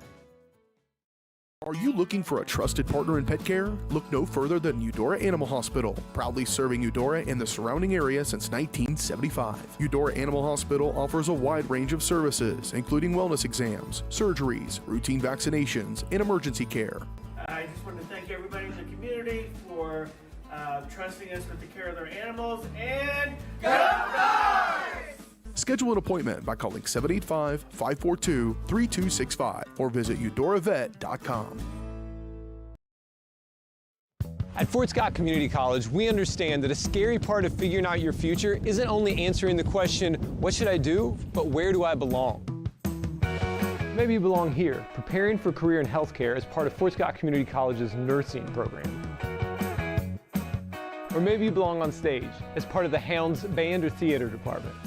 Are you looking for a trusted partner in pet care? Look no further than Eudora Animal Hospital, proudly serving Eudora and the surrounding area since 1975. Eudora Animal Hospital offers a wide range of services, including wellness exams, surgeries, routine vaccinations, and emergency care. I just want to thank everybody in the community for trusting us with the care of their animals, and go Dogs! Schedule an appointment by calling 785-542-3265 or visit eudoravet.com. At Fort Scott Community College, we understand that a scary part of figuring out your future isn't only answering the question, what should I do, but where do I belong? Maybe you belong here, preparing for a career in healthcare as part of Fort Scott Community College's nursing program. Or maybe you belong on stage as part of the Hounds band or theater department.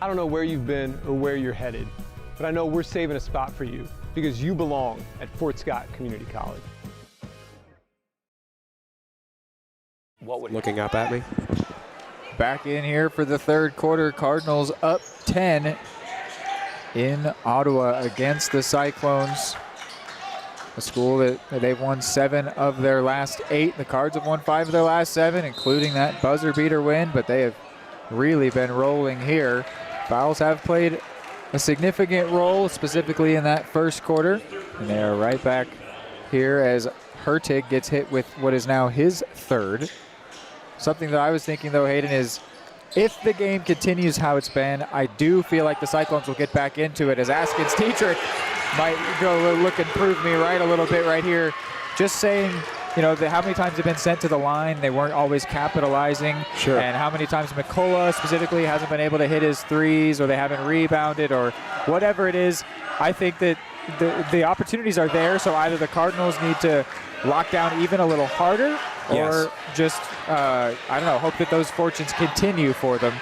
I don't know where you've been or where you're headed, but I know we're saving a spot for you because you belong at Fort Scott Community College. Looking up at me. Back in here for the third quarter, Cardinals up 10 in Ottawa against the Cyclones. A school that they've won 7 of their last 8. The Cards have won 5 of their last 7, including that buzzer beater win, but they have really been rolling here. Fouls have played a significant role, specifically in that first quarter, and they are right back here as Hurtig gets hit with what is now his third. Something that I was thinking, though, Hayden, is if the game continues how it's been, I do feel like the Cyclones will get back into it, as Askins Dietrich might go look and prove me right a little bit right here. Just saying, you know, how many times they've been sent to the line, they weren't always capitalizing. Sure. And how many times McCullough specifically hasn't been able to hit his threes, or they haven't rebounded, or whatever it is. I think that the opportunities are there, so either the Cardinals need to lock down even a little harder, or just, I don't know, hope that those fortunes continue for them.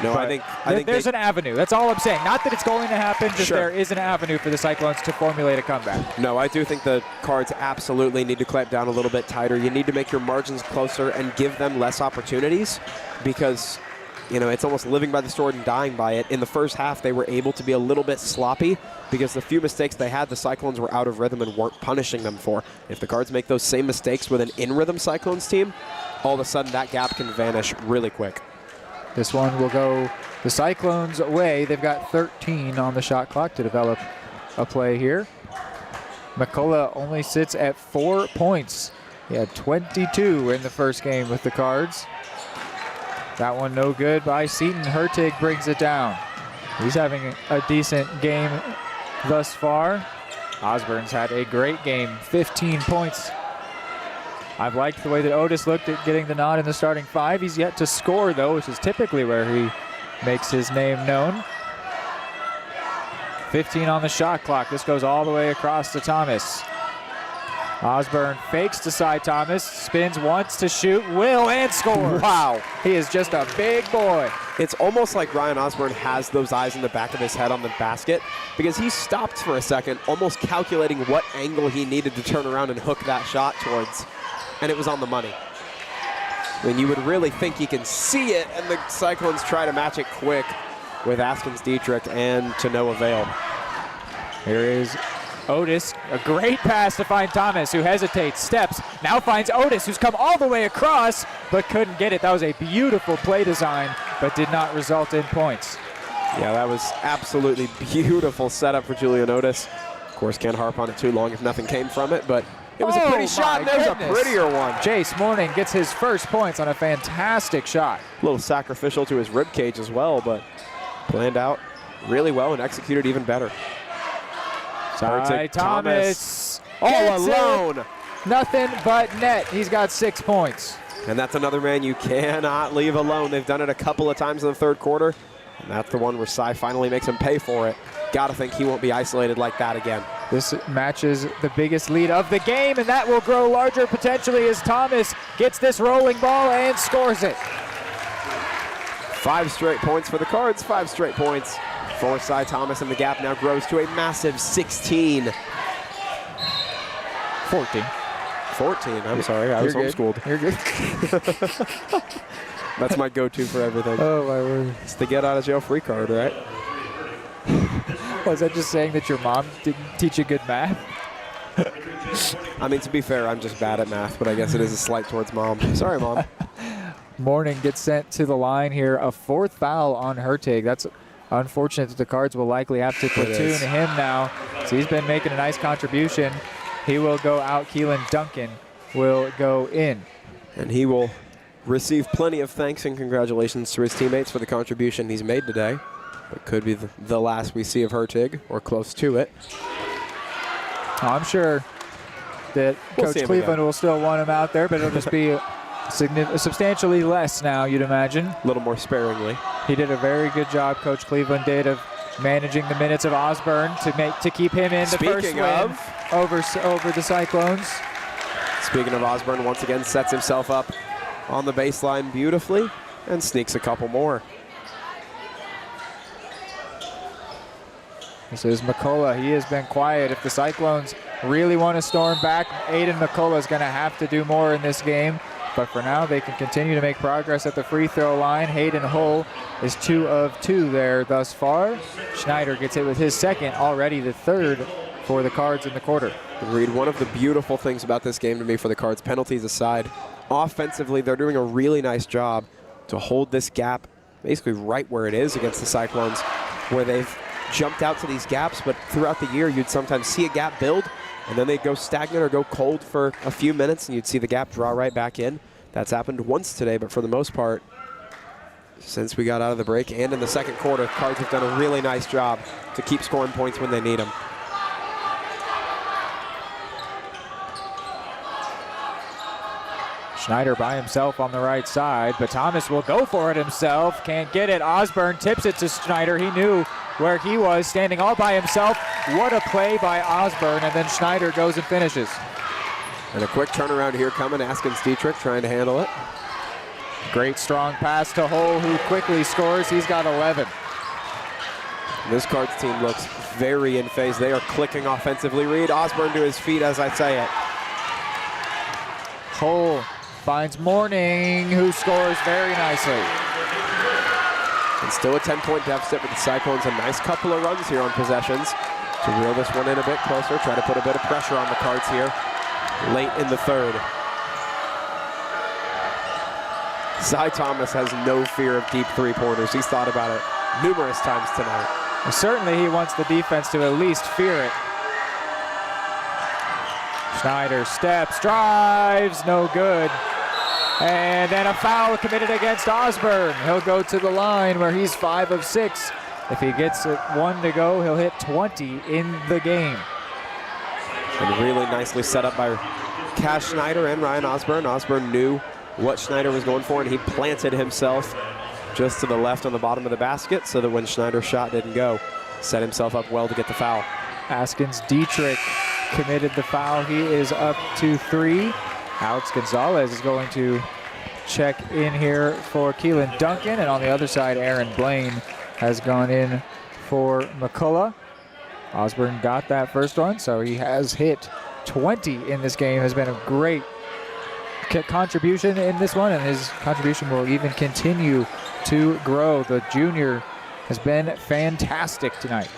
No, but I think there's an avenue. That's all I'm saying. Not that it's going to happen, just Sure. there is an avenue for the Cyclones to formulate a comeback. No, I do think the Cards absolutely need to clamp down a little bit tighter. You need to make your margins closer and give them less opportunities, because, you know, it's almost living by the sword and dying by it. In the first half, they were able to be a little bit sloppy because the few mistakes they had, the Cyclones were out of rhythm and weren't punishing them for. If the Cards make those same mistakes with an in-rhythm Cyclones team, all of a sudden that gap can vanish really quick. This one will go the Cyclones' way. They've got 13 on the shot clock to develop a play here. McCullough only sits at 4 points. He had 22 in the first game with the Cards. That one no good by Seton. Hurtig brings it down. He's having a decent game thus far. Osborne's had a great game, 15 points. I've liked the way that Otis looked at getting the nod in the starting 5. He's yet to score, though, which is typically where he makes his name known. 15 on the shot clock. This goes all the way across to Thomas. Osborne fakes to Cy Thomas, spins once to shoot, will, and scores. Wow. He is just a big boy. It's almost like Ryan Osborne has those eyes in the back of his head on the basket, because he stopped for a second, almost calculating what angle he needed to turn around and hook that shot towards, and it was on the money. When you would really think he can see it, and the Cyclones try to match it quick with Askins Dietrich, and to no avail. Here is Otis, a great pass to find Thomas, who hesitates, steps, now finds Otis, who's come all the way across, but couldn't get it. That was a beautiful play design, but did not result in points. Yeah, that was absolutely beautiful setup for Julian Otis. Of course, can't harp on it too long if nothing came from it, but it was a pretty shot, and there's a prettier one. Jace Morning gets his first points on a fantastic shot. A little sacrificial to his rib cage as well, but planned out really well and executed even better. Cy Thomas all alone. Nothing but net. He's got 6 points. And that's another man you cannot leave alone. They've done it a couple of times in the third quarter, and that's the one where Cy finally makes him pay for it. Gotta think he won't be isolated like that again. This matches the biggest lead of the game, and that will grow larger potentially as Thomas gets this rolling ball and scores it. 5 straight points for the Cards, 5 straight points for Cy Thomas, and the gap now grows to a massive 16. 14. 14, I'm sorry, I was homeschooled. You're good. That's my go-to for everything. Oh my word. It's the get out of jail free card, right? Was that just saying that your mom didn't teach you good math? I mean, to be fair, I'm just bad at math, but I guess it is a slight towards mom. Sorry, Mom. Morning gets sent to the line here. A 4th foul on Hurtig. That's unfortunate that the Cards will likely have to platoon him now. So he's been making a nice contribution. He will go out. Keelan Duncan will go in. And he will receive plenty of thanks and congratulations to his teammates for the contribution he's made today. It could be the last we see of Hurtig, or close to it. I'm sure that Coach Cleveland will still want him out there, but it'll just be substantially less now, you'd imagine. A little more sparingly. He did a very good job, Coach Cleveland did, of managing the minutes of Osborne to keep him in the first win over the Cyclones. Speaking of Osborne, once again sets himself up on the baseline beautifully and sneaks a couple more. This is McCullough. He has been quiet. If the Cyclones really want to storm back, Aiden McCullough is going to have to do more in this game. But for now, they can continue to make progress at the free throw line. Hayden Hull is 2 of 2 there thus far. Schneider gets it with his second, already the 3rd for the Cards in the quarter. Reed, one of the beautiful things about this game to me for the Cards, penalties aside, offensively, they're doing a really nice job to hold this gap basically right where it is against the Cyclones, where they've jumped out to these gaps, but throughout the year you'd sometimes see a gap build and then they'd go stagnant or go cold for a few minutes and you'd see the gap draw right back in. That's happened once today, but for the most part, since we got out of the break and in the second quarter, Cards have done a really nice job to keep scoring points when they need them. Schneider by himself on the right side, but Thomas will go for it himself. Can't get it. Osborne tips it to Schneider. He knew where he was, standing all by himself. What a play by Osborne, and then Schneider goes and finishes. And a quick turnaround here coming. Askins Dietrich trying to handle it. Great strong pass to Hull, who quickly scores. He's got 11. This Cards team looks very in phase. They are clicking offensively. Reed, Osborne to his feet as I say it. Hull finds Morning, who scores very nicely. And still a 10-point deficit with the Cyclones. A nice couple of runs here on possessions to reel this one in a bit closer. Try to put a bit of pressure on the Cards here late in the third. Cy Thomas has no fear of deep three-pointers. He's thought about it numerous times tonight. Well, certainly he wants the defense to at least fear it. Schneider steps, drives, no good. And then a foul committed against Osborne. He'll go to the line where he's 5 of 6. If he gets it 1 to go, he'll hit 20 in the game. And really nicely set up by Cash Schneider and Ryan Osborne. Osborne knew what Schneider was going for, and he planted himself just to the left on the bottom of the basket so that when Schneider's shot didn't go, set himself up well to get the foul. Askins Dietrich committed the foul. He is up to 3. Alex Gonzalez is going to check in here for Keelan Duncan, and on the other side, Aaron Blaine has gone in for McCullough. Osborne got that first one, so he has hit 20 in this game. Has been a great contribution in this one, and his contribution will even continue to grow. The junior has been fantastic tonight.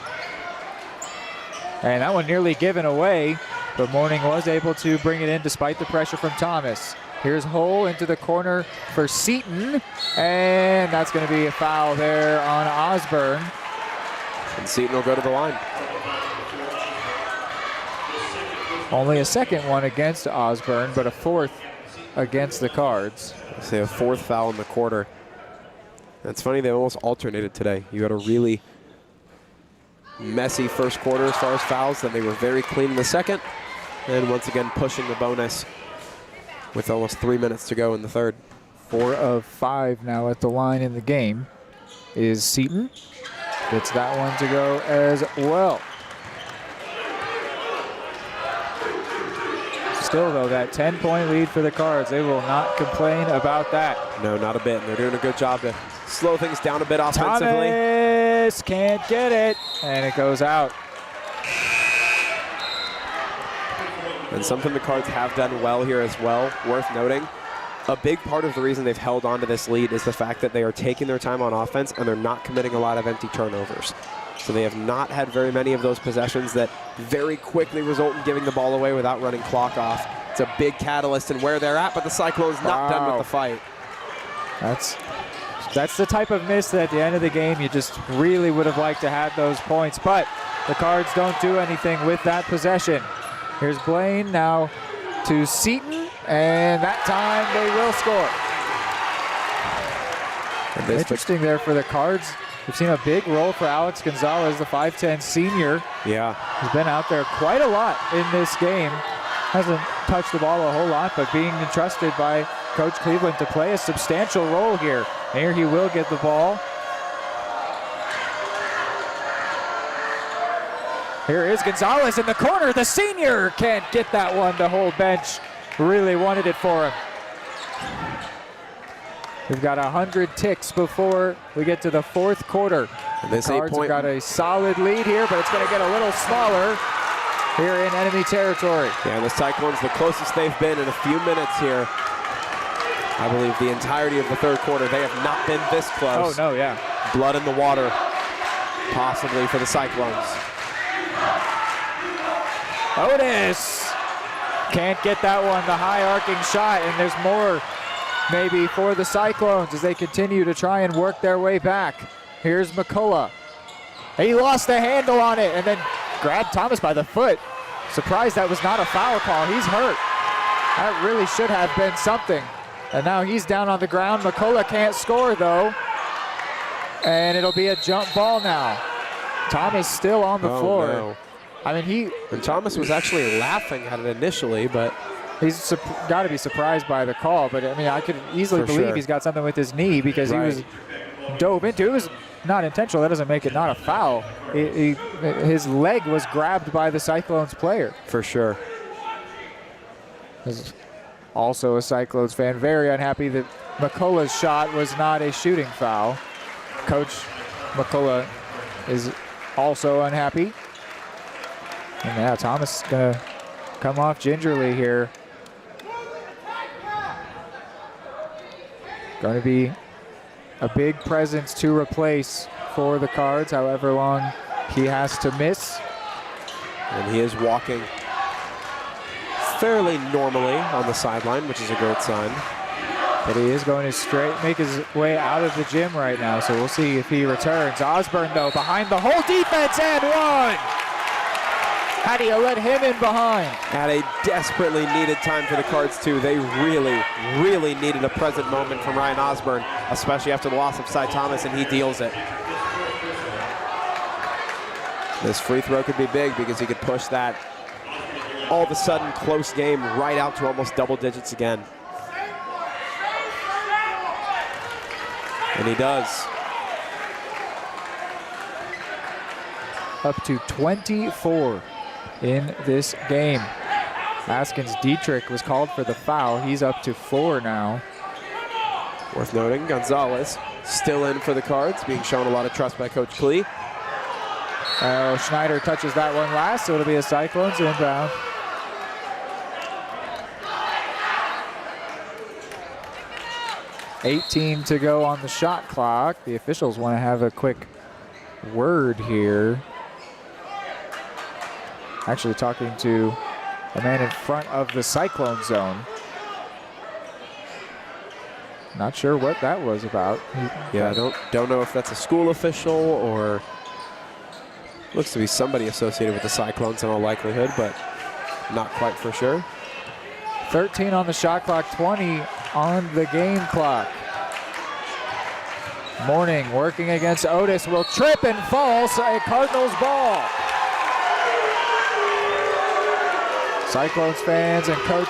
And that one nearly given away, but Morning was able to bring it in despite the pressure from Thomas. Here's Hull into the corner for Seaton, and that's going to be a foul there on Osborne. And Seaton will go to the line. Only a second one against Osborne, but a fourth against the Cards. Say a 4th foul in the quarter. It's funny, they almost alternated today. You had a really messy first quarter as far as fouls, then they were very clean in the second, and once again pushing the bonus with almost 3 minutes to go in the third. 4 of 5 now at the line in the game is Seaton. Gets that one to go as well. Still, though, that 10-point lead for the Cards. They will not complain about that. No, not a bit. And they're doing a good job to slow things down a bit offensively. Thomas can't get it, and it goes out. And something the Cards have done well here as well, worth noting. A big part of the reason they've held on to this lead is the fact that they are taking their time on offense and they're not committing a lot of empty turnovers. So they have not had very many of those possessions that very quickly result in giving the ball away without running clock off. It's a big catalyst in where they're at, but the Cyclones not done with the fight. That's the type of miss that at the end of the game you just really would have liked to have those points, but the Cards don't do anything with that possession. Here's Blaine now to Seaton, and that time they will score. Interesting there for the Cards. We've seen a big role for Alex Gonzalez, the 5'10 senior. Yeah. He's been out there quite a lot in this game. Hasn't touched the ball a whole lot, but being entrusted by Coach Cleveland to play a substantial role here. And here he will get the ball. Here is Gonzalez in the corner. The senior can't get that one. The whole bench really wanted it for him. We've got 100 ticks before we get to the 4th quarter. The Cards have got a solid lead here, but it's going to get a little smaller here in enemy territory. Yeah, and the Cyclones the closest they've been in a few minutes here. I believe the entirety of the 3rd quarter, they have not been this close. Oh, no, yeah. Blood in the water, possibly for the Cyclones. Otis can't get that one, the high arcing shot, and there's more maybe for the Cyclones as they continue to try and work their way back. Here's McCullough. He lost the handle on it and then grabbed Thomas by the foot. Surprised that was not a foul call. He's hurt. That really should have been something. And now he's down on the ground. McCullough can't score though. And it'll be a jump ball now. Thomas still on the floor. No. I mean, and Thomas was actually laughing at it initially, but he's got to be surprised by the call. But I mean, I could easily believe he's got something with his knee because he was dove into it. It was not intentional. That doesn't make it not a foul. His leg was grabbed by the Cyclones player. For sure. Also a Cyclones fan, very unhappy that McCullough's shot was not a shooting foul. Coach McCullough is also unhappy. And yeah, Thomas is gonna come off gingerly here. Going to be a big presence to replace for the Cards, however long he has to miss. And he is walking fairly normally on the sideline, which is a great sign. But he is going to make his way out of the gym right now, so we'll see if he returns. Osborne, though, behind the whole defense and one! How do you let him in behind? At a desperately needed time for the Cards, too. They really, really needed a present moment from Ryan Osborne, especially after the loss of Cy Thomas, and he deals it. This free throw could be big because he could push that all of a sudden close game right out to almost double digits again. And he does. Up to 24 in this game. Askins Dietrich was called for the foul. He's up to 4 now. Worth noting, Gonzalez still in for the Cards, being shown a lot of trust by Coach Klee. Schneider touches that one last, so it'll be a Cyclones inbound. $18 to go on the shot clock. The officials want to have a quick word here. Actually talking to a man in front of the Cyclone zone. Not sure what that was about. Yeah, I don't know if that's a school official or looks to be somebody associated with the Cyclones in all likelihood, but not quite for sure. 13 on the shot clock, 20 on the game clock. Morning working against Otis, will trip and falls, a Cardinals ball. Cyclones fans and coach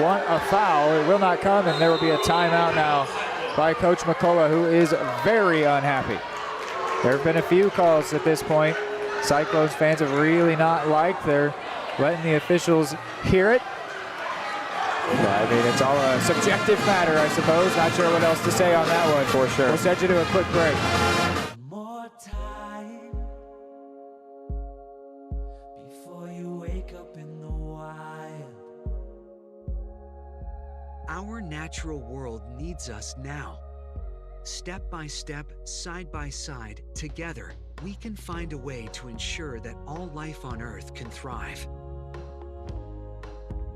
want a foul. It will not come, and there will be a timeout now by Coach McCullough, who is very unhappy. There have been a few calls at this point. Cyclones fans have really not liked. They're letting the officials hear it. I mean, it's all a subjective matter, I suppose. Not sure what else to say on that one. For sure. We'll send you to a quick break. More time before you wake up in the wild. Our natural world needs us now. Step by step, side by side, together, we can find a way to ensure that all life on Earth can thrive.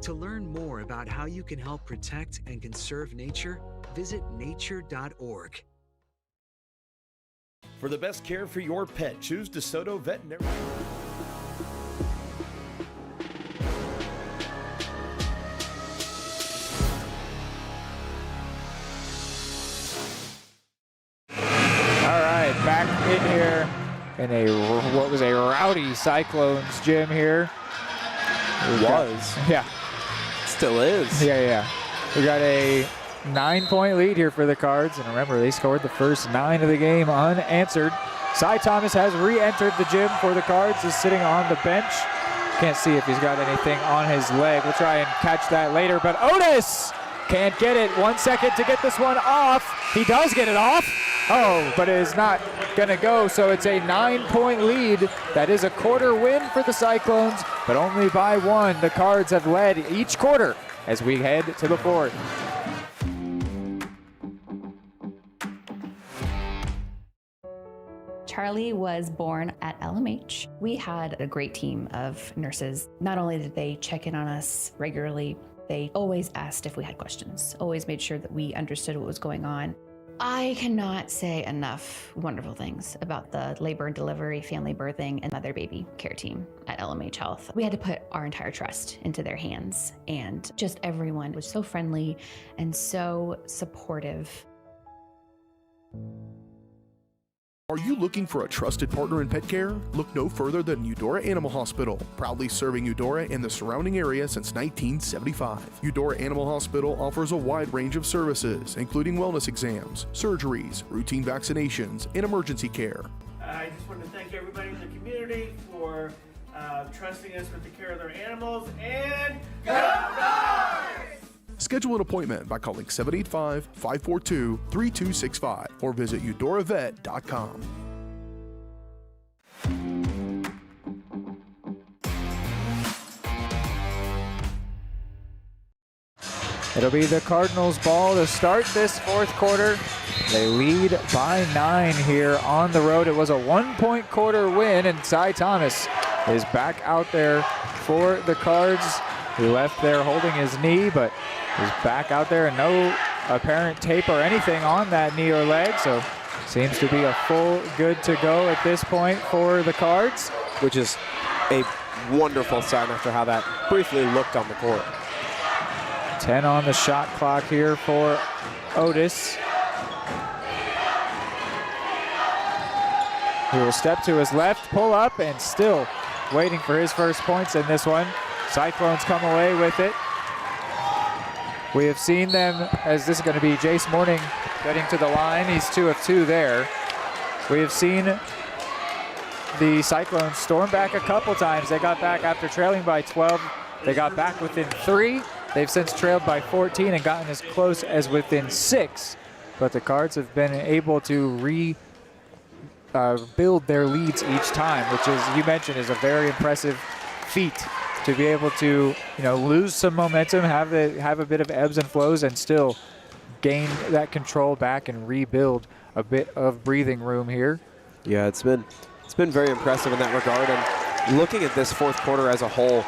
To learn more about how you can help protect and conserve nature, visit nature.org. For the best care for your pet, choose DeSoto Veterinary. All right, back in here in what was a rowdy Cyclones gym here. Yeah. Still is. Yeah. We got a 9-point lead here for the Cards, and remember, they scored the first 9 of the game unanswered. Cy Thomas has re-entered the gym for the Cards, is sitting on the bench. Can't see if he's got anything on his leg. We'll try and catch that later, but Otis can't get it. 1 second to get this one off. He does get it off. Oh, but it is not going to go, so it's a 9-point lead. That is a quarter win for the Cyclones, but only by 1. The Cards have led each quarter as we head to the 4th. Charlie was born at LMH. We had a great team of nurses. Not only did they check in on us regularly, they always asked if we had questions, always made sure that we understood what was going on. I cannot say enough wonderful things about the labor and delivery, family birthing, and mother-baby care team at LMH Health. We had to put our entire trust into their hands, and just everyone was so friendly and so supportive. Are you looking for a trusted partner in pet care? Look no further than Eudora Animal Hospital, proudly serving Eudora and the surrounding area since 1975. Eudora Animal Hospital offers a wide range of services, including wellness exams, surgeries, routine vaccinations, and emergency care. I just want to thank everybody in the community for trusting us with the care of their animals, and go Cards! Schedule an appointment by calling 785-542-3265 or visit UdoraVet.com. It'll be the Cardinals' ball to start this 4th quarter. They lead by 9 here on the road. It was a 1-point quarter win, and Cy Thomas is back out there for the Cards. He left there holding his knee, but is back out there, and no apparent tape or anything on that knee or leg, so seems to be a full good to go at this point for the Cards. Which is a wonderful sign after how that briefly looked on the court. 10 on the shot clock here for Otis. He will step to his left, pull up, and still waiting for his first points in this one. Cyclones come away with it. We have seen them, as this is going to be Jace Morning getting to the line. He's 2 of 2 there. We have seen the Cyclones stormed back a couple times. They got back after trailing by 12. They got back within 3. They've since trailed by 14 and gotten as close as within 6. But the Cards have been able to build their leads each time, which, as you mentioned, is a very impressive feat to be able to, lose some momentum, have a bit of ebbs and flows, and still gain that control back and rebuild a bit of breathing room here. Yeah, it's been very impressive in that regard. And looking at this fourth quarter as a whole,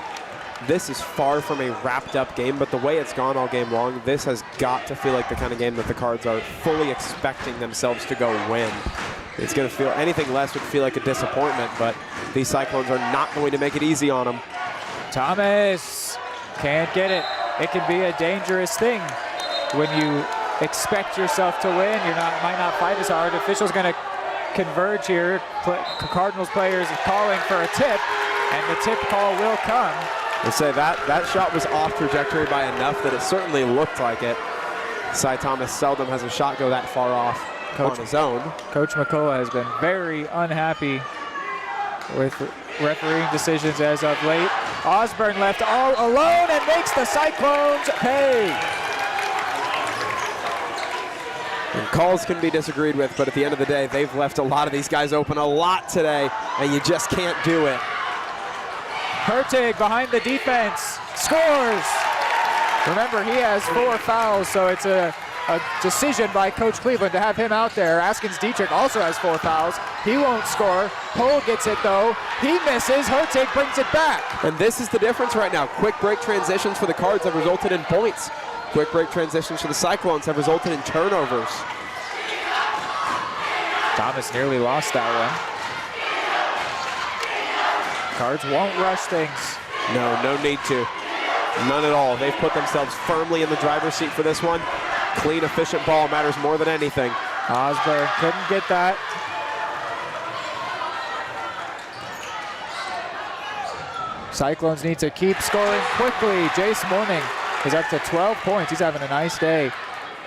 this is far from a wrapped up game, but the way it's gone all game long, this has got to feel like the kind of game that the Cards are fully expecting themselves to go win. It's going to feel, anything less would feel like a disappointment, but these Cyclones are not going to make it easy on them. Thomas can't get it. It can be a dangerous thing when you expect yourself to win. Might not fight as hard. Officials going to converge here. Cardinals players calling for a tip, and the tip call will come. I'll say that shot was off trajectory by enough that it certainly looked like it. Cy Thomas seldom has a shot go that far off on his own. Coach McCullough has been very unhappy with refereeing decisions as of late. Osborne left all alone and makes the Cyclones pay. And calls can be disagreed with, but at the end of the day, they've left a lot of these guys open a lot today, and you just can't do it. Hurtig behind the defense, scores. Remember, he has 4 fouls, so it's a decision by Coach Cleveland to have him out there. Askins Dietrich also has 4 fouls. He won't score. Hull gets it though. He misses. Hurtig brings it back. And this is the difference right now. Quick break transitions for the Cards have resulted in points. Quick break transitions for the Cyclones have resulted in turnovers. Thomas nearly lost that one. Cards won't rush things. No need to. None at all. They've put themselves firmly in the driver's seat for this one. Clean, efficient ball matters more than anything. Osborne couldn't get that. Cyclones need to keep scoring quickly. Jace Morning is up to 12 points. He's having a nice day.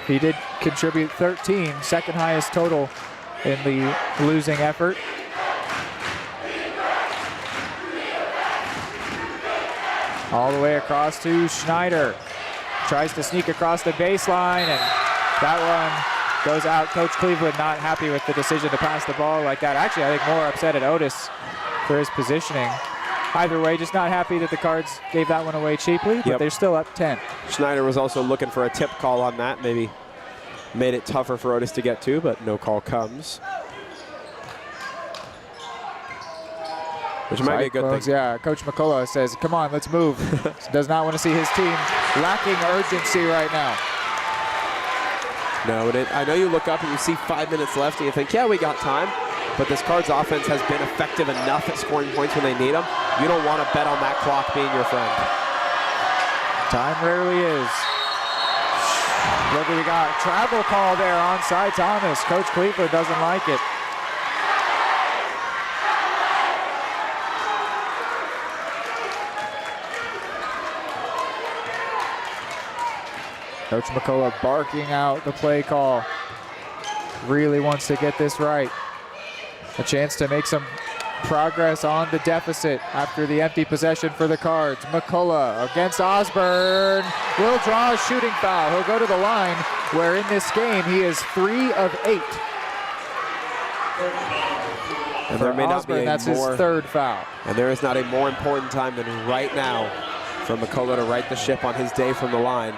He did contribute 13, second highest total in the losing effort. All the way across to Schneider. Tries to sneak across the baseline, and that one goes out. Coach Cleveland not happy with the decision to pass the ball like that. Actually, I think more upset at Otis for his positioning. Either way, just not happy that the Cards gave that one away cheaply, but they're still up 10. Schneider was also looking for a tip call on that. Maybe made it tougher for Otis to get to, but no call comes. Which might be a good thing. Yeah, Coach McCullough says, come on, let's move. Does not want to see his team lacking urgency right now. No, I know you look up and you see 5 minutes left and you think, yeah, we got time. But this Cards offense has been effective enough at scoring points when they need them. You don't want to bet on that clock being your friend. Time rarely is. What do we got? Travel call there on Cy Thomas. Coach Cleveland doesn't like it. Coach McCullough barking out the play call. Really wants to get this right. A chance to make some progress on the deficit after the empty possession for the Cards. McCullough against Osborne. Will draw a shooting foul. He'll go to the line where in this game he is 3 of 8. And there may not be a that's his 3rd foul. And there is not a more important time than right now for McCullough to right the ship on his day from the line.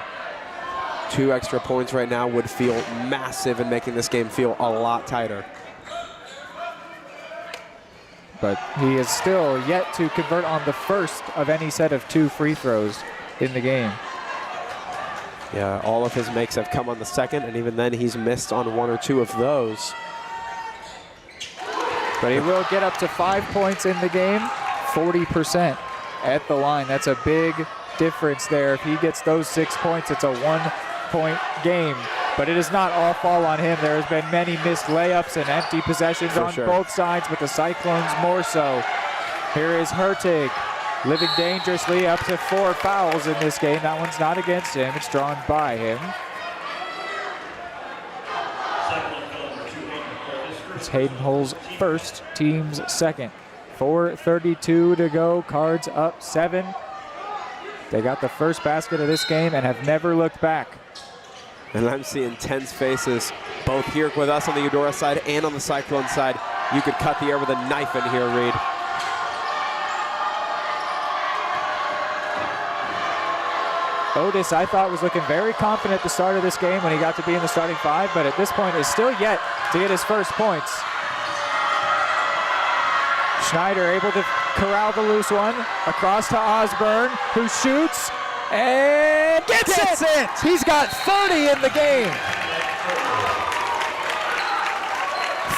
2 extra points right now would feel massive in making this game feel a lot tighter. But he is still yet to convert on the first of any set of 2 free throws in the game. Yeah, all of his makes have come on the second, and even then he's missed on 1 or 2 of those. But he will get up to 5 points in the game, 40% at the line. That's a big difference there. If he gets those 6 points, it's a 1-point game. But it does not all fall on him. There has been many missed layups and empty possessions on both sides, but the Cyclones more so. Here is Hurtig, living dangerously, up to 4 fouls in this game. That one's not against him. It's drawn by him. It's Hayden Hull's first, team's second. 4:32 to go. Cards up 7. They got the first basket of this game and have never looked back. And I'm seeing tense faces both here with us on the Udora side and on the Cyclone side. You could cut the air with a knife in here, Reed. Otis, I thought, was looking very confident at the start of this game when he got to be in the starting 5, but at this point is still yet to get his first points. Schneider able to corral the loose one, across to Osborne, who shoots and gets it! He's got 30 in the game.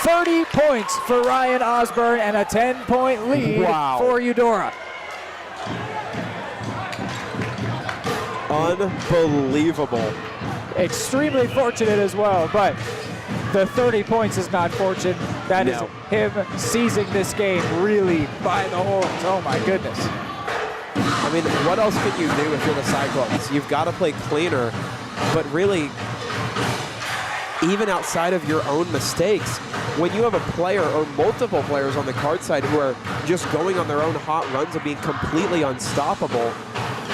30 points for Ryan Osborne and a 10-point lead for Eudora. Unbelievable. Extremely fortunate as well, but the 30 points is not fortune. That is him seizing this game really by the horns. Oh my goodness. I mean, what else can you do if you're the Cyclones? You've got to play cleaner, but really, even outside of your own mistakes, when you have a player or multiple players on the card side who are just going on their own hot runs and being completely unstoppable,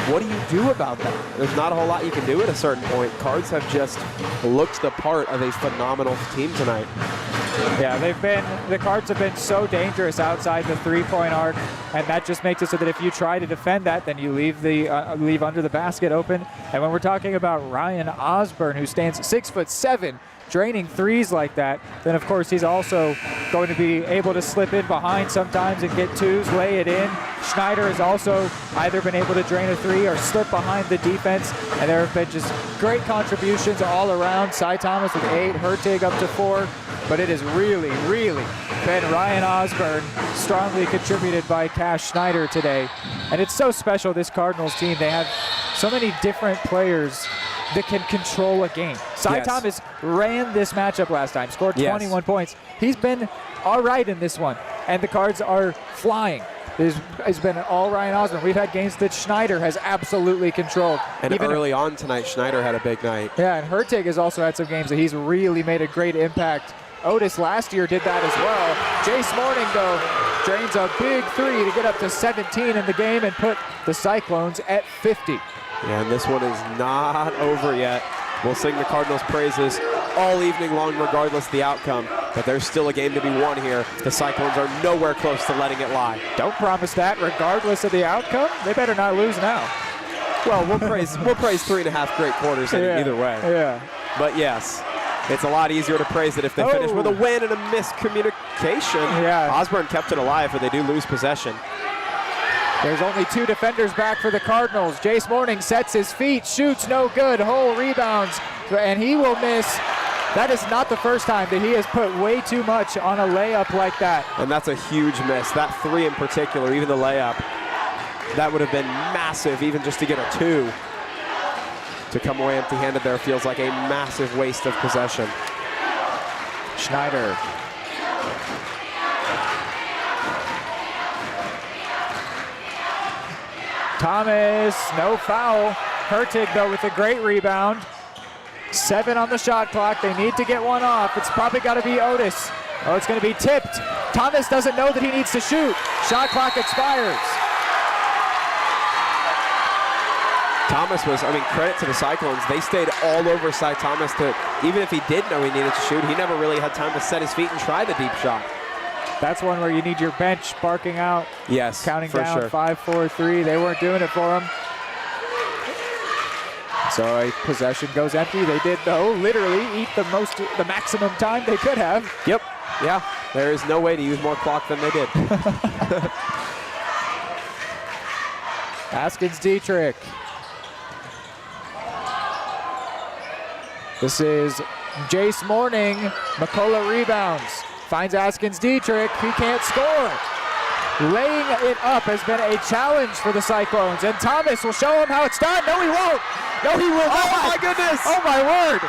what do you do about that? There's not a whole lot you can do at a certain point. Cards have just looked the part of a phenomenal team tonight. Yeah, the Cards have been so dangerous outside the three-point arc, and that just makes it so that if you try to defend that, then you leave under the basket open. And when we're talking about Ryan Osborne, who stands 6'7", draining threes like that, then of course he's also going to be able to slip in behind sometimes and get twos, lay it in. Schneider has also either been able to drain a three or slip behind the defense, and there have been just great contributions all around. Cy Thomas with 8, Hertig up to 4, but it has really, really been Ryan Osborne, strongly contributed by Cash Schneider today. And it's so special, this Cardinals team. They have so many different players that can control a game. Cy Thomas ran this matchup last time, scored 21 points. He's been all right in this one, and the Cards are flying. It's been all Ryan Osborne. We've had games that Schneider has absolutely controlled. And even early on tonight, Schneider had a big night. Yeah, and Hertig has also had some games that he's really made a great impact. Otis last year did that as well. Jace Morning, though, drains a big 3 to get up to 17 in the game and put the Cyclones at 50. Yeah, and this one is not over yet. We'll sing the Cardinals' praises all evening long, regardless of the outcome. But there's still a game to be won here. The Cyclones are nowhere close to letting it lie. Don't promise that, regardless of the outcome. They better not lose now. Well, we'll praise 3.5 great quarters either way. Yeah. But yes, it's a lot easier to praise it if they finish with a win and a miscommunication. Yeah. Osborne kept it alive, but they do lose possession. There's only 2 defenders back for the Cardinals. Jace Morning sets his feet, shoots no good, Hole rebounds, and he will miss. That is not the first time that he has put way too much on a layup like that. And that's a huge miss. That 3 in particular, even the layup, that would have been massive, even just to get a 2. To come away empty-handed there feels like a massive waste of possession. Schneider. Thomas, no foul. Hertig, though, with a great rebound. 7 on the shot clock. They need to get one off. It's probably got to be Otis. Oh, it's going to be tipped. Thomas doesn't know that he needs to shoot. Shot clock expires. Thomas was, credit to the Cyclones. They stayed all over Cy Thomas to, even if he did know he needed to shoot, he never really had time to set his feet and try the deep shot. That's one where you need your bench barking out. Yes, counting for down sure. 5, 4, 3. They weren't doing it for him. So a possession goes empty. They did, though, literally eat the maximum time they could have. Yep. Yeah. There is no way to use more clock than they did. Askins Dietrich. This is Jace Morning. McCullough rebounds. Finds Askins Dietrich. He can't score. Laying it up has been a challenge for the Cyclones, and Thomas will show him how it's done. No, he won't. No, he will not. Oh, my goodness. Oh, my word.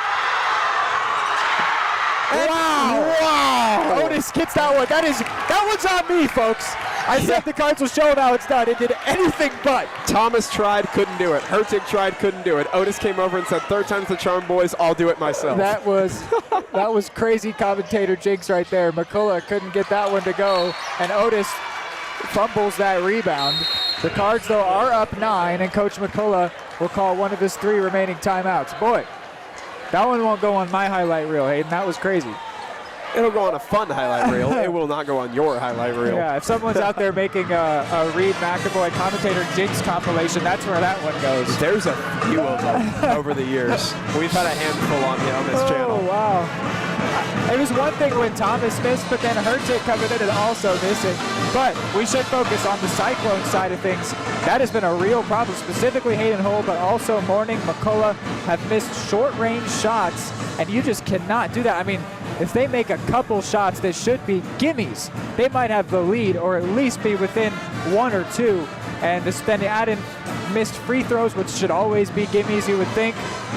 And wow. Otis gets that one. That one's on me, folks. I said the Cards will show him how it's done. It did anything but. Thomas tried, couldn't do it. Hertig tried, couldn't do it. Otis came over and said, 3rd time's the charm, boys. I'll do it myself. That was crazy commentator jinx right there. McCullough couldn't get that one to go, and Otis fumbles that rebound. The Cards, though, are up 9, and Coach McCullough will call one of his 3 remaining timeouts. Boy, that one won't go on my highlight reel, Hayden. That was crazy. It'll go on a fun highlight reel. It will not go on your highlight reel. Yeah, if someone's out there making a Reed McAvoy commentator jinx compilation, that's where that one goes. There's a few of them over the years. We've had a handful on this channel. Oh, wow. It was one thing when Thomas missed, but then Hertig coming in and also missing. But we should focus on the Cyclone side of things. That has been a real problem, specifically Hayden Hull, but also Morning, McCullough have missed short-range shots, and you just cannot do that. I mean, if they make a couple shots that should be gimmies, they might have the lead or at least be within 1 or 2. And then they add in missed free throws, which should always be gimmies, you would think.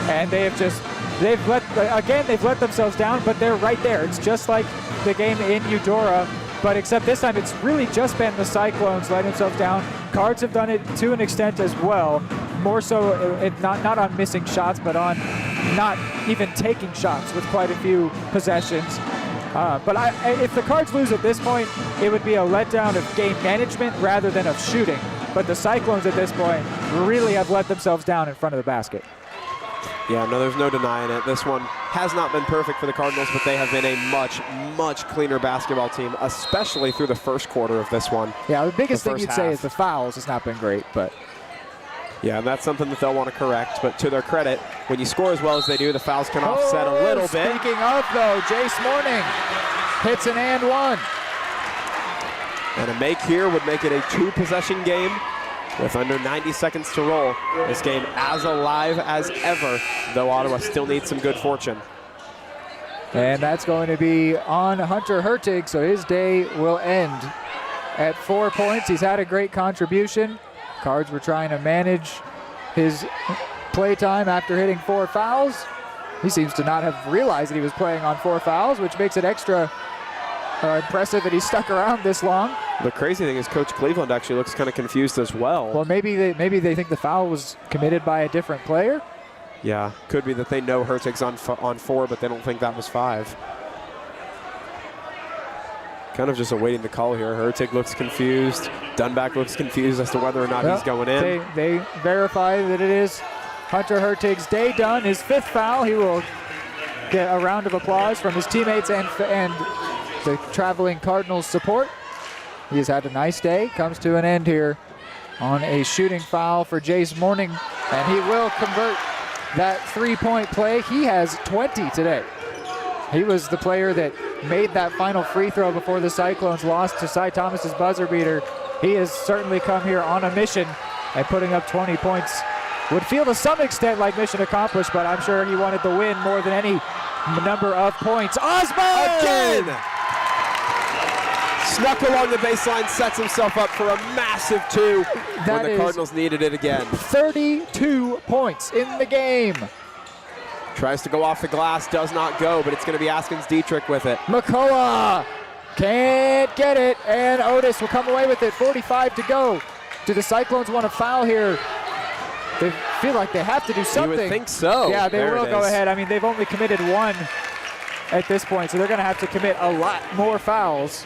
And they've let themselves down, but they're right there. It's just like the game in Eudora, but except this time it's really just been the Cyclones letting themselves down. Cards have done it to an extent as well, more so not on missing shots, but on not even taking shots with quite a few possessions. But if the Cards lose at this point, it would be a letdown of game management rather than of shooting. But the Cyclones at this point really have let themselves down in front of the basket. Yeah, no, there's no denying it. This one has not been perfect for the Cardinals, but they have been a much, much cleaner basketball team, especially through the first quarter of this one. Yeah, the biggest thing you'd say is the fouls has not been great, but... Yeah, and that's something that they'll want to correct, but to their credit, when you score as well as they do, the fouls can offset a little bit. Speaking of, though, Jace Morning hits an and one. And a make here would make it a 2-possession game with under 90 seconds to roll. This game as alive as ever, though Ottawa still needs some good fortune. And that's going to be on Hunter Hertig, so his day will end at 4 points. He's had a great contribution. Cards were trying to manage his play time after hitting 4 fouls. He seems to not have realized that he was playing on 4 fouls, which makes it extra impressive that he stuck around this long. The crazy thing is Coach Cleveland actually looks kind of confused as well. Well, maybe they think the foul was committed by a different player. Yeah, could be that they know Hertig's on 4, but they don't think that was 5. Kind of just awaiting the call here. Hertig looks confused. Dunback looks confused as to whether or not he's going in. They verify that it is Hunter Hertig's day done. His 5th foul. He will get a round of applause from his teammates and the traveling Cardinals support. He has had a nice day. Comes to an end here on a shooting foul for Jace Morning, and he will convert that 3-point play. He has 20 today. He was the player that made that final free throw before the Cyclones lost to Cy Thomas's buzzer beater. He has certainly come here on a mission, and putting up 20 points would feel to some extent like mission accomplished, but I'm sure he wanted the win more than any number of points. Osborne! Again! Snuck along the baseline, sets himself up for a massive 2 when the Cardinals needed it again. 32 points in the game. Tries to go off the glass, does not go, but it's going to be Askins-Dietrich with it. McCullough can't get it, and Otis will come away with it. 45 to go. Do the Cyclones want to foul here? They feel like they have to do something. You would think so. Yeah, they will go ahead. I mean, they've only committed 1 at this point, so they're going to have to commit a lot more fouls.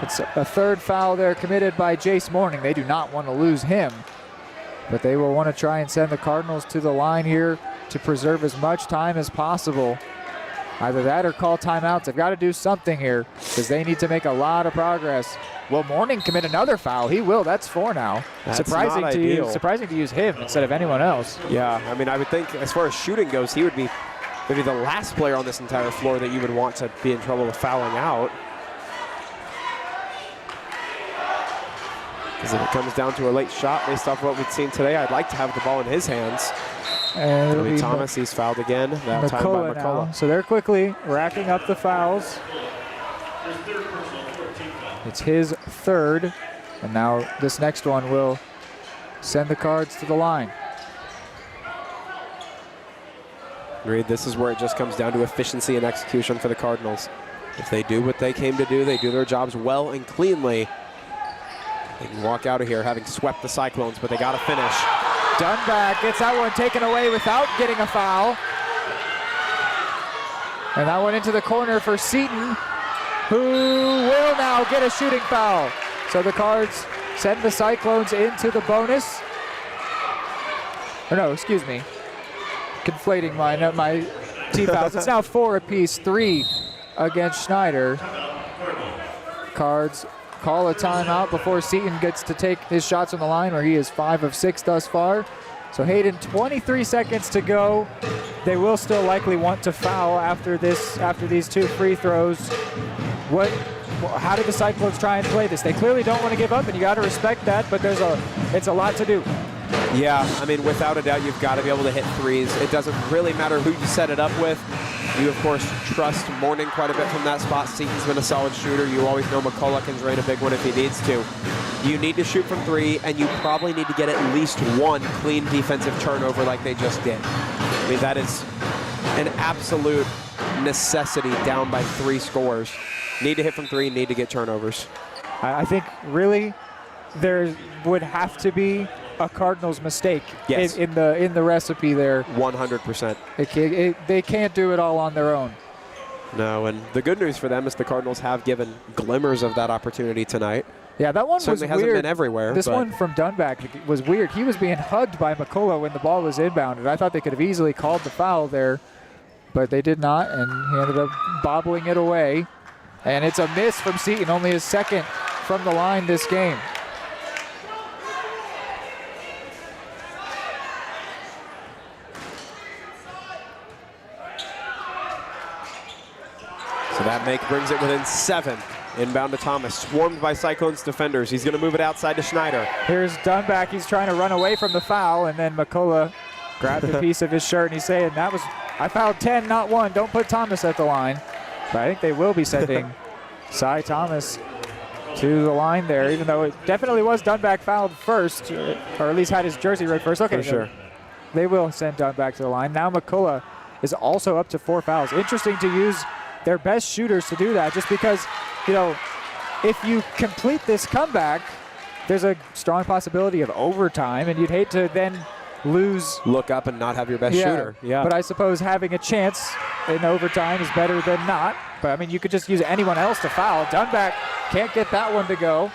It's a 3rd foul there committed by Jace Morning. They do not want to lose him, but they will want to try and send the Cardinals to the line here to preserve as much time as possible. Either that or call timeouts. They've got to do something here because they need to make a lot of progress. Will Morning commit another foul? He will. That's 4 now. That's surprising not to ideal. surprising to use him instead of anyone else. Yeah, I mean, I would think as far as shooting goes, he would be maybe the last player on this entire floor that you would want to be in trouble with fouling out. Because if it comes down to a late shot based off what we've seen today, I'd like to have the ball in his hands. And it'll be Thomas, he's fouled again. That time by McCullough. Now. So they're quickly racking up the fouls. It's his 3rd, and now this next one will send the Cards to the line. Agreed. This is where it just comes down to efficiency and execution for the Cardinals. If they do what they came to do, they do their jobs well and cleanly, they can walk out of here having swept the Cyclones, but they got to finish. Dunback gets that one taken away without getting a foul. And that one into the corner for Seaton, who will now get a shooting foul. So the Cards send the Cyclones into the bonus. Or no, excuse me. Conflating my team fouls. It's now 4 apiece, 3 against Schneider. Cards call a timeout before Seton gets to take his shots on the line, where he is 5 of 6 thus far. So Hayden, 23 seconds to go. They will still likely want to foul after these 2 free throws. How do the Cyclones try and play this? They clearly don't want to give up, and you got to respect that, but it's a lot to do. Yeah, I mean, without a doubt, you've got to be able to hit threes. It doesn't really matter who you set it up with. You, of course, trust Morning quite a bit from that spot. Seton's been a solid shooter. You always know McCullough can drain a big one if he needs to. You need to shoot from 3, and you probably need to get at least 1 clean defensive turnover like they just did. I mean, that is an absolute necessity down by 3 scores. Need to hit from 3, need to get turnovers. I think really there would have to be a Cardinals mistake in the recipe there. 100%. They can't do it all on their own. No, and the good news for them is the Cardinals have given glimmers of that opportunity tonight. Yeah, that one certainly was weird. Hasn't been everywhere. This one from Dunback was weird. He was being hugged by McCullough when the ball was inbounded. I thought they could have easily called the foul there, but they did not, and he ended up bobbling it away. And it's a miss from Seton, only his 2nd from the line this game. So that brings it within 7. Inbound to Thomas, swarmed by Cyclones defenders. He's going to move it outside to Schneider. Here's Dunback. He's trying to run away from the foul, and then McCullough grabbed a piece of his shirt, and he's saying, I fouled 10, not 1. Don't put Thomas at the line. But I think they will be sending Cy Thomas to the line there, even though it definitely was Dunback fouled first, or at least had his jersey red first. Okay, for sure. They will send Dunback to the line. Now McCullough is also up to 4 fouls. Interesting to use their best shooters to do that, just because, if you complete this comeback, there's a strong possibility of overtime, and you'd hate to then look up and not have your best shooter. Yeah. But I suppose having a chance in overtime is better than not. But I mean, you could just use anyone else to foul. Dunback can't get that one to go.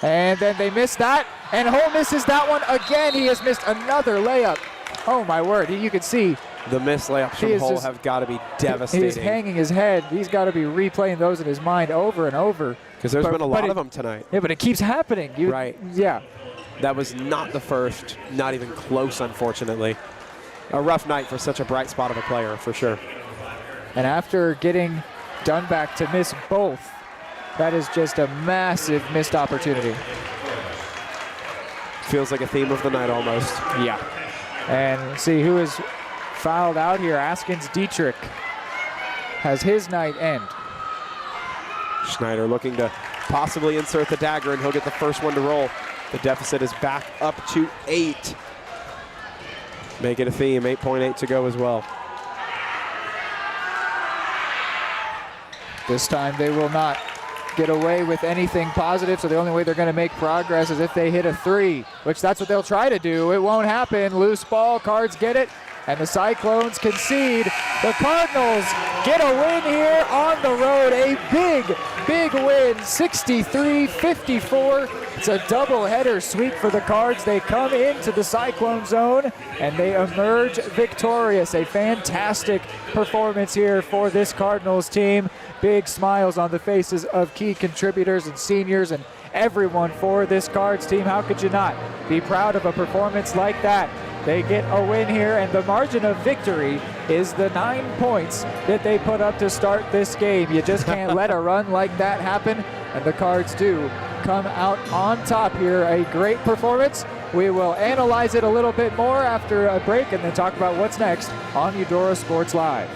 And then they missed that, and Hull misses that one again. He has missed another layup. Oh my word, you can see. The missed layups from Hull have got to be devastating. He's hanging his head. He's got to be replaying those in his mind over and over. Because there's been a lot of them tonight. Yeah, but it keeps happening. Right. Yeah. That was not the first, not even close, unfortunately. A rough night for such a bright spot of a player, for sure. And after getting Dunback to miss both, that is just a massive missed opportunity. Feels like a theme of the night almost. Yeah. And see who is fouled out here. Askins Dietrich has his night end. Schneider looking to possibly insert the dagger, and he'll get the first one to roll. The deficit is back up to 8. Make it a theme, 8.8 to go as well. This time they will not get away with anything positive, so the only way they're going to make progress is if they hit a 3, which that's what they'll try to do. It won't happen. Loose ball, Cards get it, and the Cyclones concede. The Cardinals get a win here on the road. A big win, 63-54. It's a doubleheader sweep for the Cards. They come into the Cyclone zone, and they emerge victorious. A fantastic performance here for this Cardinals team. Big smiles on the faces of key contributors and seniors and everyone for this Cards team. How could you not be proud of a performance like that? They get a win here, and the margin of victory is the 9 points that they put up to start this game. You just can't let a run like that happen, and the Cards do come out on top here. A great performance. We will analyze it a little bit more after a break and then talk about what's next on Eudora Sports Live.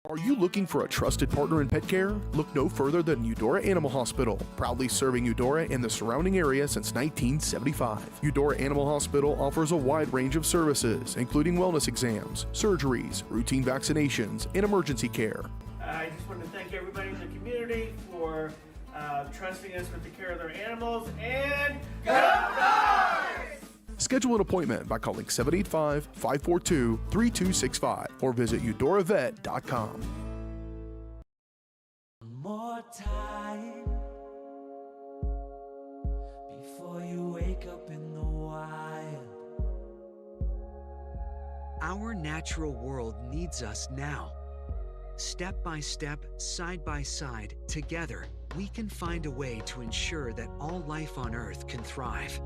Are you looking for a trusted partner in pet care? Look no further than Udora Animal Hospital, proudly serving Eudora and the surrounding area since 1975. Eudora Animal Hospital offers a wide range of services, including wellness exams, surgeries, routine vaccinations, and emergency care. I just want to thank everybody in the community for trusting us with the care of their animals, and go Cards! Schedule an appointment by calling 785-542-3265 or visit UdoraVet.com. More time before you wake up in the wild. Our natural world needs us now. Step by step, side by side, together, we can find a way to ensure that all life on Earth can thrive.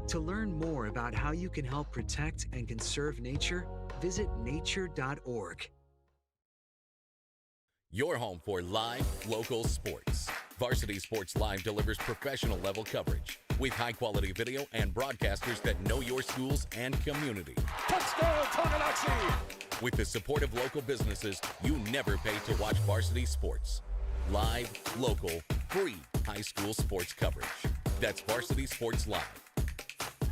To learn more about how you can help protect and conserve nature, visit nature.org. Your home for live, local sports. Varsity Sports Live delivers professional level coverage with high-quality video and broadcasters that know your schools and community. Touchdown, Cardinals! With the support of local businesses, you never pay to watch varsity sports. Live, local, free high school sports coverage. That's Varsity Sports Live.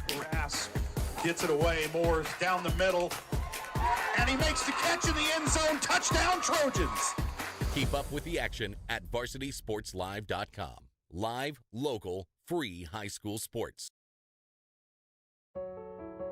Grass gets it away. Moore's down the middle. And he makes the catch in the end zone. Touchdown, Trojans! Keep up with the action at varsitysportslive.com. Live, local, free high school sports.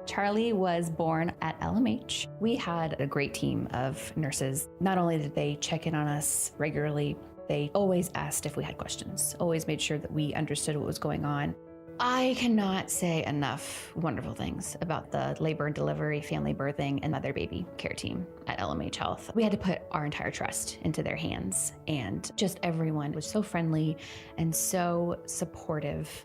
Charlie was born at LMH. We had a great team of nurses. Not only did they check in on us regularly, they always asked if we had questions, always made sure that we understood what was going on. I cannot say enough wonderful things about the labor and delivery, family birthing, and mother baby care team at LMH Health. We had to put our entire trust into their hands, and just everyone was so friendly and so supportive.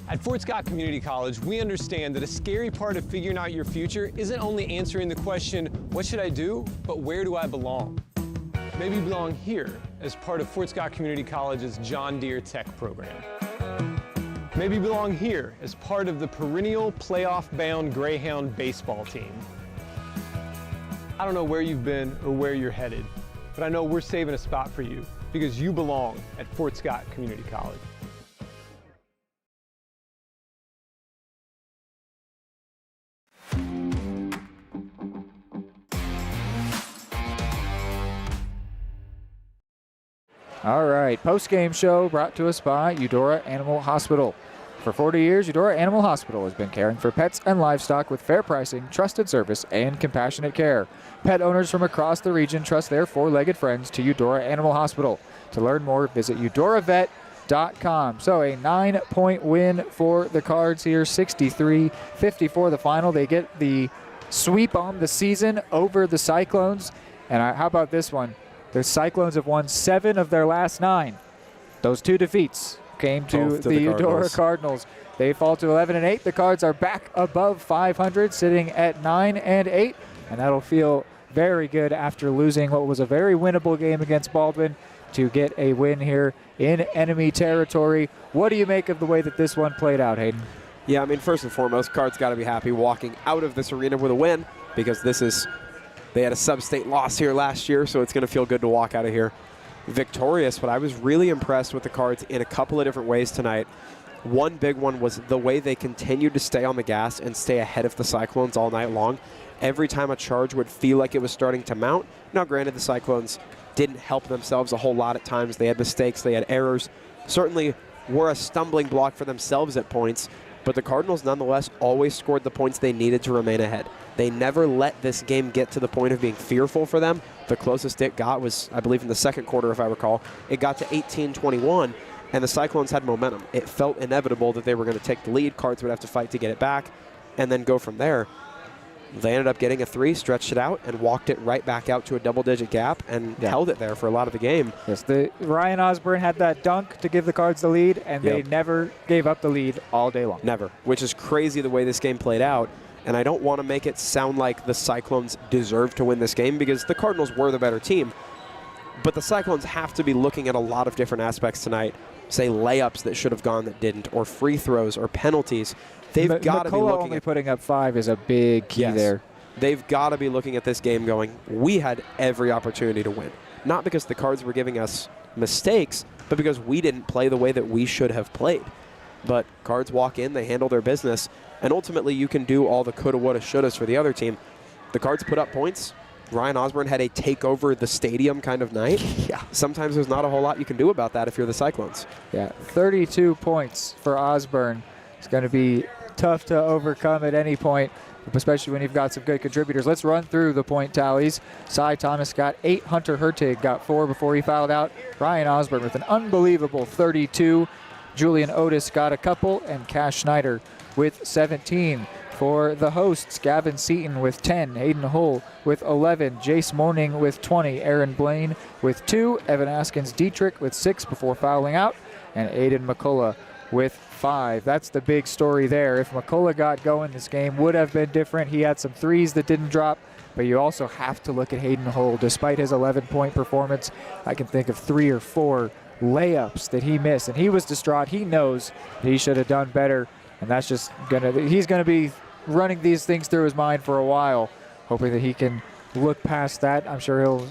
At Fort Scott Community College, we understand that a scary part of figuring out your future isn't only answering the question, what should I do, but where do I belong? Maybe you belong here as part of Fort Scott Community College's John Deere Tech program. Maybe you belong here as part of the perennial playoff-bound Greyhound baseball team. I don't know where you've been or where you're headed, but I know we're saving a spot for you because you belong at Fort Scott Community College. All right, post-game show brought to us by Eudora Animal Hospital. For 40 years, Eudora Animal Hospital has been caring for pets and livestock with fair pricing, trusted service, and compassionate care. Pet owners from across the region trust their four-legged friends to Eudora Animal Hospital. To learn more, visit UdoraVet.com. So a 9-point win for the Cards here, 63-54 the final. They get the sweep on the season over the Cyclones. And how about this one? The Cyclones have won 7 of their last 9. Those 2 defeats came to the Eudora Cardinals. They fall to 11-8. The Cards are back above 500, sitting at 9-8, and that'll feel very good after losing what was a very winnable game against Baldwin to get a win here in enemy territory. What do you make of the way that this one played out, Hayden? Yeah, I mean, first and foremost, Cards got to be happy walking out of this arena with a win because this is. They had a sub-state loss here last year, so it's going to feel good to walk out of here victorious. But I was really impressed with the Cards in a couple of different ways tonight. One big one was the way they continued to stay on the gas and stay ahead of the Cyclones all night long. Every time a charge would feel like it was starting to mount. Now, granted, the Cyclones didn't help themselves a whole lot at times. They had mistakes, they had errors. Certainly were a stumbling block for themselves at points. But the Cardinals, nonetheless, always scored the points they needed to remain ahead. They never let this game get to the point of being fearful for them. The closest it got was, I believe, in the second quarter, if I recall. It got to 18-21, and the Cyclones had momentum. It felt inevitable that they were going to take the lead. Cards would have to fight to get it back and then go from there. They ended up getting a 3, stretched it out, and walked it right back out to a double-digit gap and held it there for a lot of the game. Yes, Ryan Osborne had that dunk to give the Cards the lead, and they never gave up the lead all day long. Never, which is crazy the way this game played out. And I don't want to make it sound like the Cyclones deserve to win this game because the Cardinals were the better team. But the Cyclones have to be looking at a lot of different aspects tonight, say layups that should have gone that didn't, or free throws or penalties. They've got to be looking only at putting up 5 is a big key there. They've got to be looking at this game going, we had every opportunity to win. Not because the Cards were giving us mistakes, but because we didn't play the way that we should have played. But Cards walk in, they handle their business, and ultimately you can do all the coulda, woulda, shouldas for the other team. The Cards put up points, Ryan Osborne had a take over the stadium kind of night. Yeah. Sometimes there's not a whole lot you can do about that if you're the Cyclones. Yeah, 32 points for Osborne. It's going to be tough to overcome at any point, especially when you've got some good contributors. Let's run through the point tallies. Cy Thomas got 8. Hunter Hertig got 4 before he fouled out. Ryan Osborne with an unbelievable 32. Julian Otis got a couple, and Cash Schneider with 17. For the hosts, Gavin Seaton with 10, Hayden Hull with 11, Jace Morning with 20, Aaron Blaine with 2, Evan Askins Dietrich with 6 before fouling out, and Aiden McCullough with 5. That's the big story there. If McCullough got going, this game would have been different. He had some threes that didn't drop, but you also have to look at Hayden Hull. Despite his 11-point performance, I can think of 3 or 4 layups that he missed, and he was distraught. He knows that he should have done better, and that's just he's gonna be running these things through his mind for a while, hoping that he can look past that. I'm sure he'll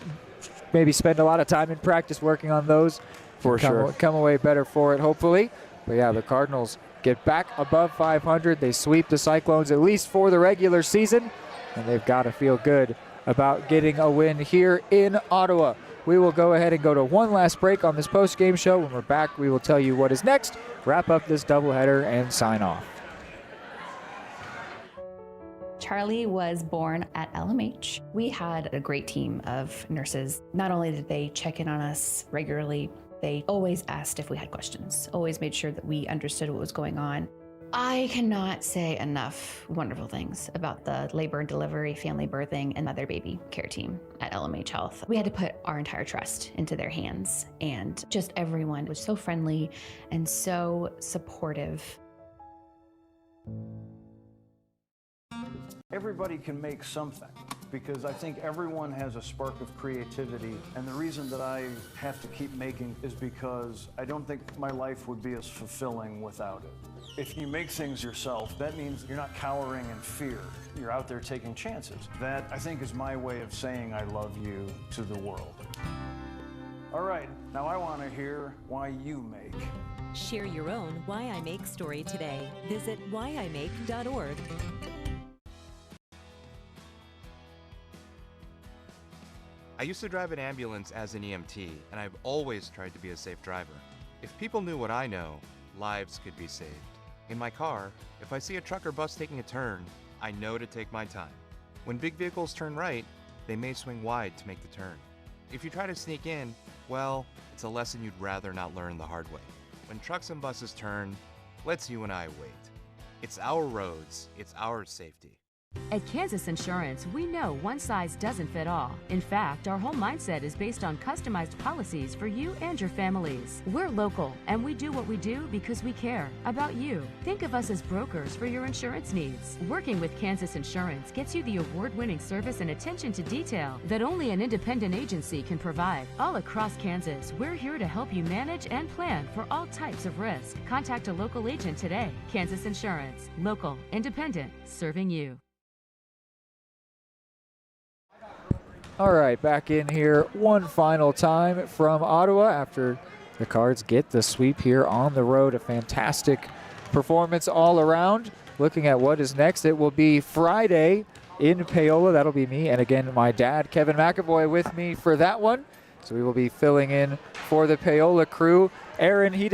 maybe spend a lot of time in practice working on those. Come away better for it, hopefully. But yeah, the Cardinals get back above 500. They sweep the Cyclones at least for the regular season, and they've got to feel good about getting a win here in Ottawa. We will go ahead and go to one last break on this post-game show. When we're back, we will tell you what is next, wrap up this doubleheader, and sign off. Charlie was born at LMH. We had a great team of nurses. Not only did they check in on us regularly, they always asked if we had questions, always made sure that we understood what was going on. I cannot say enough wonderful things about the labor and delivery, family birthing, and mother baby care team at LMH Health. We had to put our entire trust into their hands, and just everyone was so friendly and so supportive. Everybody can make something, because I think everyone has a spark of creativity, and the reason that I have to keep making is because I don't think my life would be as fulfilling without it. If you make things yourself, that means you're not cowering in fear. You're out there taking chances. That, I think, is my way of saying I love you to the world. All right, now I want to hear why you make. Share your own Why I Make story today. Visit whyimake.org. I used to drive an ambulance as an EMT, and I've always tried to be a safe driver. If people knew what I know, lives could be saved. In my car, if I see a truck or bus taking a turn, I know to take my time. When big vehicles turn right, they may swing wide to make the turn. If you try to sneak in, well, it's a lesson you'd rather not learn the hard way. When trucks and buses turn, let's you and I wait. It's our roads, it's our safety. At Kansas Insurance, we know one size doesn't fit all. In fact, our whole mindset is based on customized policies for you and your families. We're local, and we do what we do because we care about you. Think of us as brokers for your insurance needs. Working with Kansas Insurance gets you the award-winning service and attention to detail that only an independent agency can provide. All across Kansas, we're here to help you manage and plan for all types of risk. Contact a local agent today. Kansas Insurance. Local, independent, serving you. All right, back in here one final time from Ottawa after the Cards get the sweep here on the road. A fantastic performance all around. Looking at what is next, it will be Friday in Paola. That'll be me, and again, my dad, Kevin McAvoy, with me for that one. So we will be filling in for the Paola crew. Aaron, he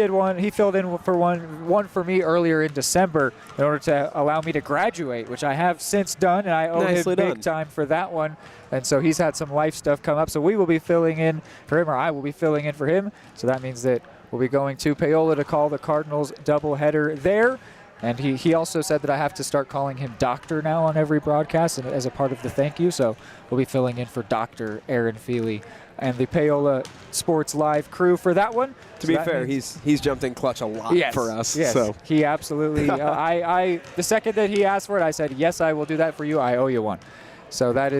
filled in for one for me earlier in December in order to allow me to graduate, which I have since done, and I owe him big time for that one. And so he's had some life stuff come up. So we will be filling in for him, or I will be filling in for him. So that means that we'll be going to Paola to call the Cardinals doubleheader there. And he also said that I have to start calling him Doctor now on every broadcast and as a part of the thank you. So we'll be filling in for Dr. Aaron Feely and the Paola Sports Live crew for that one. To be fair, he's jumped in clutch a lot for us. Yes, so. He absolutely, the second that he asked for it, I said, yes, I will do that for you. I owe you one. So that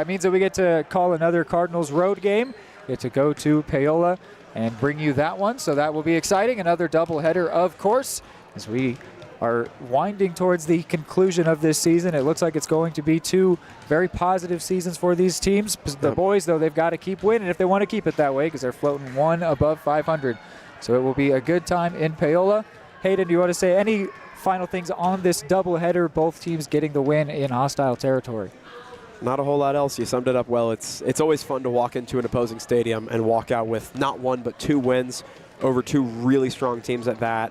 means that we get to call another Cardinals road game, get to go to Paola and bring you that one. So that will be exciting. Another doubleheader, of course, as we are winding towards the conclusion of this season. It looks like it's going to be 2 very positive seasons for these teams. The boys, though, they've got to keep winning if they want to keep it that way because they're floating 1 above 500. So it will be a good time in Paola. Hayden, do you want to say any final things on this doubleheader, both teams getting the win in hostile territory? Not a whole lot else. You summed it up well. It's always fun to walk into an opposing stadium and walk out with not one but 2 wins over 2 really strong teams at that.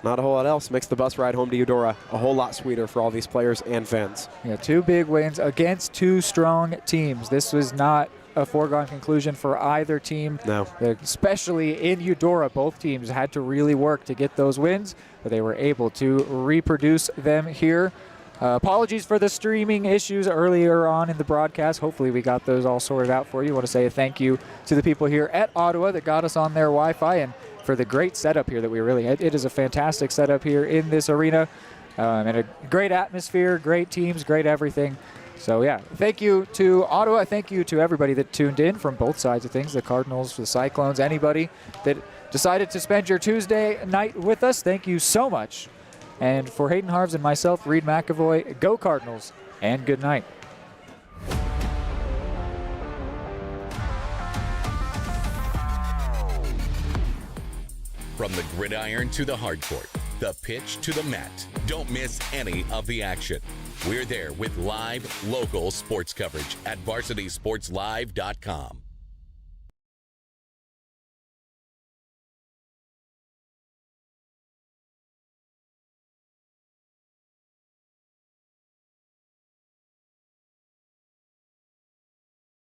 Not a whole lot else. Makes the bus ride home to Eudora a whole lot sweeter for all these players and fans. Yeah, 2 big wins against 2 strong teams. This was not a foregone conclusion for either team. No. Especially in Eudora, both teams had to really work to get those wins, but they were able to reproduce them here. Apologies for the streaming issues earlier on in the broadcast. Hopefully we got those all sorted out for you. I want to say a thank you to the people here at Ottawa that got us on their Wi-Fi and for the great setup here that we really had. It is a fantastic setup here in this arena and a great atmosphere, great teams, great everything. So yeah, thank you to Ottawa. Thank you to everybody that tuned in from both sides of things, the Cardinals, the Cyclones, anybody that decided to spend your Tuesday night with us. Thank you so much. And for Hayden Harves and myself, Reed McAvoy, go Cardinals, and good night. From the gridiron to the hardcourt, the pitch to the mat, don't miss any of the action. We're there with live, local sports coverage at VarsitySportsLive.com.